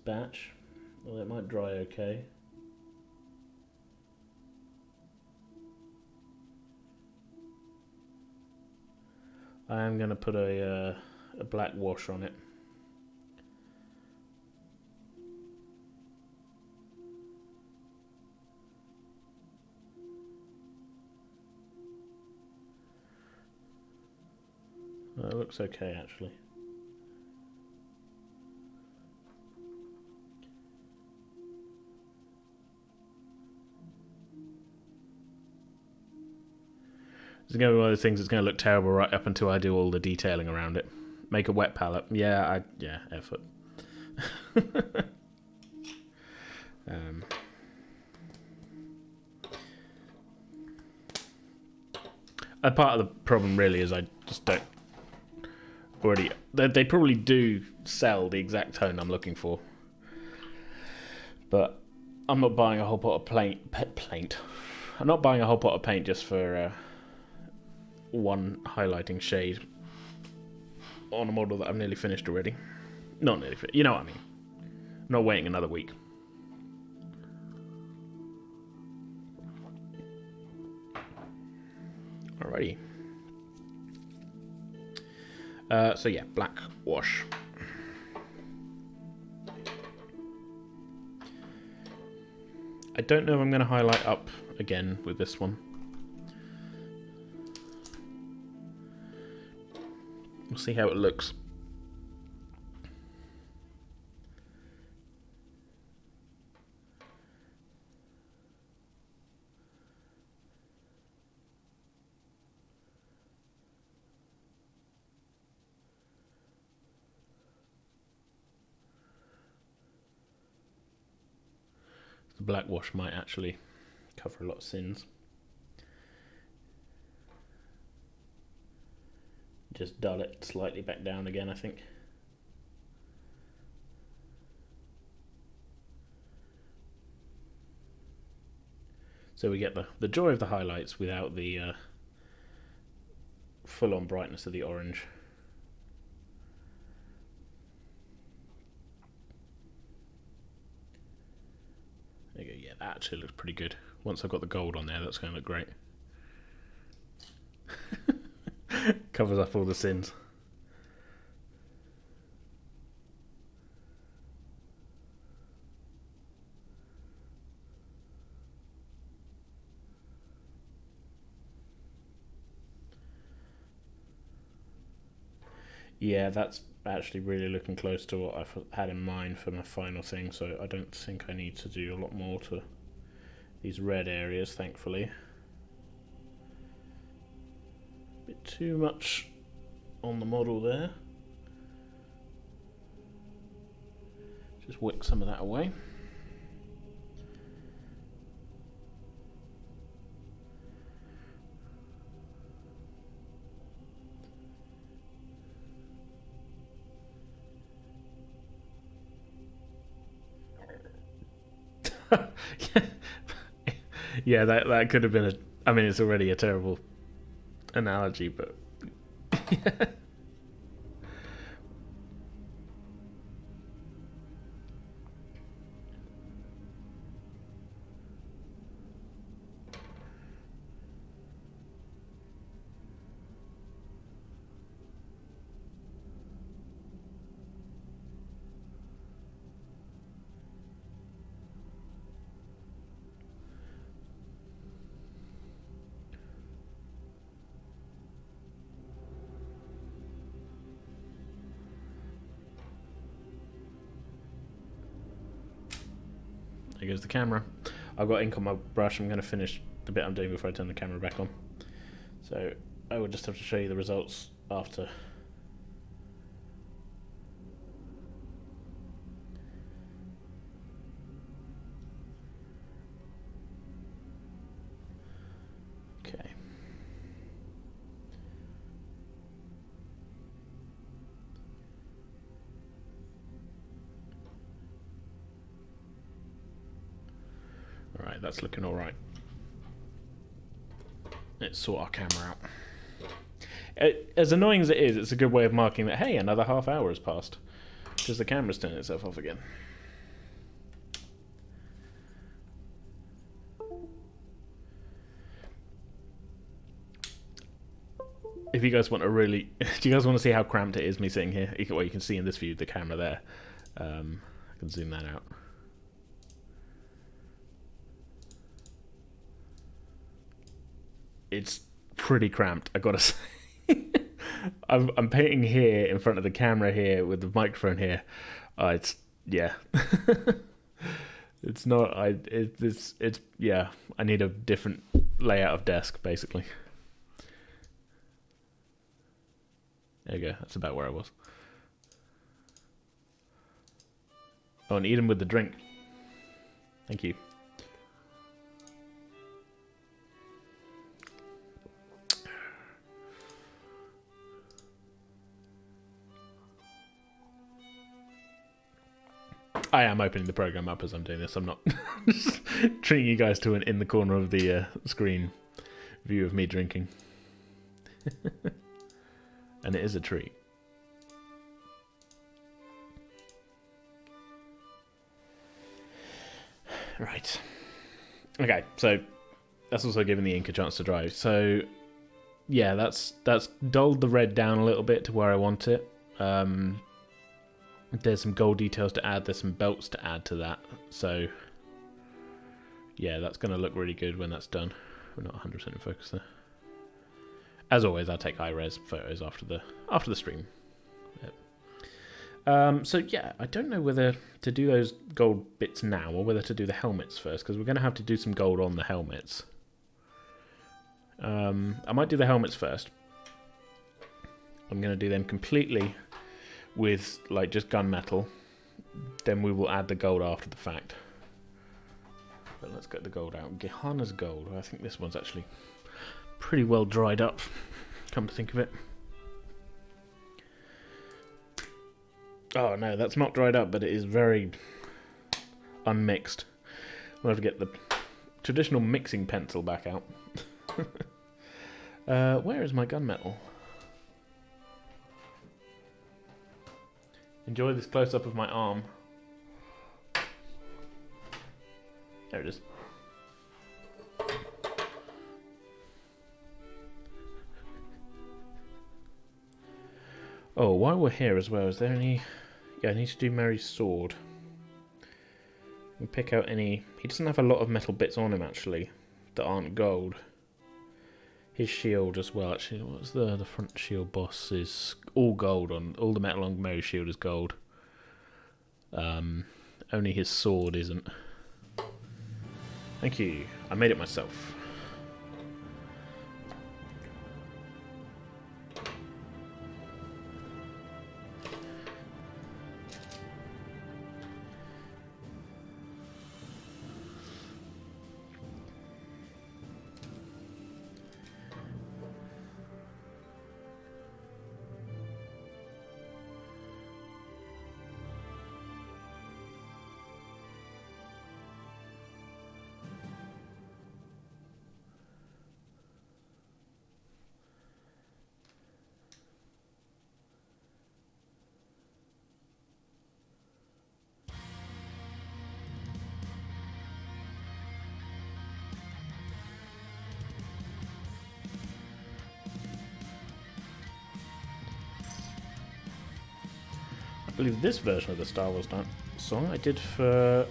batch. Well, it might dry okay. I am going to put a black wash on it. It looks okay, actually. It's going to be one of those things that's going to look terrible right up until I do all the detailing around it. Make a wet palette. Yeah, effort. A part of the problem really is I just don't already... They probably do sell the exact tone I'm looking for. But I'm not buying a whole pot of paint. I'm not buying a whole pot of paint just for one highlighting shade on a model that I've nearly finished already. Not nearly finished, you know what I mean. I'm not waiting another week. Alrighty. So yeah, black wash. I don't know if I'm going to highlight up again with this one. We'll see how it looks. The black wash might actually cover a lot of sins. Just dull it slightly back down again, I think. So we get the joy of the highlights without the full-on brightness of the orange. There you go. Yeah, that actually looks pretty good. Once I've got the gold on there, that's going to look great. Covers up all the sins. Yeah, that's actually really looking close to what I've had in mind for my final thing, so I don't think I need to do a lot more to these red areas, thankfully. A bit too much on the model there. Just wick some of that away. Yeah, that could have been I mean, it's already a terrible analogy, but there goes the camera. I've got ink on my brush. I'm going to finish the bit I'm doing before I turn the camera back on. So I will just have to show you the results after. Okay. Alright, that's looking alright. Let's sort our camera out. As annoying as it is, it's a good way of marking that, hey, another half hour has passed. Because the camera's turning itself off again. If you guys want to really... do you guys want to see how cramped it is, me sitting here? Well, you can see in this view the camera there. I can zoom that out. It's pretty cramped, I gotta say. I'm painting here in front of the camera here with the microphone here. It's yeah. It's not. It's yeah. I need a different layout of desk basically. There you go. That's about where I was. Oh, and eat him with the drink. Thank you. I am opening the program up as I'm doing this. I'm not just treating you guys to an in the corner of the screen view of me drinking. And it is a treat. Right. Okay, so that's also giving the ink a chance to dry. So yeah, that's dulled the red down a little bit to where I want it. There's some gold details to add. There's some belts to add to that. So yeah, that's going to look really good when that's done. We're not 100% in focus there. As always, I'll take high-res photos after the stream. Yep. So yeah, I don't know whether to do those gold bits now or whether to do the helmets first, because we're going to have to do some gold on the helmets. I might do the helmets first. I'm going to do them completely with like just gunmetal. Then we will add the gold after the fact. But let's get the gold out. Gehana's gold. I think this one's actually pretty well dried up, come to think of it. Oh no, that's not dried up, but it is very unmixed. We'll have to get the traditional mixing pencil back out. Where is my gunmetal? Enjoy this close-up of my arm. There it is. Oh, while we're here as well, is there any... Yeah, I need to do Merry's sword. And pick out any... He doesn't have a lot of metal bits on him, actually, that aren't gold. His shield as well, actually. What's the front shield boss is all gold on... All the metal on Merry's shield is gold. Only his sword isn't. Thank you. I made it myself. I believe this version of the Star Wars song I did for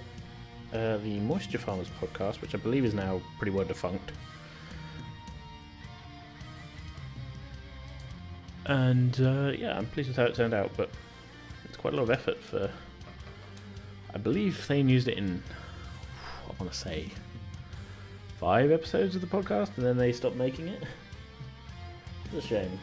the Moisture Farmers podcast, which I believe is now pretty well defunct. And yeah, I'm pleased with how it turned out, but it's quite a lot of effort for... I believe Thane used it in, I want to say, 5 episodes of the podcast, and then they stopped making it. It's a shame.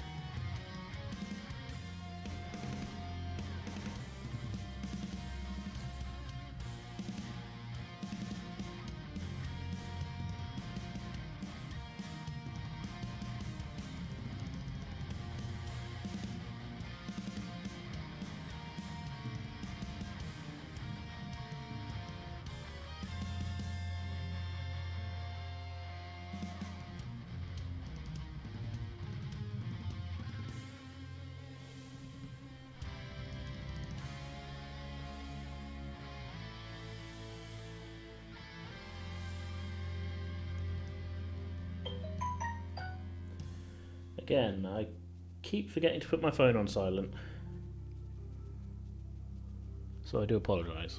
Again, I keep forgetting to put my phone on silent, so I do apologise.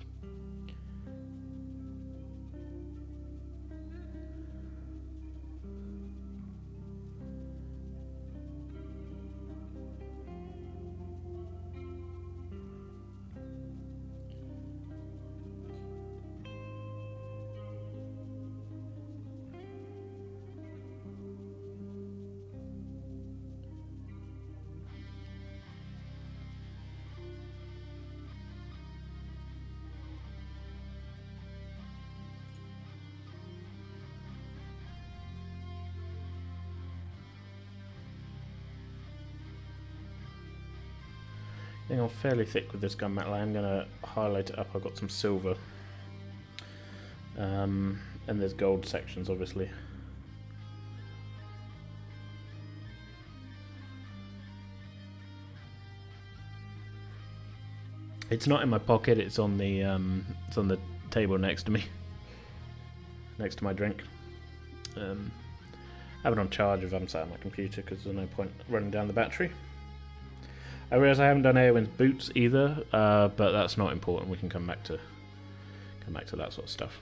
I think I'm fairly thick with this gunmetal. I am going to highlight it up. I've got some silver. And there's gold sections, obviously. It's not in my pocket. It's on the table next to me, next to my drink. I have it on charge if I'm sat at my computer because there's no point running down the battery. I realise I haven't done Eowyn's boots either, but that's not important. We can come back to that sort of stuff.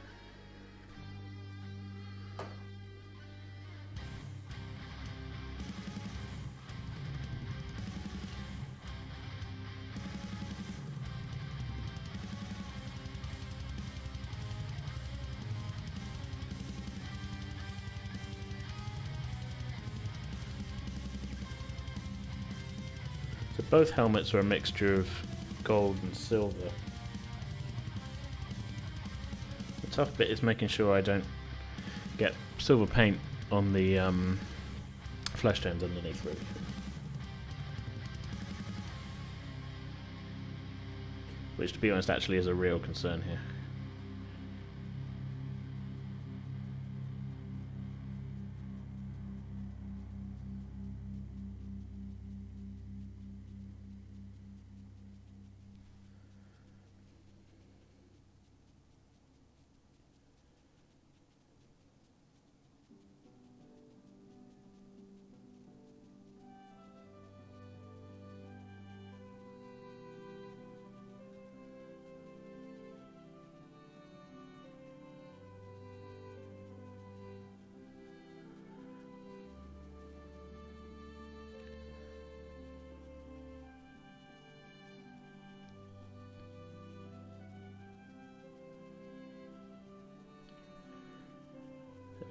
So both helmets are a mixture of gold and silver. The tough bit is making sure I don't get silver paint on the flesh tones underneath, really. Which, to be honest, actually is a real concern here.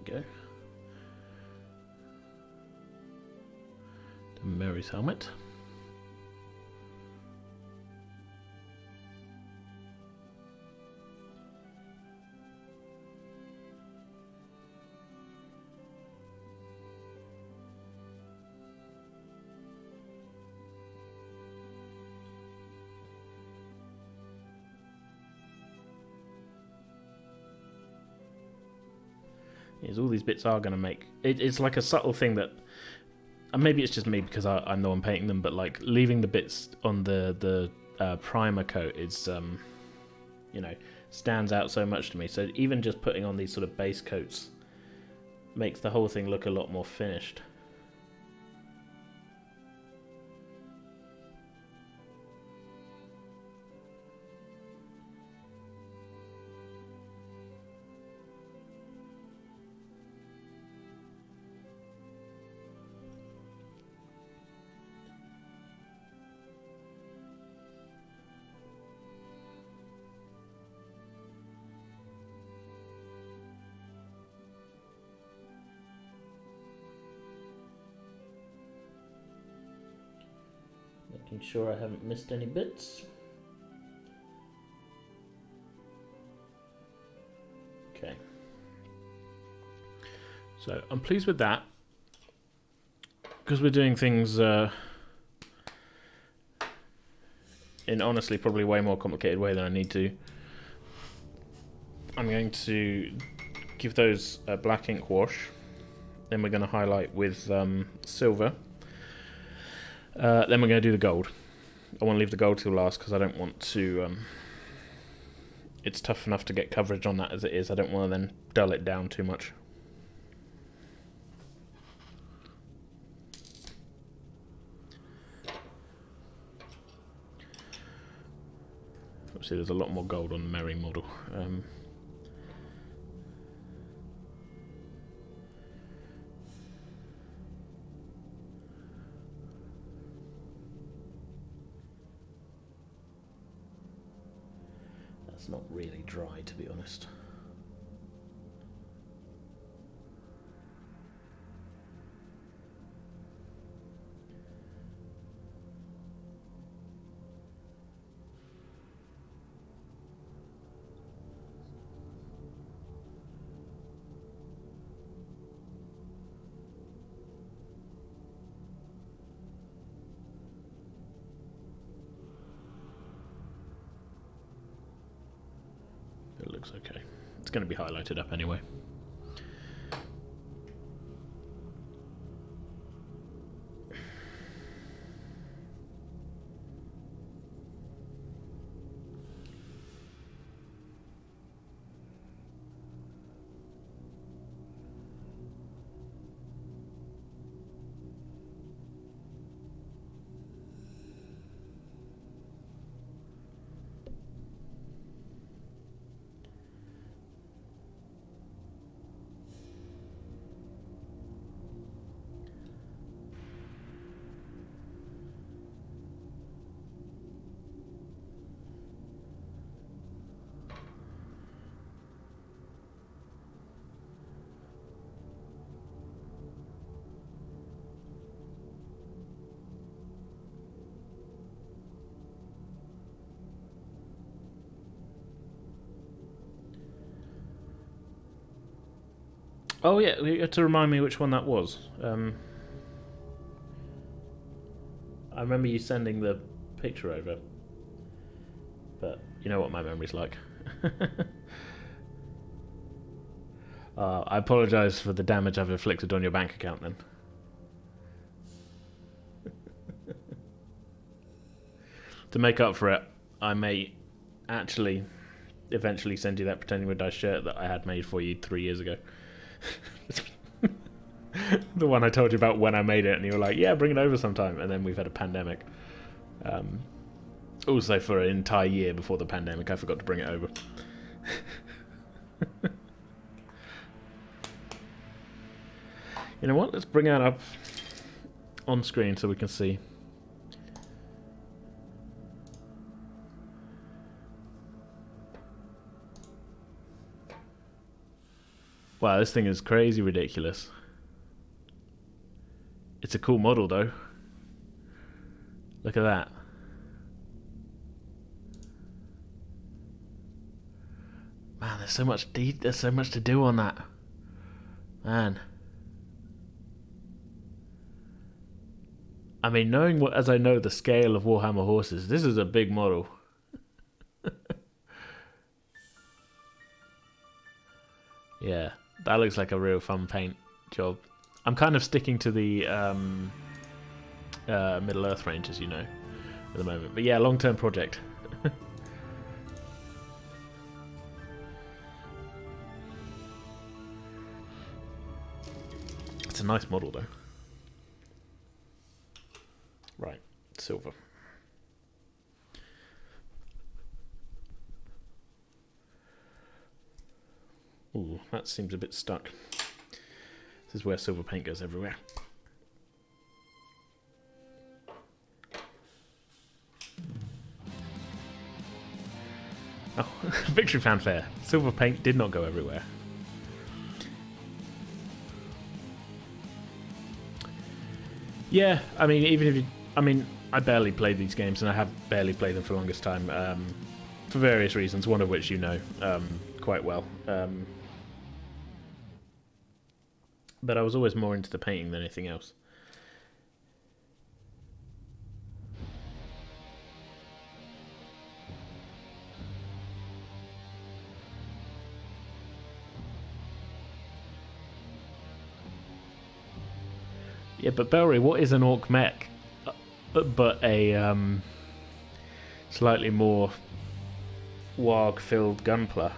There we go. Mary's helmet. Is all these bits are going to make it's like a subtle thing that, and maybe it's just me because I know I'm painting them, but like leaving the bits on the primer coat is stands out so much to me. So even just putting on these sort of base coats makes the whole thing look a lot more finished. Making sure I haven't missed any bits. Okay. So I'm pleased with that, because we're doing things in honestly probably way more complicated way than I need to. I'm going to give those a black ink wash, then we're going to highlight with silver. Then we're going to do the gold. I want to leave the gold till last because I don't want to... it's tough enough to get coverage on that as it is. I don't want to then dull it down too much. Obviously, there's a lot more gold on the Merry model. That's not really dry, to be honest. It looks okay. It's going to be highlighted up anyway. Oh yeah, you had to remind me which one that was. I remember you sending the picture over, but you know what my memory's like. I apologise for the damage I've inflicted on your bank account then. To make up for it, I may actually eventually send you that Pretending We're Dice shirt that I had made for you 3 years ago. The one I told you about when I made it, and you were like, yeah, bring it over sometime. And then we've had a pandemic. Also, for an entire year before the pandemic, I forgot to bring it over. You know what? Let's bring that up on screen so we can see. Wow, this thing is crazy ridiculous. It's a cool model, though. Look at that. Man, there's so much to do on that. Man. I mean, knowing what as I know the scale of Warhammer horses, this is a big model. Yeah, that looks like a real fun paint job. I'm kind of sticking to the Middle Earth Rangers, you know, at the moment. But yeah, long-term project. It's a nice model, though. Right, silver. Ooh, that seems a bit stuck. This is where silver paint goes everywhere. Oh, victory fanfare. Silver paint did not go everywhere. Yeah, I mean, even if you... I mean, I barely played these games, and I have barely played them for the longest time, for various reasons, one of which you know quite well. But I was always more into the painting than anything else. Yeah, but Belry, what is an orc mech? But a slightly more warg-filled gunpla.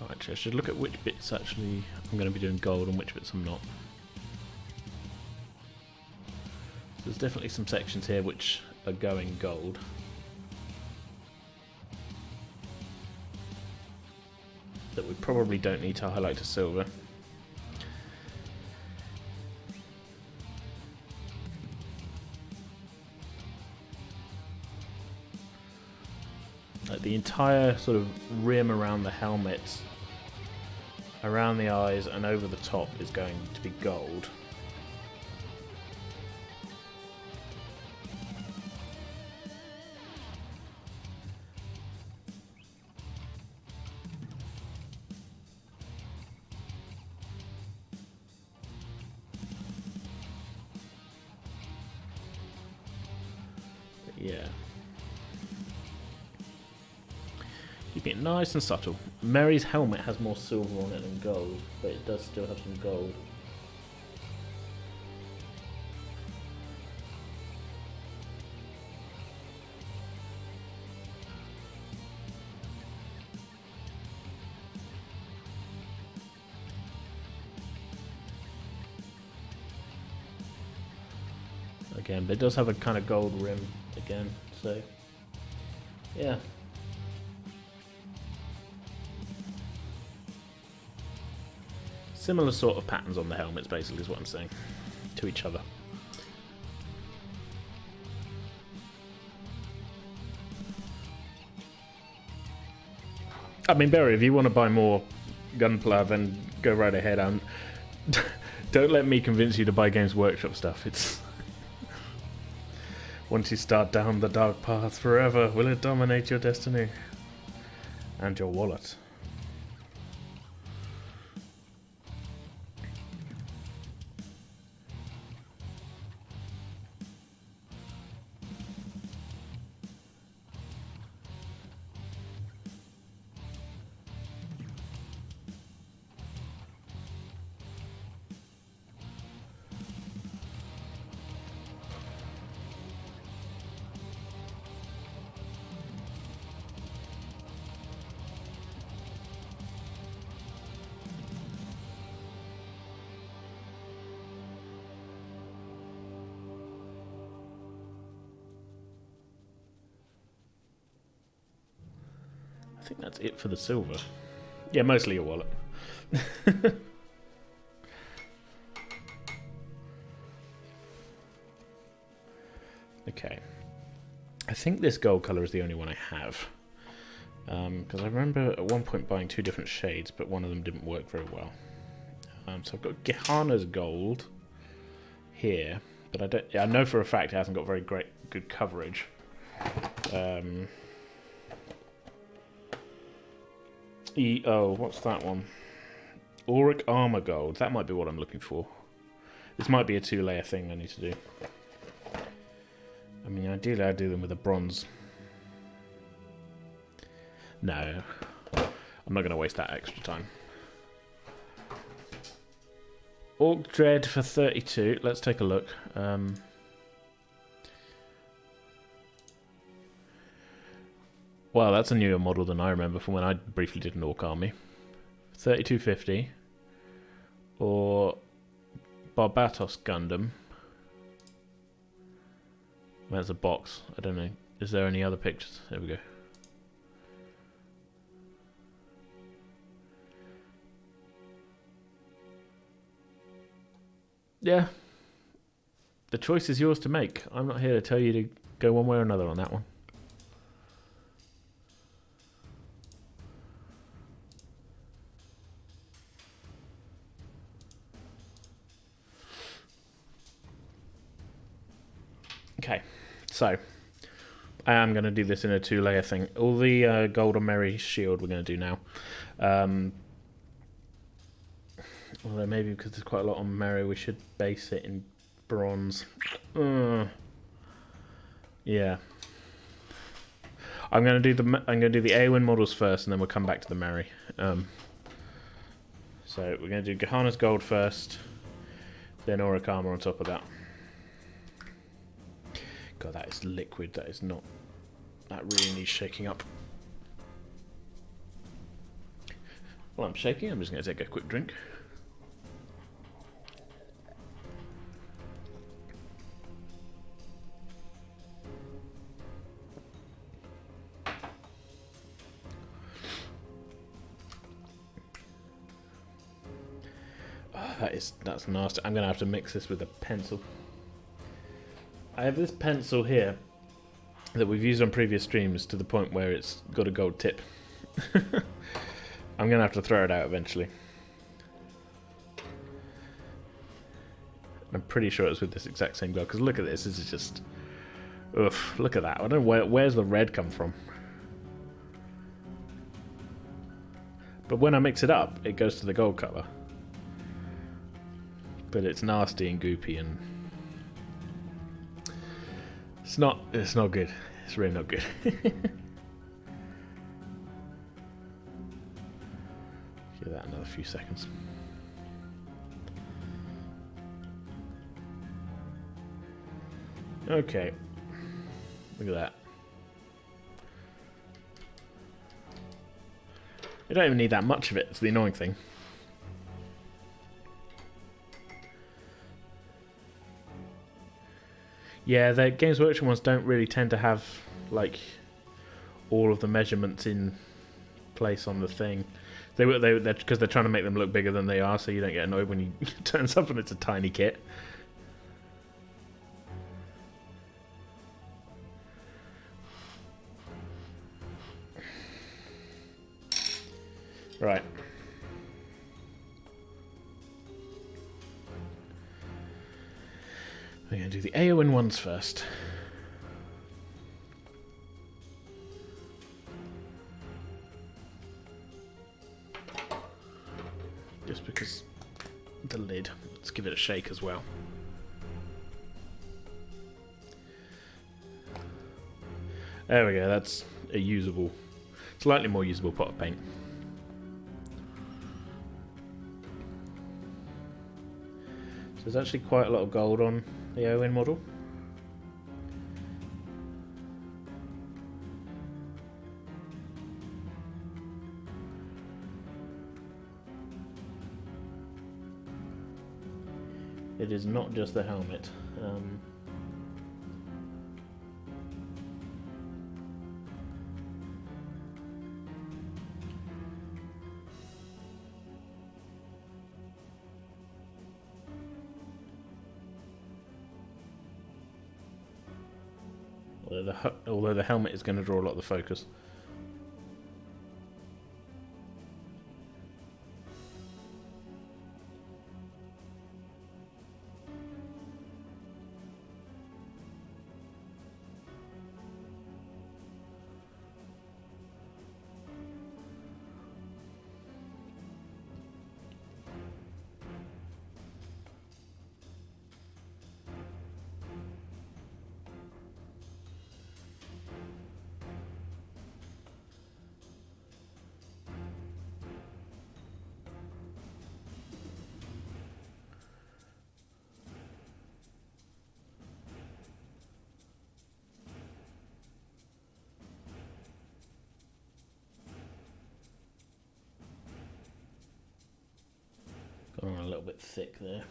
Oh, actually, I should look at which bits actually I'm going to be doing gold and which bits I'm not. There's definitely some sections here which are going gold. That we probably don't need to highlight to silver. Like the entire sort of rim around the helmet, around the eyes and over the top is going to be gold. But yeah. Keeping it nice and subtle. Merry's helmet has more silver on it than gold, but it does still have some gold. Again, but it does have a kind of gold rim again, so yeah. Similar sort of patterns on the helmets, basically, is what I'm saying, to each other. I mean, Barry, if you want to buy more Gunpla, then go right ahead. Don't let me convince you to buy Games Workshop stuff. It's once you start down the dark path forever, will it dominate your destiny and your wallet? I think that's it for the silver. Yeah, mostly your wallet. Okay. I think this gold colour is the only one I have. Because I remember at one point buying two different shades, but one of them didn't work very well. So I've got Gehenna's gold here, but I know for a fact it hasn't got very good coverage. What's that one? Auric Armor Gold. That might be what I'm looking for. This might be a two-layer thing I need to do. I mean, ideally I'd do them with a bronze. No. I'm not going to waste that extra time. Orc Dread for 32. Let's take a look. Well, that's a newer model than I remember from when I briefly did an Orc Army. 3250. Or Barbatos Gundam. There's a box. I don't know. Is there any other pictures? There we go. Yeah. The choice is yours to make. I'm not here to tell you to go one way or another on that one. Okay, so I am going to do this in a two-layer thing. All the gold on Merry's shield we're going to do now. Although maybe because there's quite a lot on Merry, we should base it in bronze. Yeah. I'm going to do the Eowyn models first, and then we'll come back to the Merry. So we're going to do Gehenna's gold first, then Auric Armor on top of that. God, that is liquid. That is not. That really needs shaking up. While I'm shaking, I'm just going to take a quick drink. Oh, that's nasty. I'm going to have to mix this with a pencil. I have this pencil here that we've used on previous streams to the point where it's got a gold tip. I'm going to have to throw it out eventually. I'm pretty sure it's with this exact same gold, because look at this. This is just... Oof, look at that. I don't know where's the red come from. But when I mix it up, it goes to the gold colour. But it's nasty and goopy and... It's not good. It's really not good. Give that another few seconds. Okay. Look at that. You don't even need that much of it. It's the annoying thing. Yeah, the Games Workshop ones don't really tend to have like all of the measurements in place on the thing. They're because they're trying to make them look bigger than they are, so you don't get annoyed when you turn something it's a tiny kit. Right. We're going to do the Eowyn ones first. Just because the lid. Let's give it a shake as well. There we go, that's a usable, slightly more usable pot of paint. So there's actually quite a lot of gold on the Eowyn model. It is not just the helmet. Although the helmet is going to draw a lot of the focus. Gone a little bit thick there.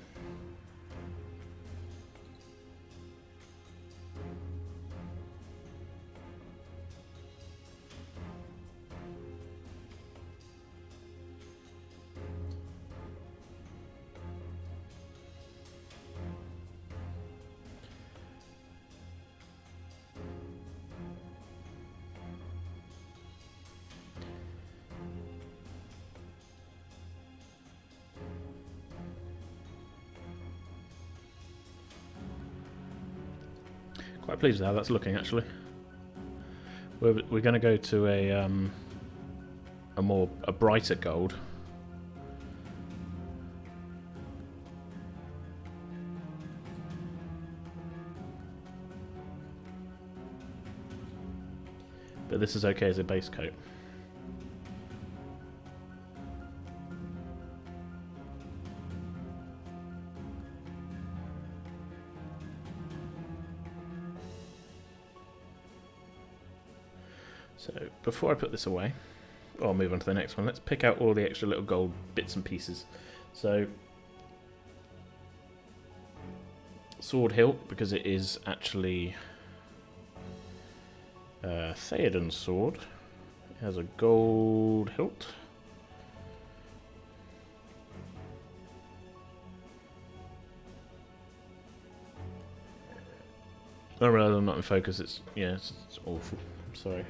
Quite pleased with how that's looking, actually. We're going to go to a brighter gold. But this is okay as a base coat. So before I put this away, I'll move on to the next one. Let's pick out all the extra little gold bits and pieces. So, sword hilt, because it is actually Theoden's sword. It has a gold hilt. I realise I'm not in focus. It's awful. I'm sorry.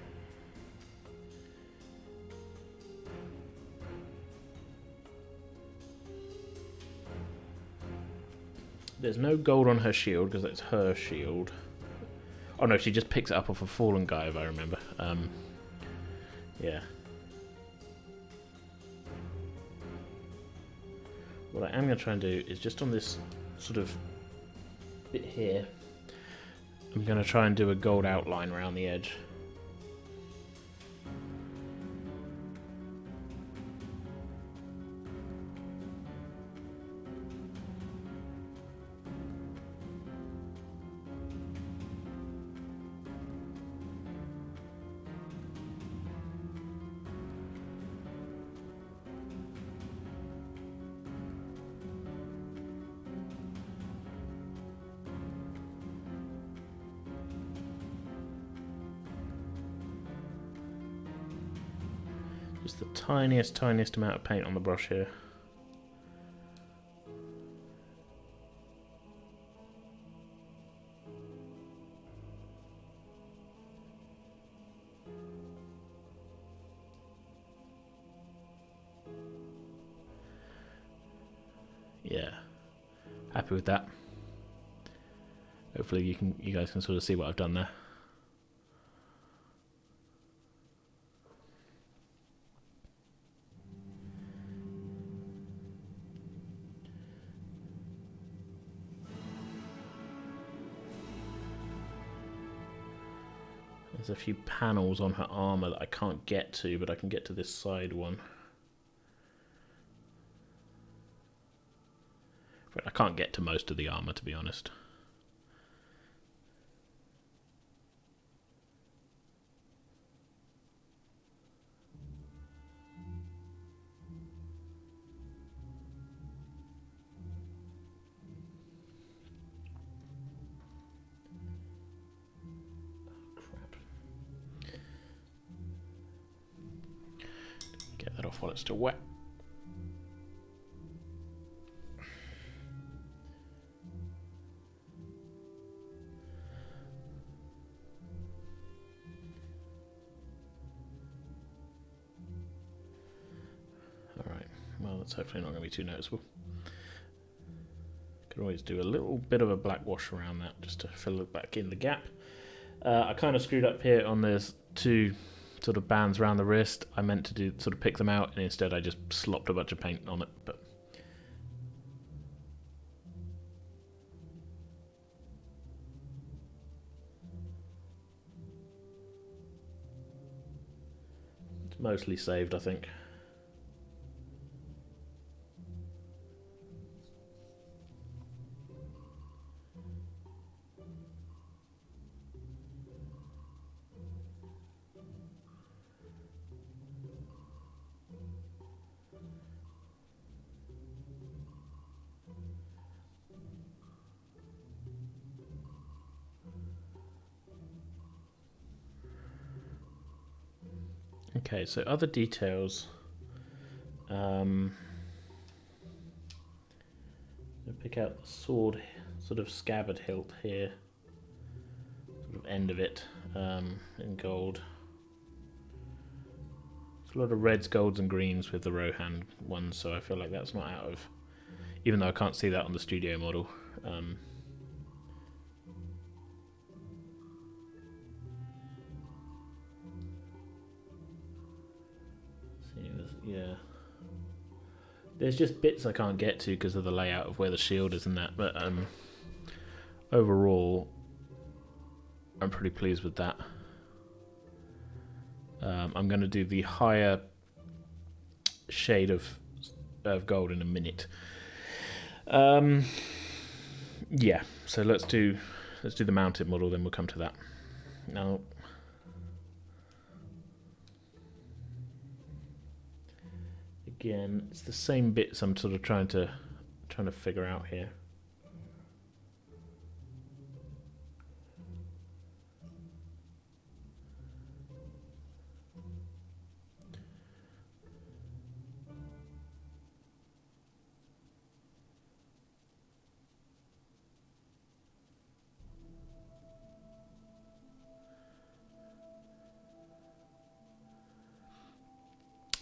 There's no gold on her shield because that's her shield. Oh no, she just picks it up off a fallen guy, if I remember. Yeah. What I am going to try and do is just on this sort of bit here, I'm going to try and do a gold outline around the edge. Just the tiniest amount of paint on the brush here. Yeah, happy with that. Hopefully you guys can sort of see what I've done there. There's a few panels on her armour that I can't get to, but I can get to this side one. But I can't get to most of the armour, to be honest. Get that off while it's still wet. Alright, well that's hopefully not going to be too noticeable. Could always do a little bit of a black wash around that just to fill it back in the gap. I kind of screwed up here on this two sort of bands around the wrist. I meant to do sort of pick them out, and instead I just slopped a bunch of paint on it. But it's mostly saved, I think. Okay, so other details. Pick out the sword, sort of scabbard hilt here, sort of end of it, in gold. There's a lot of reds, golds, and greens with the Rohan ones, so I feel like that's not out of, even though I can't see that on the studio model. Yeah. There's just bits I can't get to because of the layout of where the shield is and that, but overall, I'm pretty pleased with that. I'm going to do the higher shade of gold in a minute. Yeah, so let's do the mounted model, then we'll come to that. Now, again, it's the same bits I'm sort of trying to figure out here.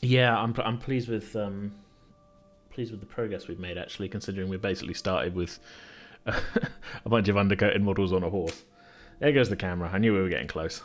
Yeah, I'm pleased with the progress we've made, actually, considering we basically started with a bunch of undercoated models on a horse. There goes the camera. I knew we were getting close.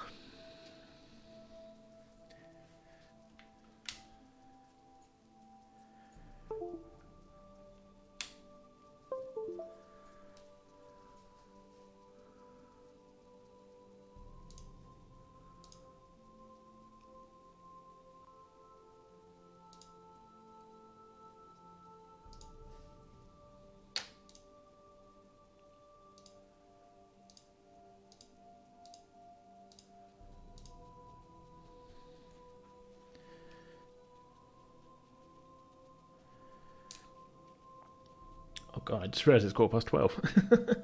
Oh god, I just realised it's 12:15.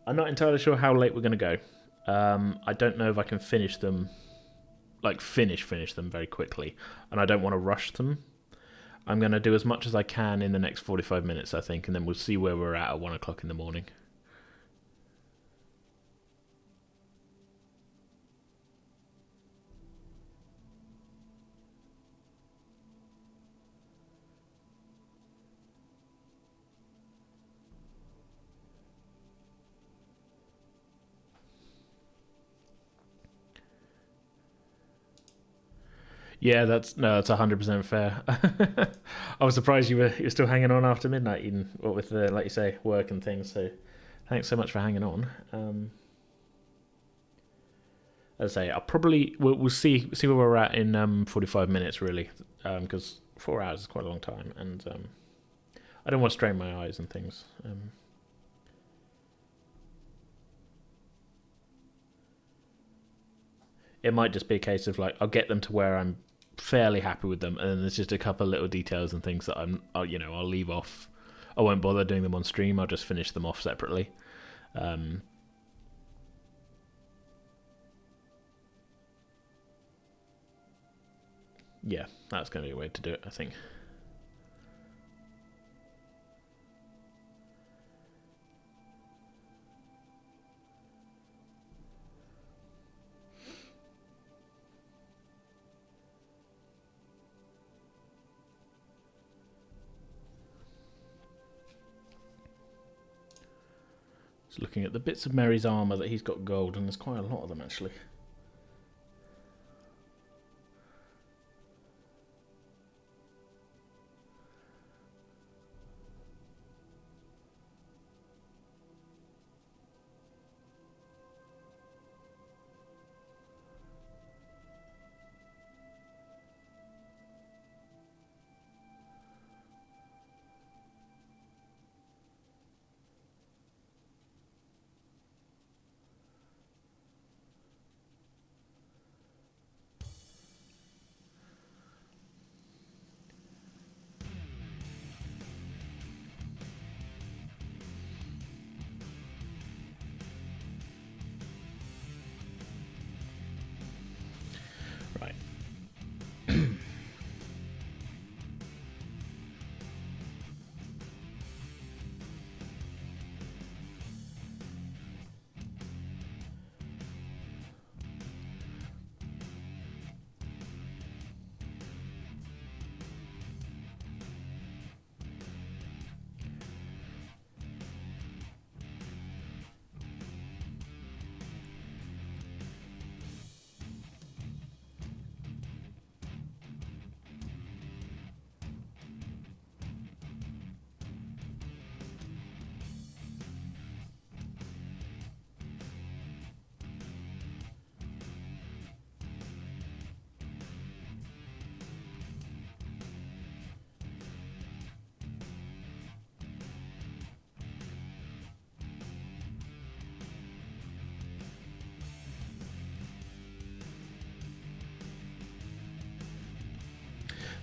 I'm not entirely sure how late we're going to go. I don't know if I can finish them, like finish them very quickly, and I don't want to rush them. I'm going to do as much as I can in the next 45 minutes, I think, and then we'll see where we're at 1 o'clock in the morning. Yeah, that's 100% fair. I was surprised you're still hanging on after midnight, even what with the, like you say, work and things. So, thanks so much for hanging on. As I say, I'll probably we'll see where we're at in 45 minutes, really, because 4 hours is quite a long time, and I don't want to strain my eyes and things. It might just be a case of like I'll get them to where I'm fairly happy with them, and then there's just a couple of little details and things that I'll leave off. I won't bother doing them on stream. I'll just finish them off separately. Yeah, that's going to be a way to do it, I think. Just looking at the bits of Merry's armour that he's got gold, and there's quite a lot of them, actually.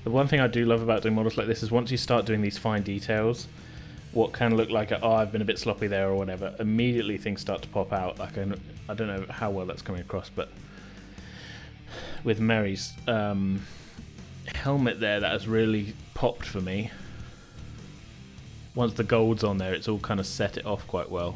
The one thing I do love about doing models like this is once you start doing these fine details, what can look like I've been a bit sloppy there or whatever, immediately things start to pop out. Like I don't know how well that's coming across, but with Mary's helmet there, that has really popped for me. Once the gold's on there, it's all kind of set it off quite well.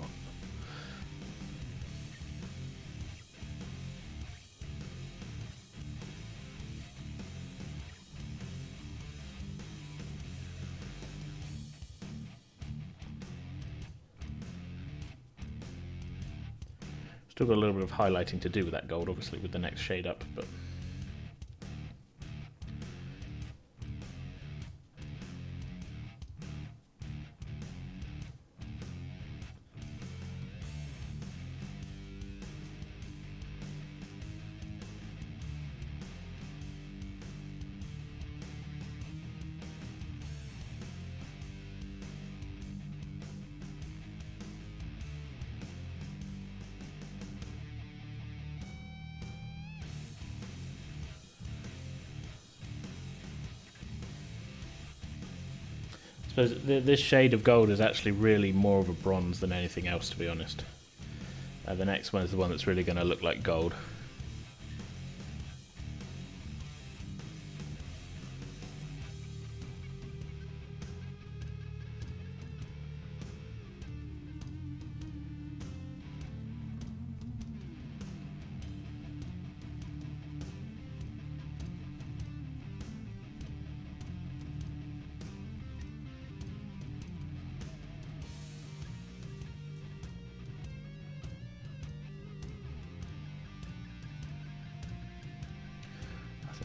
Still got a little bit of highlighting to do with that gold, obviously, with the next shade up, but so this shade of gold is actually really more of a bronze than anything else, to be honest. The next one is the one that's really going to look like gold.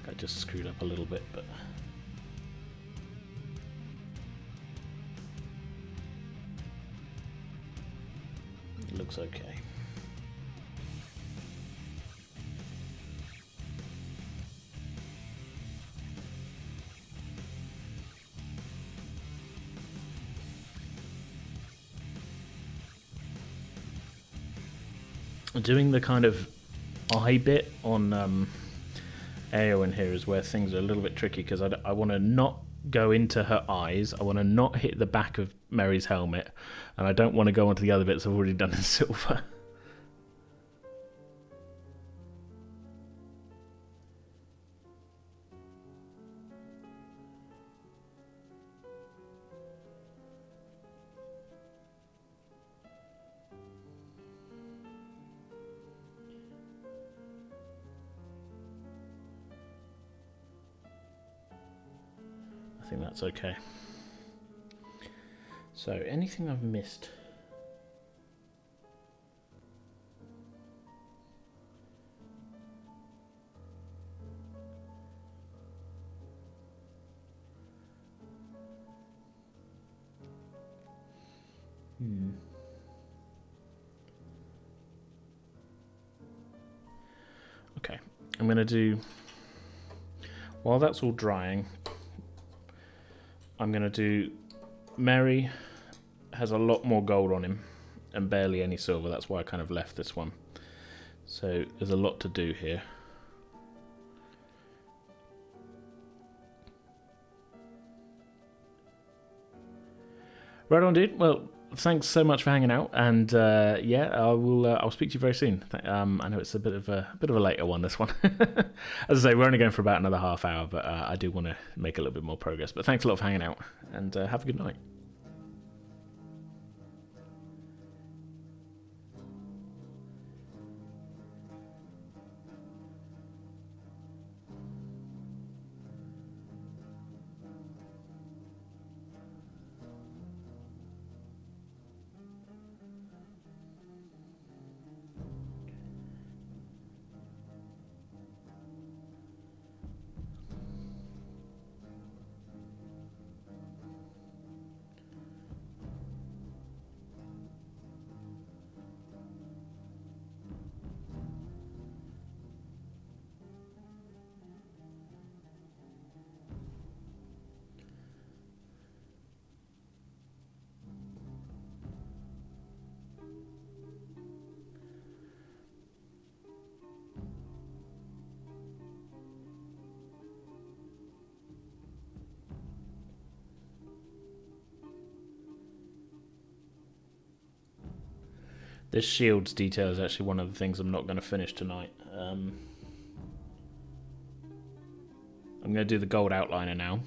I just screwed up a little bit, but it looks okay. Doing the kind of eye bit on Eowyn here is where things are a little bit tricky, because I want to not go into her eyes, I want to not hit the back of Mary's helmet, and I don't want to go onto the other bits I've already done in silver. I think that's okay. So, anything I've missed? Okay, I'm going to do, while that's all drying, I'm going to do, Mary has a lot more gold on him and barely any silver. That's why I kind of left this one. So there's a lot to do here. Right on, dude. Well, thanks so much for hanging out, and yeah, I'll speak to you very soon. I know it's a bit of a later one, this one. As I say, we're only going for about another half hour, but I do want to make a little bit more progress. But thanks a lot for hanging out, and have a good night. This shields detail is actually one of the things I'm not going to finish tonight. I'm going to do the gold outliner now.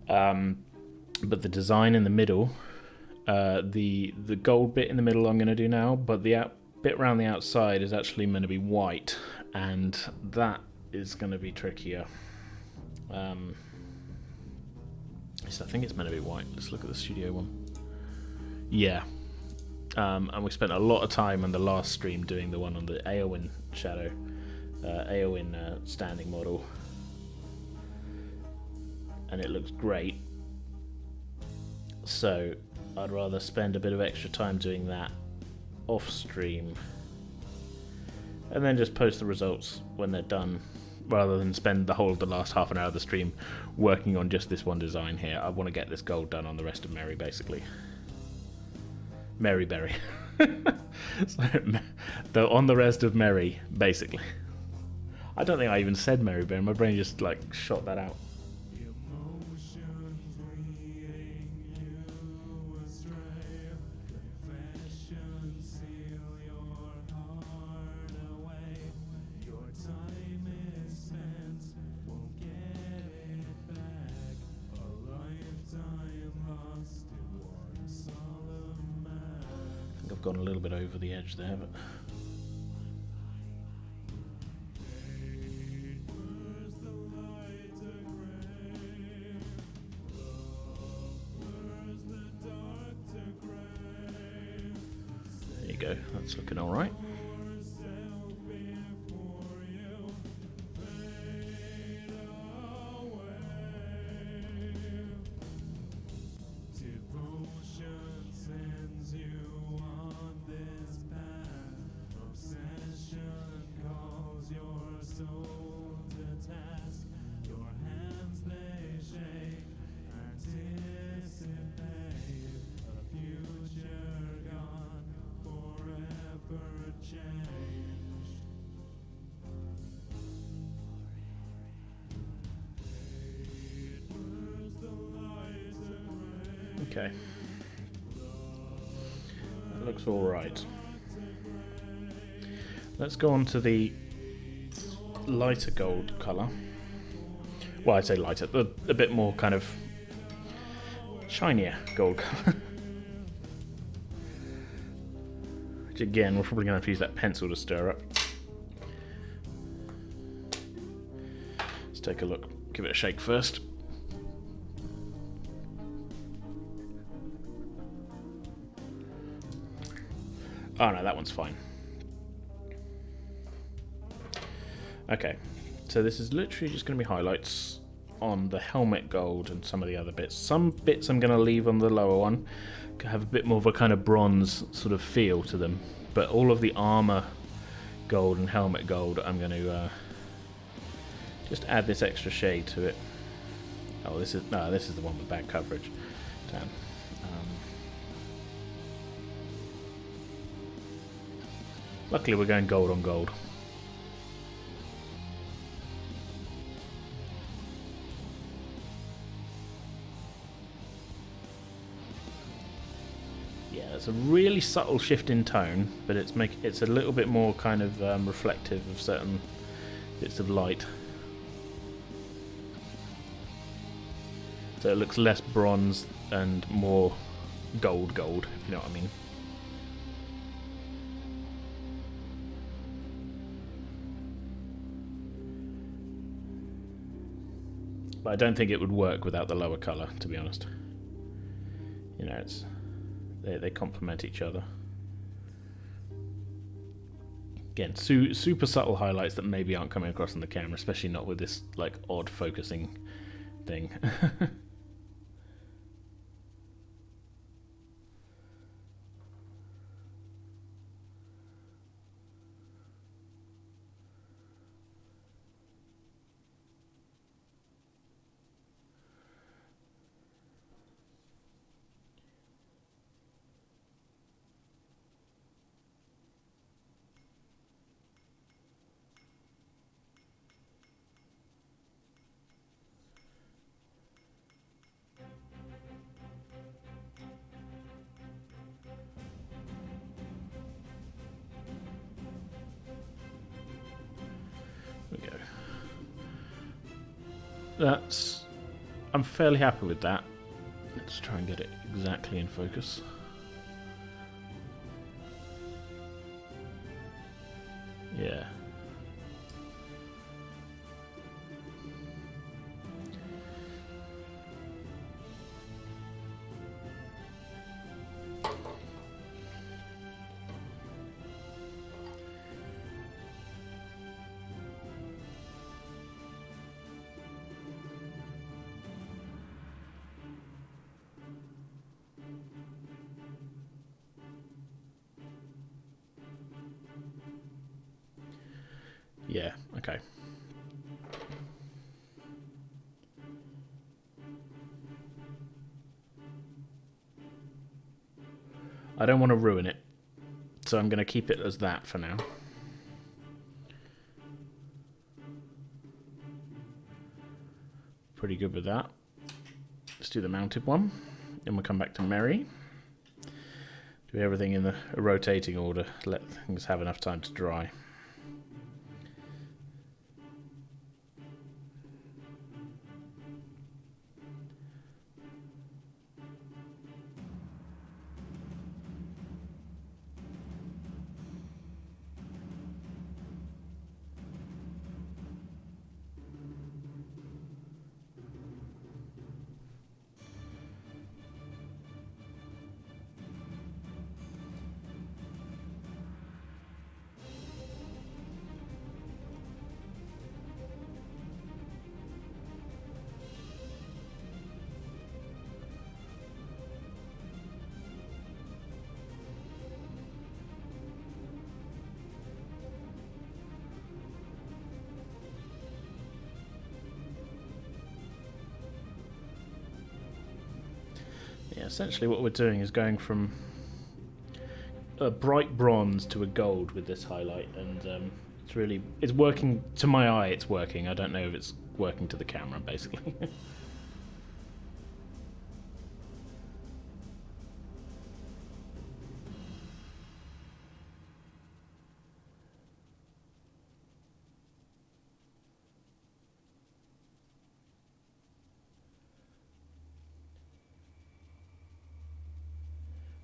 But the design in the middle, the gold bit in the middle I'm going to do now, but the bit around the outside is actually going to be white, and that is going to be trickier. So I think it's meant to be white. Let's look at the studio one. Yeah. And we spent a lot of time on the last stream doing the one on the Eowyn shadow, Eowyn standing model, and it looks great. So I'd rather spend a bit of extra time doing that off stream and then just post the results when they're done, rather than spend the last half an hour of the stream working on just this one design here. I want to get this gold done on the rest of Mary, basically. Mary Berry. So, on the rest of Mary, basically. I don't think I even said Mary Berry. My brain just like shot that out. Gone a little bit over the edge there, but there you go, that's looking all right. Okay, that looks all right. Let's go on to the lighter gold colour. Well, I'd say lighter, a bit more kind of shinier gold colour. Which again, we're probably going to have to use that pencil to stir up. Let's take a look, give it a shake first. Oh no, that one's fine. Okay, so this is literally just going to be highlights on the helmet gold and some of the other bits. Some bits I'm going to leave on the lower one, have a bit more of a kind of bronze sort of feel to them. But all of the armor gold and helmet gold, I'm going to just add this extra shade to it. Oh, this is the one with bad coverage. Damn. Luckily we're going gold on gold. Yeah, it's a really subtle shift in tone, but it's a little bit more kind of reflective of certain bits of light. So it looks less bronze and more gold, if you know what I mean. But I don't think it would work without the lower colour, to be honest. You know, they complement each other. Again, super subtle highlights that maybe aren't coming across on the camera, especially not with this like odd focusing thing. I'm fairly happy with that. Let's try and get it exactly in focus. Yeah. Yeah, okay. I don't want to ruin it, so I'm going to keep it as that for now. Pretty good with that. Let's do the mounted one. Then we'll come back to Mary. Do everything in a rotating order. Let things have enough time to dry. Yeah, essentially what we're doing is going from a bright bronze to a gold with this highlight, and it's working to my eye. It's working. I don't know if it's working to the camera, basically.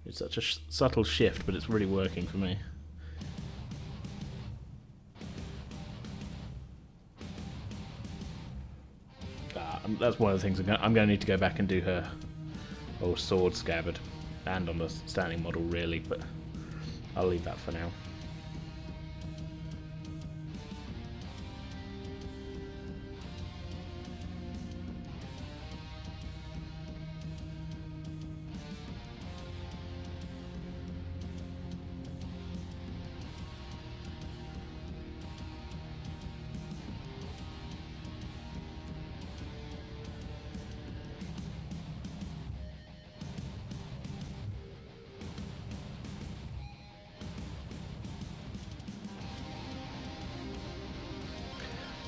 It's such a subtle shift, but it's really working for me. That's one of the things I'm going to need to go back and do her old sword scabbard, and on the standing model really, but I'll leave that for now.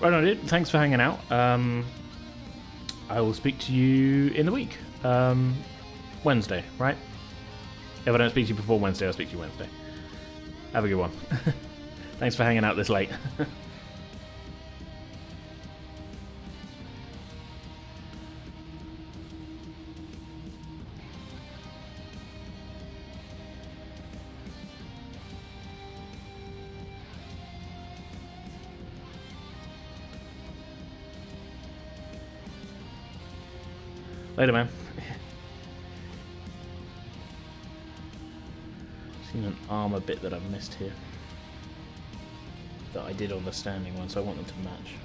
Right on, dude. Thanks for hanging out. I will speak to you in the week. Wednesday, right? If I don't speak to you before Wednesday, I'll speak to you Wednesday. Have a good one. Thanks for hanging out this late. Later, man. Seen an armor bit that I've missed here that I did on the standing one, so I want them to match.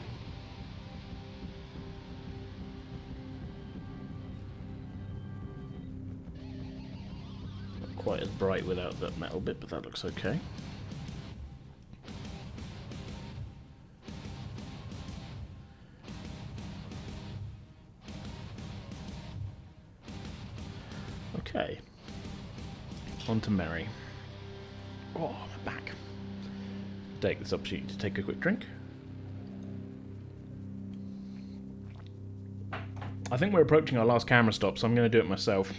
Not quite as bright without that metal bit, but that looks okay. Okay, on to Mary. Oh, I'm back. Take this opportunity to take a quick drink. I think we're approaching our last camera stop, so I'm going to do it myself.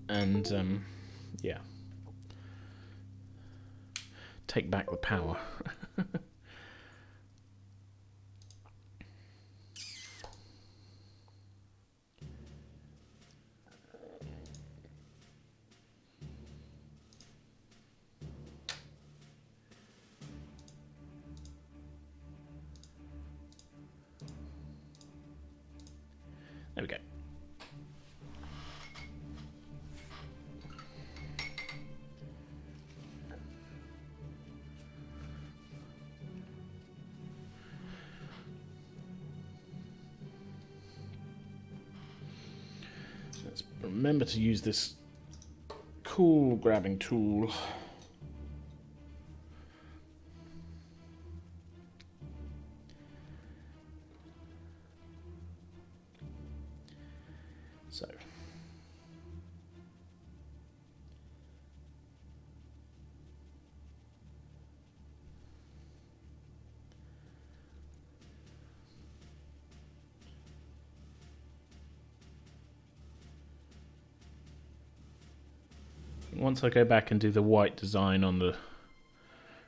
And, yeah. Take back the power. There we go. Let's remember to use this cool grabbing tool. So once I go back and do the white design on the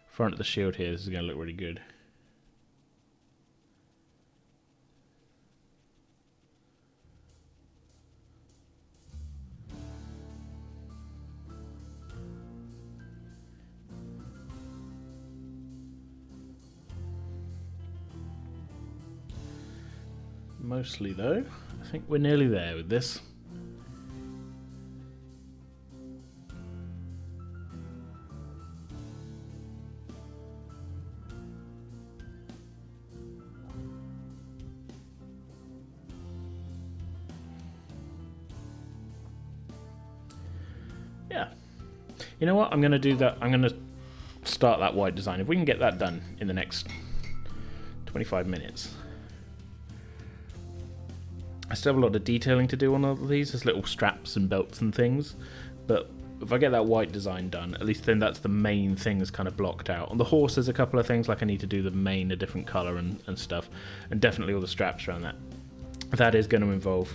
front of the shield here, this is going to look really good. Mostly though, I think we're nearly there with this. Yeah. You know what? I'm going to do that. I'm going to start that white design. If we can get that done in the next 25 minutes. I still have a lot of detailing to do on all of these. There's little straps and belts and things. But if I get that white design done, at least then that's the main things kind of blocked out. On the horse, there's a couple of things, like I need to do the mane a different colour and stuff. And definitely all the straps around that. That is going to involve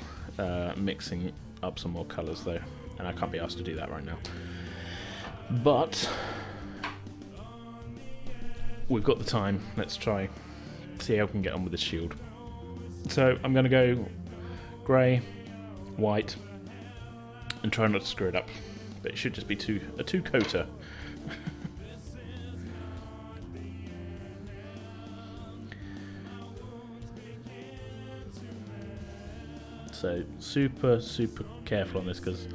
mixing up some more colours though. And I can't be asked to do that right now. But we've got the time. Let's try, see how we can get on with this shield. So I'm going to go grey, white, and try not to screw it up. But it should just be a two-coater. So super careful on this, because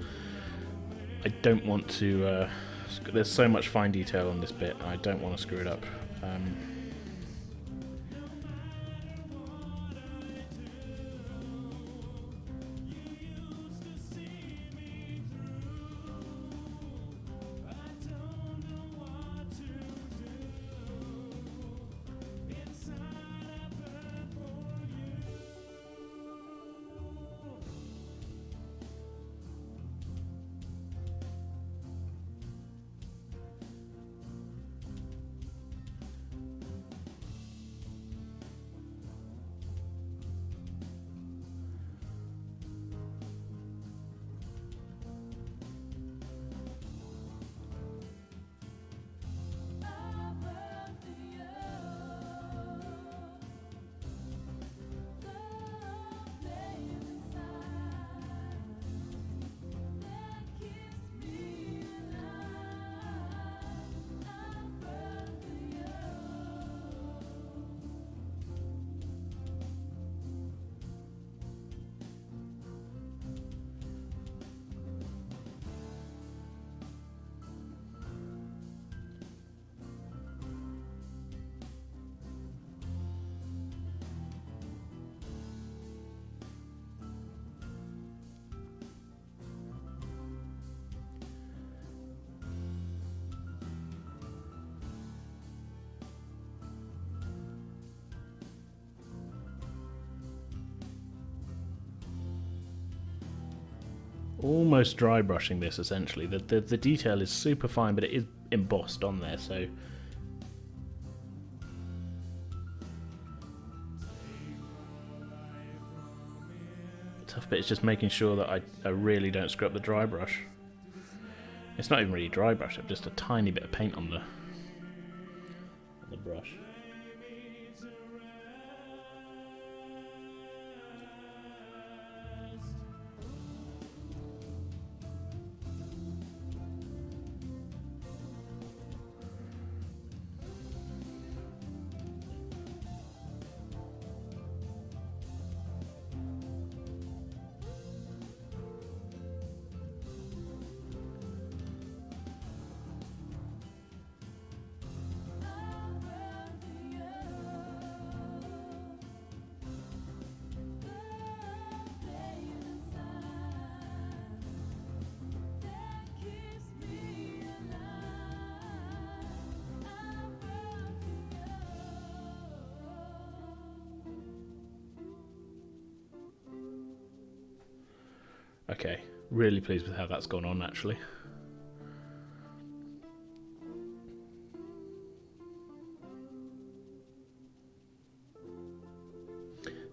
I don't want to. There's so much fine detail on this bit, and I don't want to screw it up. Almost dry brushing this essentially. The detail is super fine, but it is embossed on there, so the tough bit is just making sure that I really don't screw up the dry brush. It's not even really dry brush, just a tiny bit of paint on the brush. Okay, really pleased with how that's gone on, actually.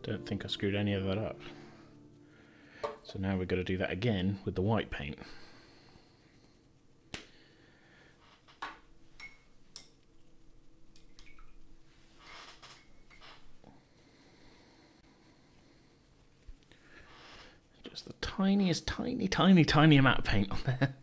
Don't think I screwed any of that up. So now we've got to do that again with the white paint. Just the tiniest, tiny amount of paint on there.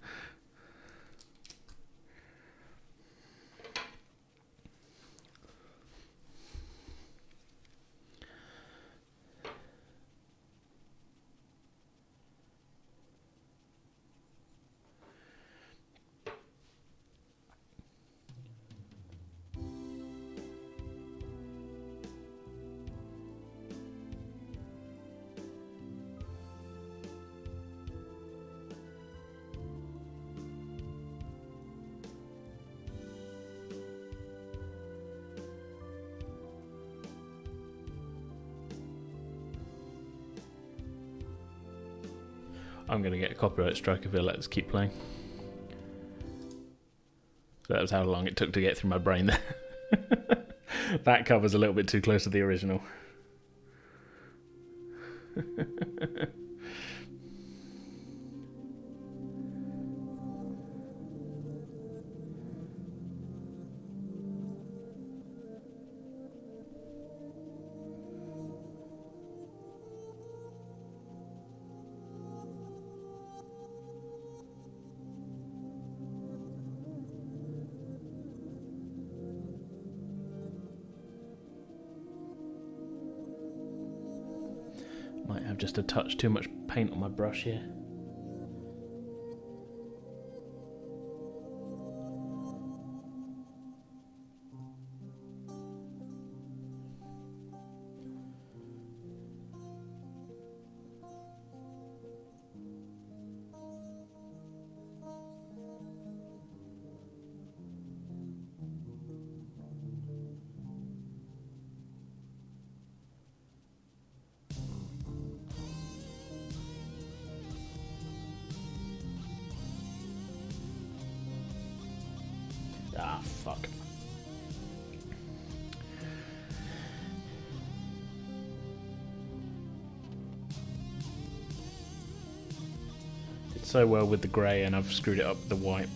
I'm going to get a copyright strike if it lets us keep playing. So that was how long it took to get through my brain there. That cover's a little bit too close to the original. Might have just a touch too much paint on my brush here. Ah, fuck. Did so well with the grey and I've screwed it up with the white.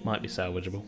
Might be salvageable.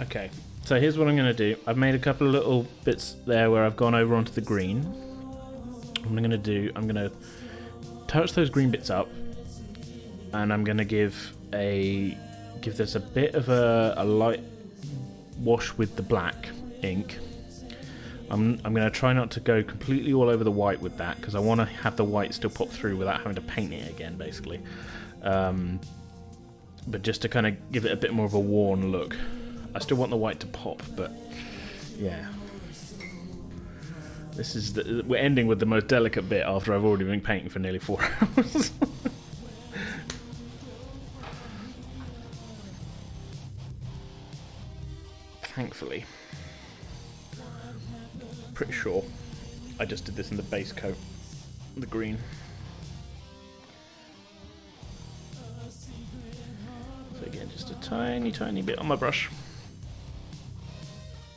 Okay, so here's what I'm going to do. I've made a couple of little bits there where I've gone over onto the green. What I'm going to do, I'm going to touch those green bits up, and I'm going to give this a bit of a light wash with the black ink. I'm going to try not to go completely all over the white with that, because I want to have the white still pop through without having to paint it again, basically. But just to kind of give it a bit more of a worn look. I still want the white to pop, but yeah. This is we're ending with the most delicate bit after I've already been painting for nearly 4 hours. Thankfully. Pretty sure I just did this in the base coat, the green. tiny bit on my brush.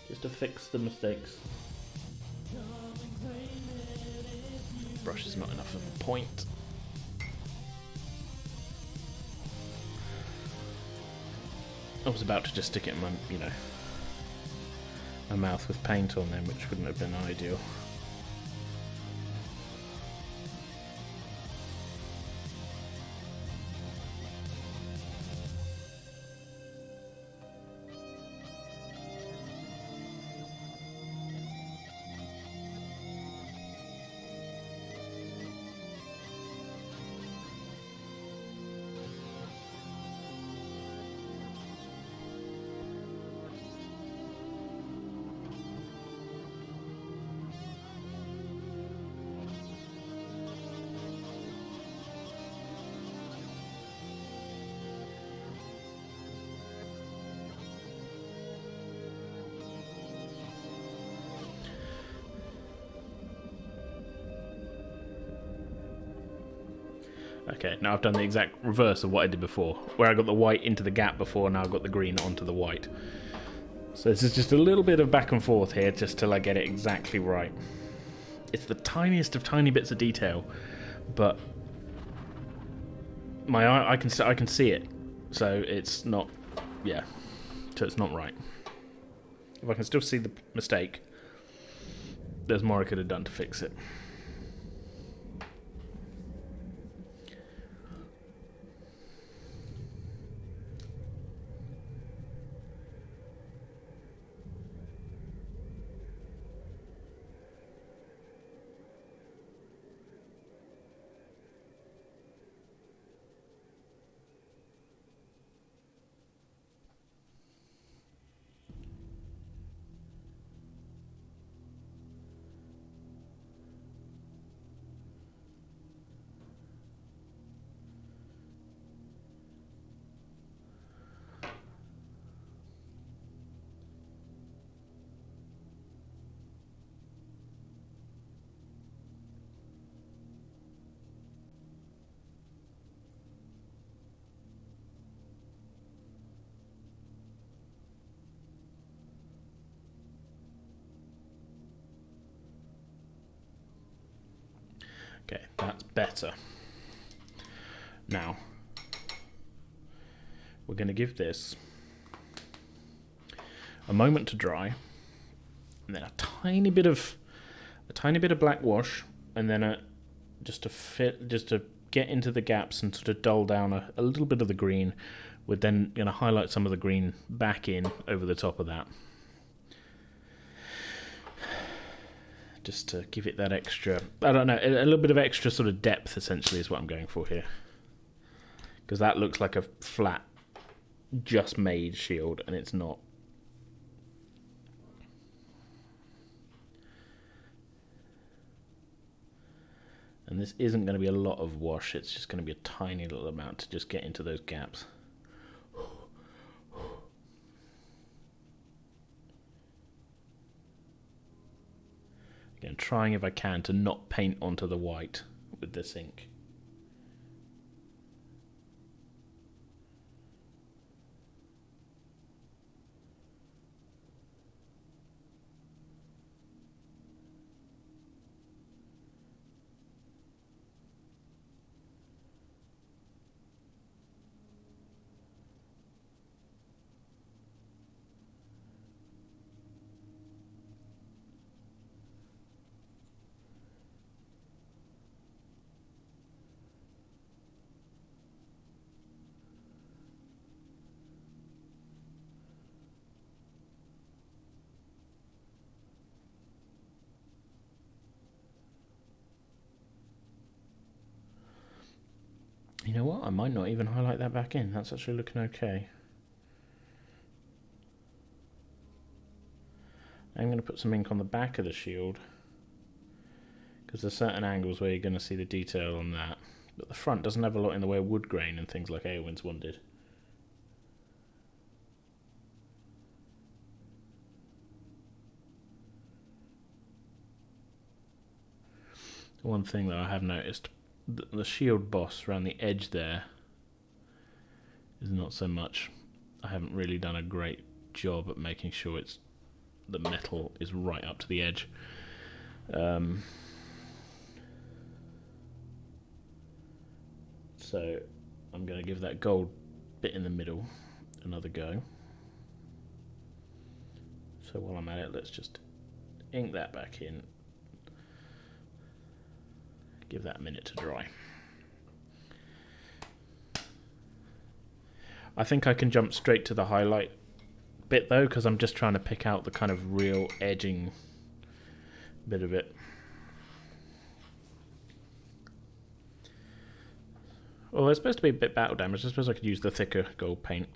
Just to fix the mistakes. Brush is not enough of a point. I was about to just stick it in my, my mouth with paint on them, which wouldn't have been ideal. Okay, now I've done the exact reverse of what I did before. Where I got the white into the gap before, now I've got the green onto the white. So this is just a little bit of back and forth here, just till I get it exactly right. It's the tiniest of tiny bits of detail, but my eye, I can see it, so it's not, so it's not right. If I can still see the mistake, there's more I could have done to fix it. Okay, that's better. Now, we're going to give this a moment to dry, and then a tiny bit of black wash, and then just to get into the gaps and sort of dull down a little bit of the green. We're then going to highlight some of the green back in over the top of that, just to give it that extra, I don't know, a little bit of extra sort of depth, essentially, is what I'm going for here. Because that looks like a flat, just made shield, and it's not. And this isn't going to be a lot of wash, it's just going to be a tiny little amount to just get into those gaps. Again, trying if I can to not paint onto the white with this ink. You know what? I might not even highlight that back in. That's actually looking okay. I'm going to put some ink on the back of the shield, because there's certain angles where you're going to see the detail on that. But the front doesn't have a lot in the way of wood grain and things like Eowyn's one did. One thing that I have noticed, the shield boss around the edge there is not so much I haven't really done a great job at making sure the metal is right up to the edge. So I'm going to give that gold bit in the middle another go. So while I'm at it, let's just ink that back in. Give that a minute to dry. I think I can jump straight to the highlight bit though, because I'm just trying to pick out the kind of real edging bit of it. Well, there's supposed to be a bit battle damage. I suppose I could use the thicker gold paint.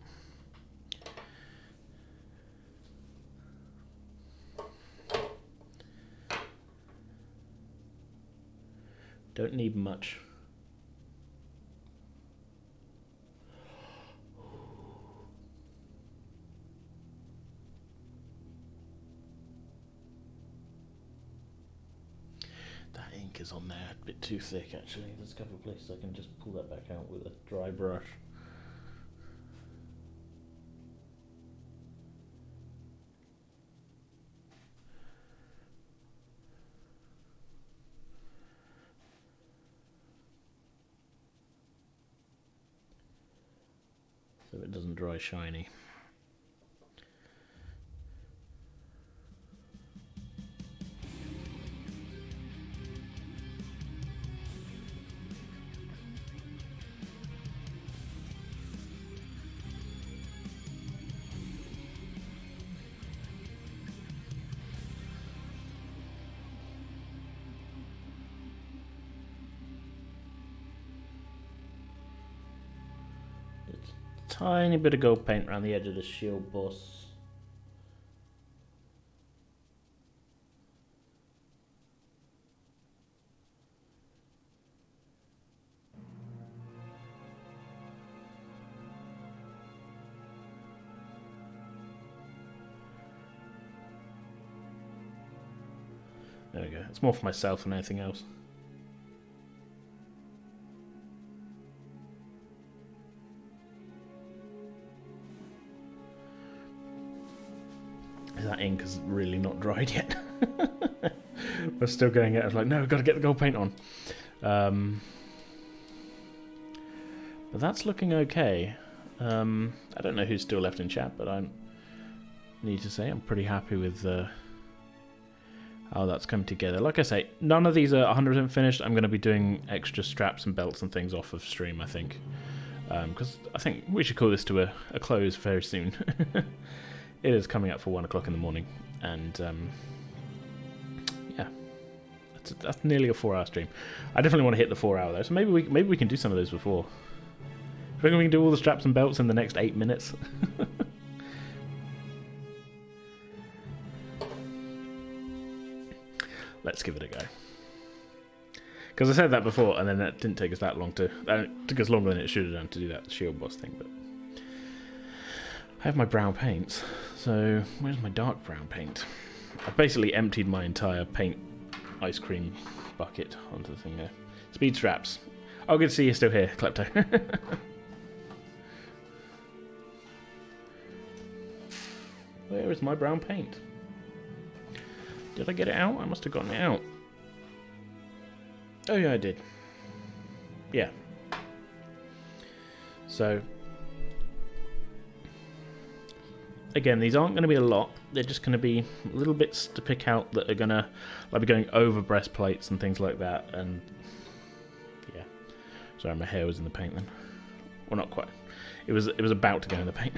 Don't need much. That ink is on there a bit too thick actually. There's a couple of places I can just pull that back out with a dry brush. So it doesn't dry shiny. Tiny bit of gold paint around the edge of the shield boss. There we go. It's more for myself than anything else. That ink is really not dried yet. We're still going at it. I was like, no, we've got to get the gold paint on. But that's looking okay. I don't know who's still left in chat, but I need to say I'm pretty happy with how that's come together. Like I say, none of these are 100% finished. I'm going to be doing extra straps and belts and things off of stream, I think. Because I think we should call this to a close very soon. It is coming up for 1 o'clock in the morning, and yeah, that's nearly a 4-hour stream. I definitely want to hit the 4-hour though, so maybe we can do some of those before. I think we can do all the straps and belts in the next 8 minutes. Let's give it a go. Because I said that before, and then that didn't take us that long to. It took us longer than it should have done to do that shield boss thing, but. I have my brown paints, so where's my dark brown paint? I've basically emptied my entire paint ice cream bucket onto the thing there. Speed straps. Oh, good to see you still here, Klepto. Where is my brown paint? Did I get it out? I must have gotten it out. Oh yeah, I did. Yeah. So... Again, these aren't going to be a lot. They're just going to be little bits to pick out that are going to be going over breastplates and things like that. And yeah, sorry, my hair was in the paint then. Well, not quite. It was about to go in the paint.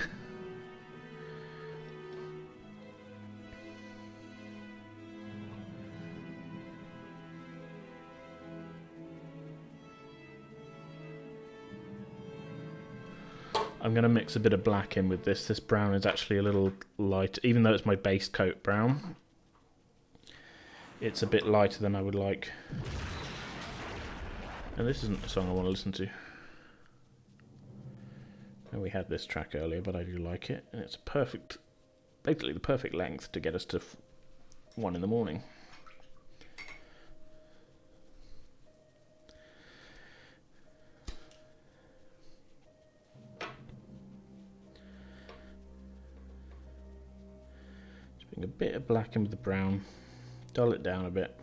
I'm going to mix a bit of black in with this. This brown is actually a little light, even though it's my base coat brown. It's a bit lighter than I would like. And this isn't a song I want to listen to. And we had this track earlier, but I do like it. And it's perfect, basically the perfect length to get us to 1 in the morning. A bit of black in with the brown. Dull it down a bit.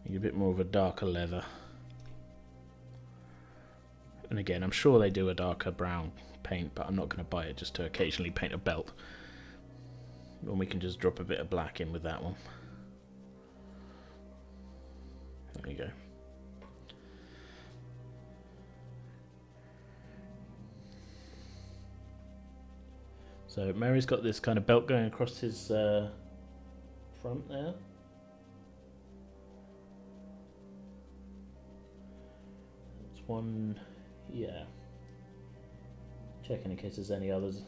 Make a bit more of a darker leather. And again, I'm sure they do a darker brown paint, but I'm not going to buy it just to occasionally paint a belt. And we can just drop a bit of black in with that one. There you go. So Mary's got this kind of belt going across his front there. That's one, yeah. Checking in case there's any others.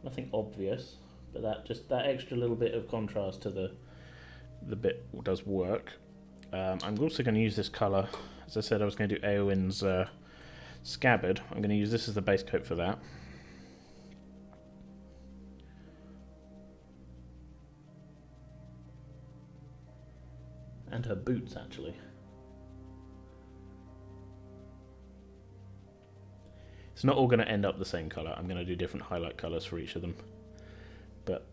Nothing obvious, but that extra little bit of contrast to the bit does work. I'm also going to use this colour. As I said, I was going to do Eowyn's scabbard. I'm going to use this as the base coat for that. And her boots, actually. It's not all going to end up the same colour. I'm going to do different highlight colours for each of them. But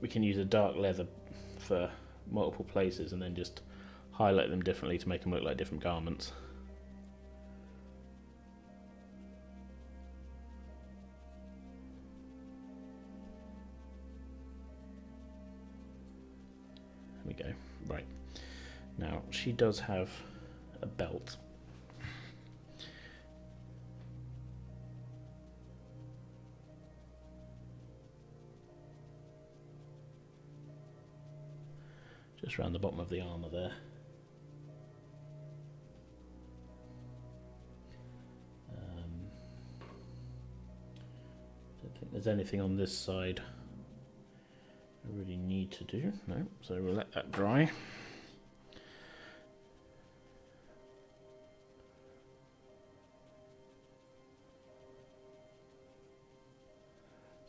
we can use a dark leather for multiple places and then just highlight them differently to make them look like different garments. There we go. Right. Now, she does have a belt. Just around the bottom of the armour there. Don't think there's anything on this side I really need to do. No, so we'll let that dry. There's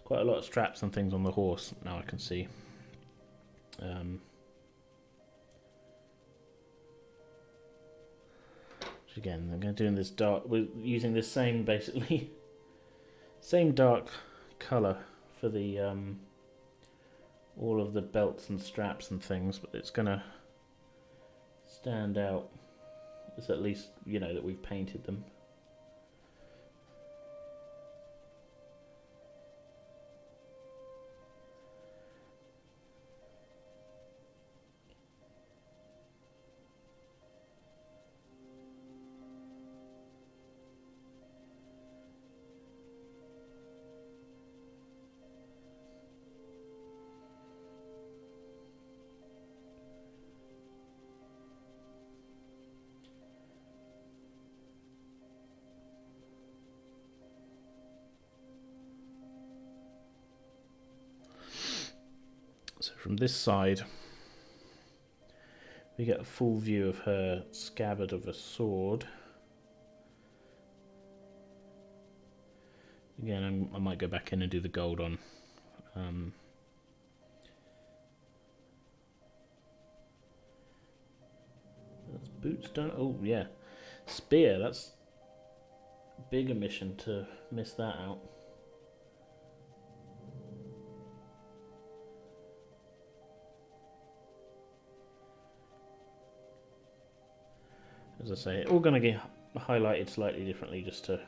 quite a lot of straps and things on the horse now I can see. Again, I'm going to do this dark. We're using this same, basically, same dark colour for the all of the belts and straps and things, but it's going to stand out. It's at least, you know, that we've painted them. So from this side, we get a full view of her scabbard of a sword. Again, I might go back in and do the gold on. That's boots done. Oh yeah, spear. That's a big omission to miss that out. As I say, all going to get highlighted slightly differently just to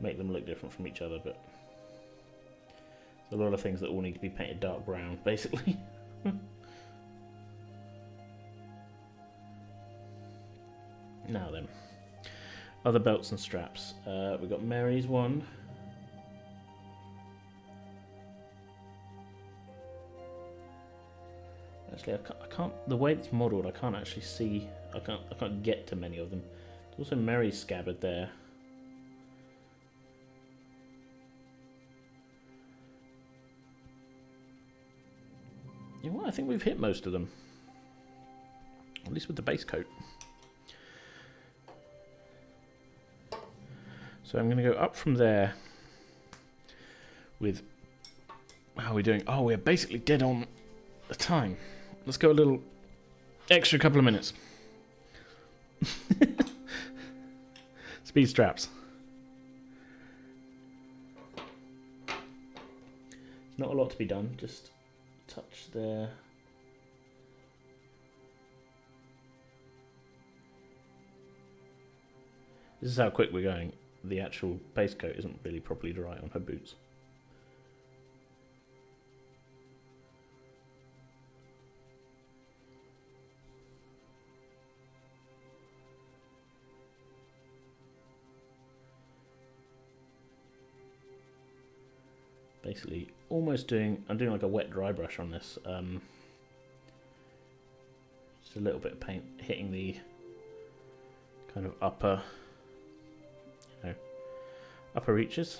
make them look different from each other, but there's a lot of things that all need to be painted dark brown, basically. Now then, other belts and straps. We've got Mary's one. Actually, I can't. The way it's modelled, I can't actually see. I can't get to many of them. There's also Mary's scabbard there. You know what? I think we've hit most of them. At least with the base coat. So I'm going to go up from there with... How are we doing? Oh, we're basically dead on the time. Let's go a little extra couple of minutes. Speed straps. not a lot to be done. Just touch there. This is how quick we're going. The actual base coat isn't really properly dry on her boots. Basically, almost doing. I'm doing like a wet dry brush on this. Just a little bit of paint hitting the kind of upper, upper reaches.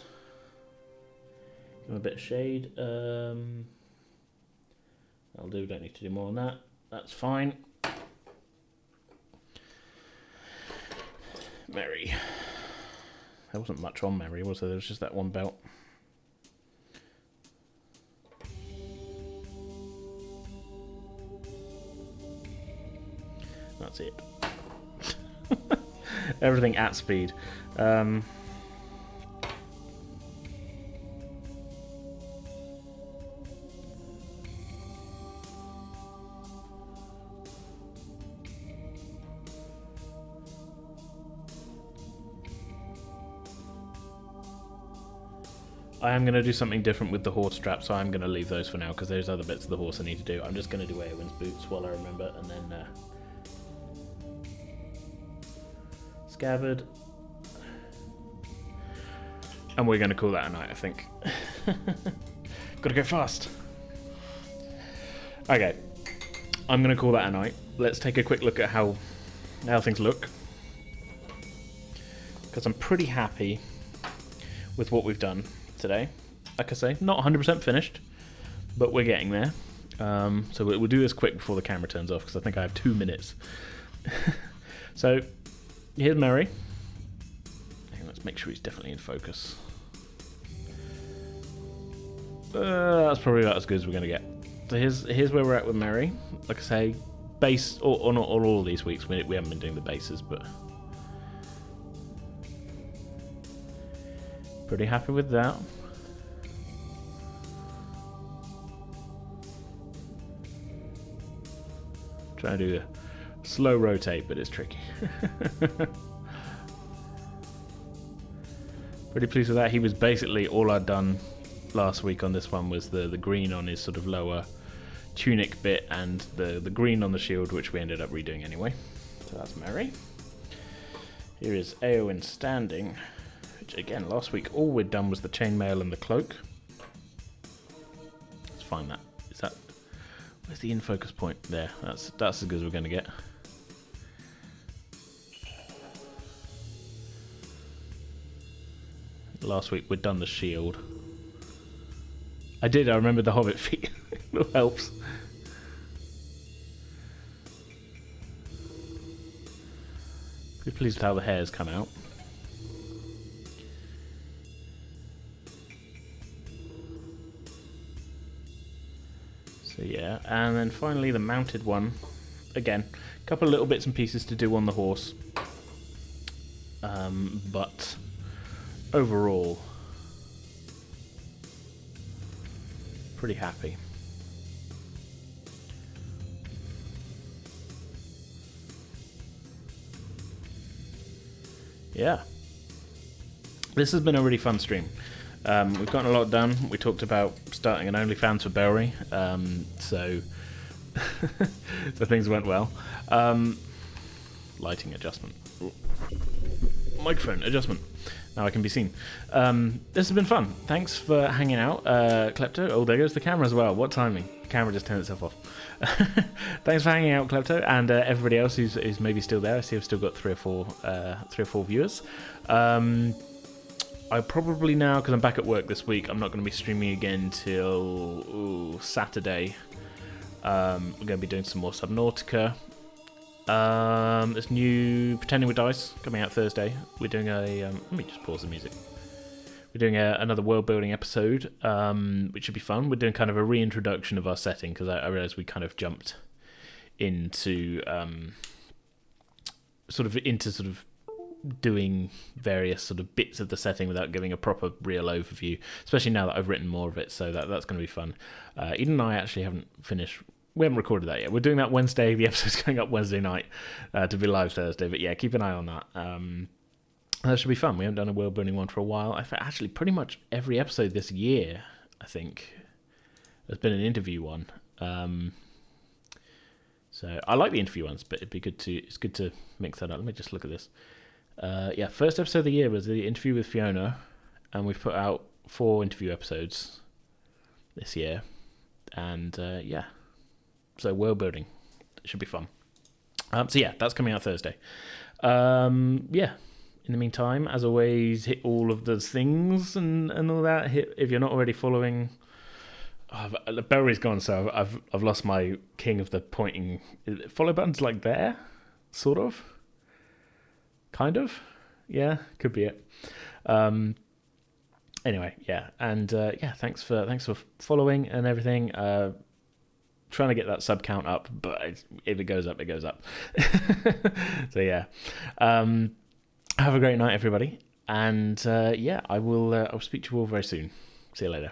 Give them a bit of shade. That'll do. Don't need to do more on that. That's fine. Mary. There wasn't much on Mary, was there? There was just that one belt. That's it. Everything at speed. I am going to do something different with the horse strap, so I'm going to leave those for now because there's other bits of the horse I need to do. I'm just going to do Eowyn's boots while I remember, and then scabbard. And we're going to call that a night, I think. Gotta go fast. Okay, I'm going to call that a night. Let's take a quick look at how things look, because I'm pretty happy with what we've done today. Like I say, not 100% finished, but we're getting there. So we'll do this quick before the camera turns off, because I think I have 2 minutes. So here's Mary. Let's make sure he's definitely in focus. That's probably about as good as we're going to get. So here's where we're at with Mary. Like I say, base, or not all these weeks, we haven't been doing the bases, but pretty happy with that. Trying to do a slow rotate, but it's tricky. Pretty pleased with that. He was basically all I'd done last week on this one was the green on his sort of lower tunic bit and the green on the shield, which we ended up redoing anyway. So that's Mary. Here is Eowyn standing, which again, last week all we'd done was the chainmail and the cloak. Let's find that. Is that... Where's the in focus point? There. That's as good as we're going to get. Last week we'd done the shield. I remember the hobbit feet. It helps. Pretty pleased with how the hair's come out. So yeah, and then finally the mounted one. Again, a couple of little bits and pieces to do on the horse. But overall, pretty happy. Yeah. This has been a really fun stream. We've gotten a lot done. We talked about starting an OnlyFans for Bellry, so so things went well. Lighting adjustment. Microphone adjustment. Now I can be seen. This has been fun. Thanks for hanging out, Klepto. Oh, there goes the camera as well. What timing? The camera just turned itself off. Thanks for hanging out, Klepto, and everybody else who's maybe still there. I see I've still got three or four viewers. I probably now, because I'm back at work this week, I'm not going to be streaming again till Saturday. We're going to be doing some more Subnautica. This new Pretending with Dice coming out Thursday. We're doing a... let me just pause the music. We're doing another world-building episode, which should be fun. We're doing kind of a reintroduction of our setting, because I realised we kind of jumped into... doing various sort of bits of the setting without giving a proper real overview, especially now that I've written more of it, so that's going to be fun. Eden and I actually haven't finished. We haven't recorded that yet. We're doing that Wednesday. The episode's going up Wednesday night to be live Thursday. But yeah, keep an eye on that. That should be fun. We haven't done a world building one for a while. Actually, pretty much every episode this year, I think, has been an interview one. So I like the interview ones, but it's good to mix that up. Let me just look at this. First episode of the year was the interview with Fiona, and we've put out 4 interview episodes this year. And so world building, it should be fun. That's coming out Thursday. In the meantime, as always, hit all of those things and all that. If you're not already following. The bell-ray's gone, so I've lost my king of the pointing. Follow buttons like there, sort of, kind of, yeah, could be it. Anyway, yeah, and thanks for following and everything. Trying to get that sub count up, but if it goes up, it goes up. So yeah, have a great night, everybody, and I'll speak to you all very soon. See you later.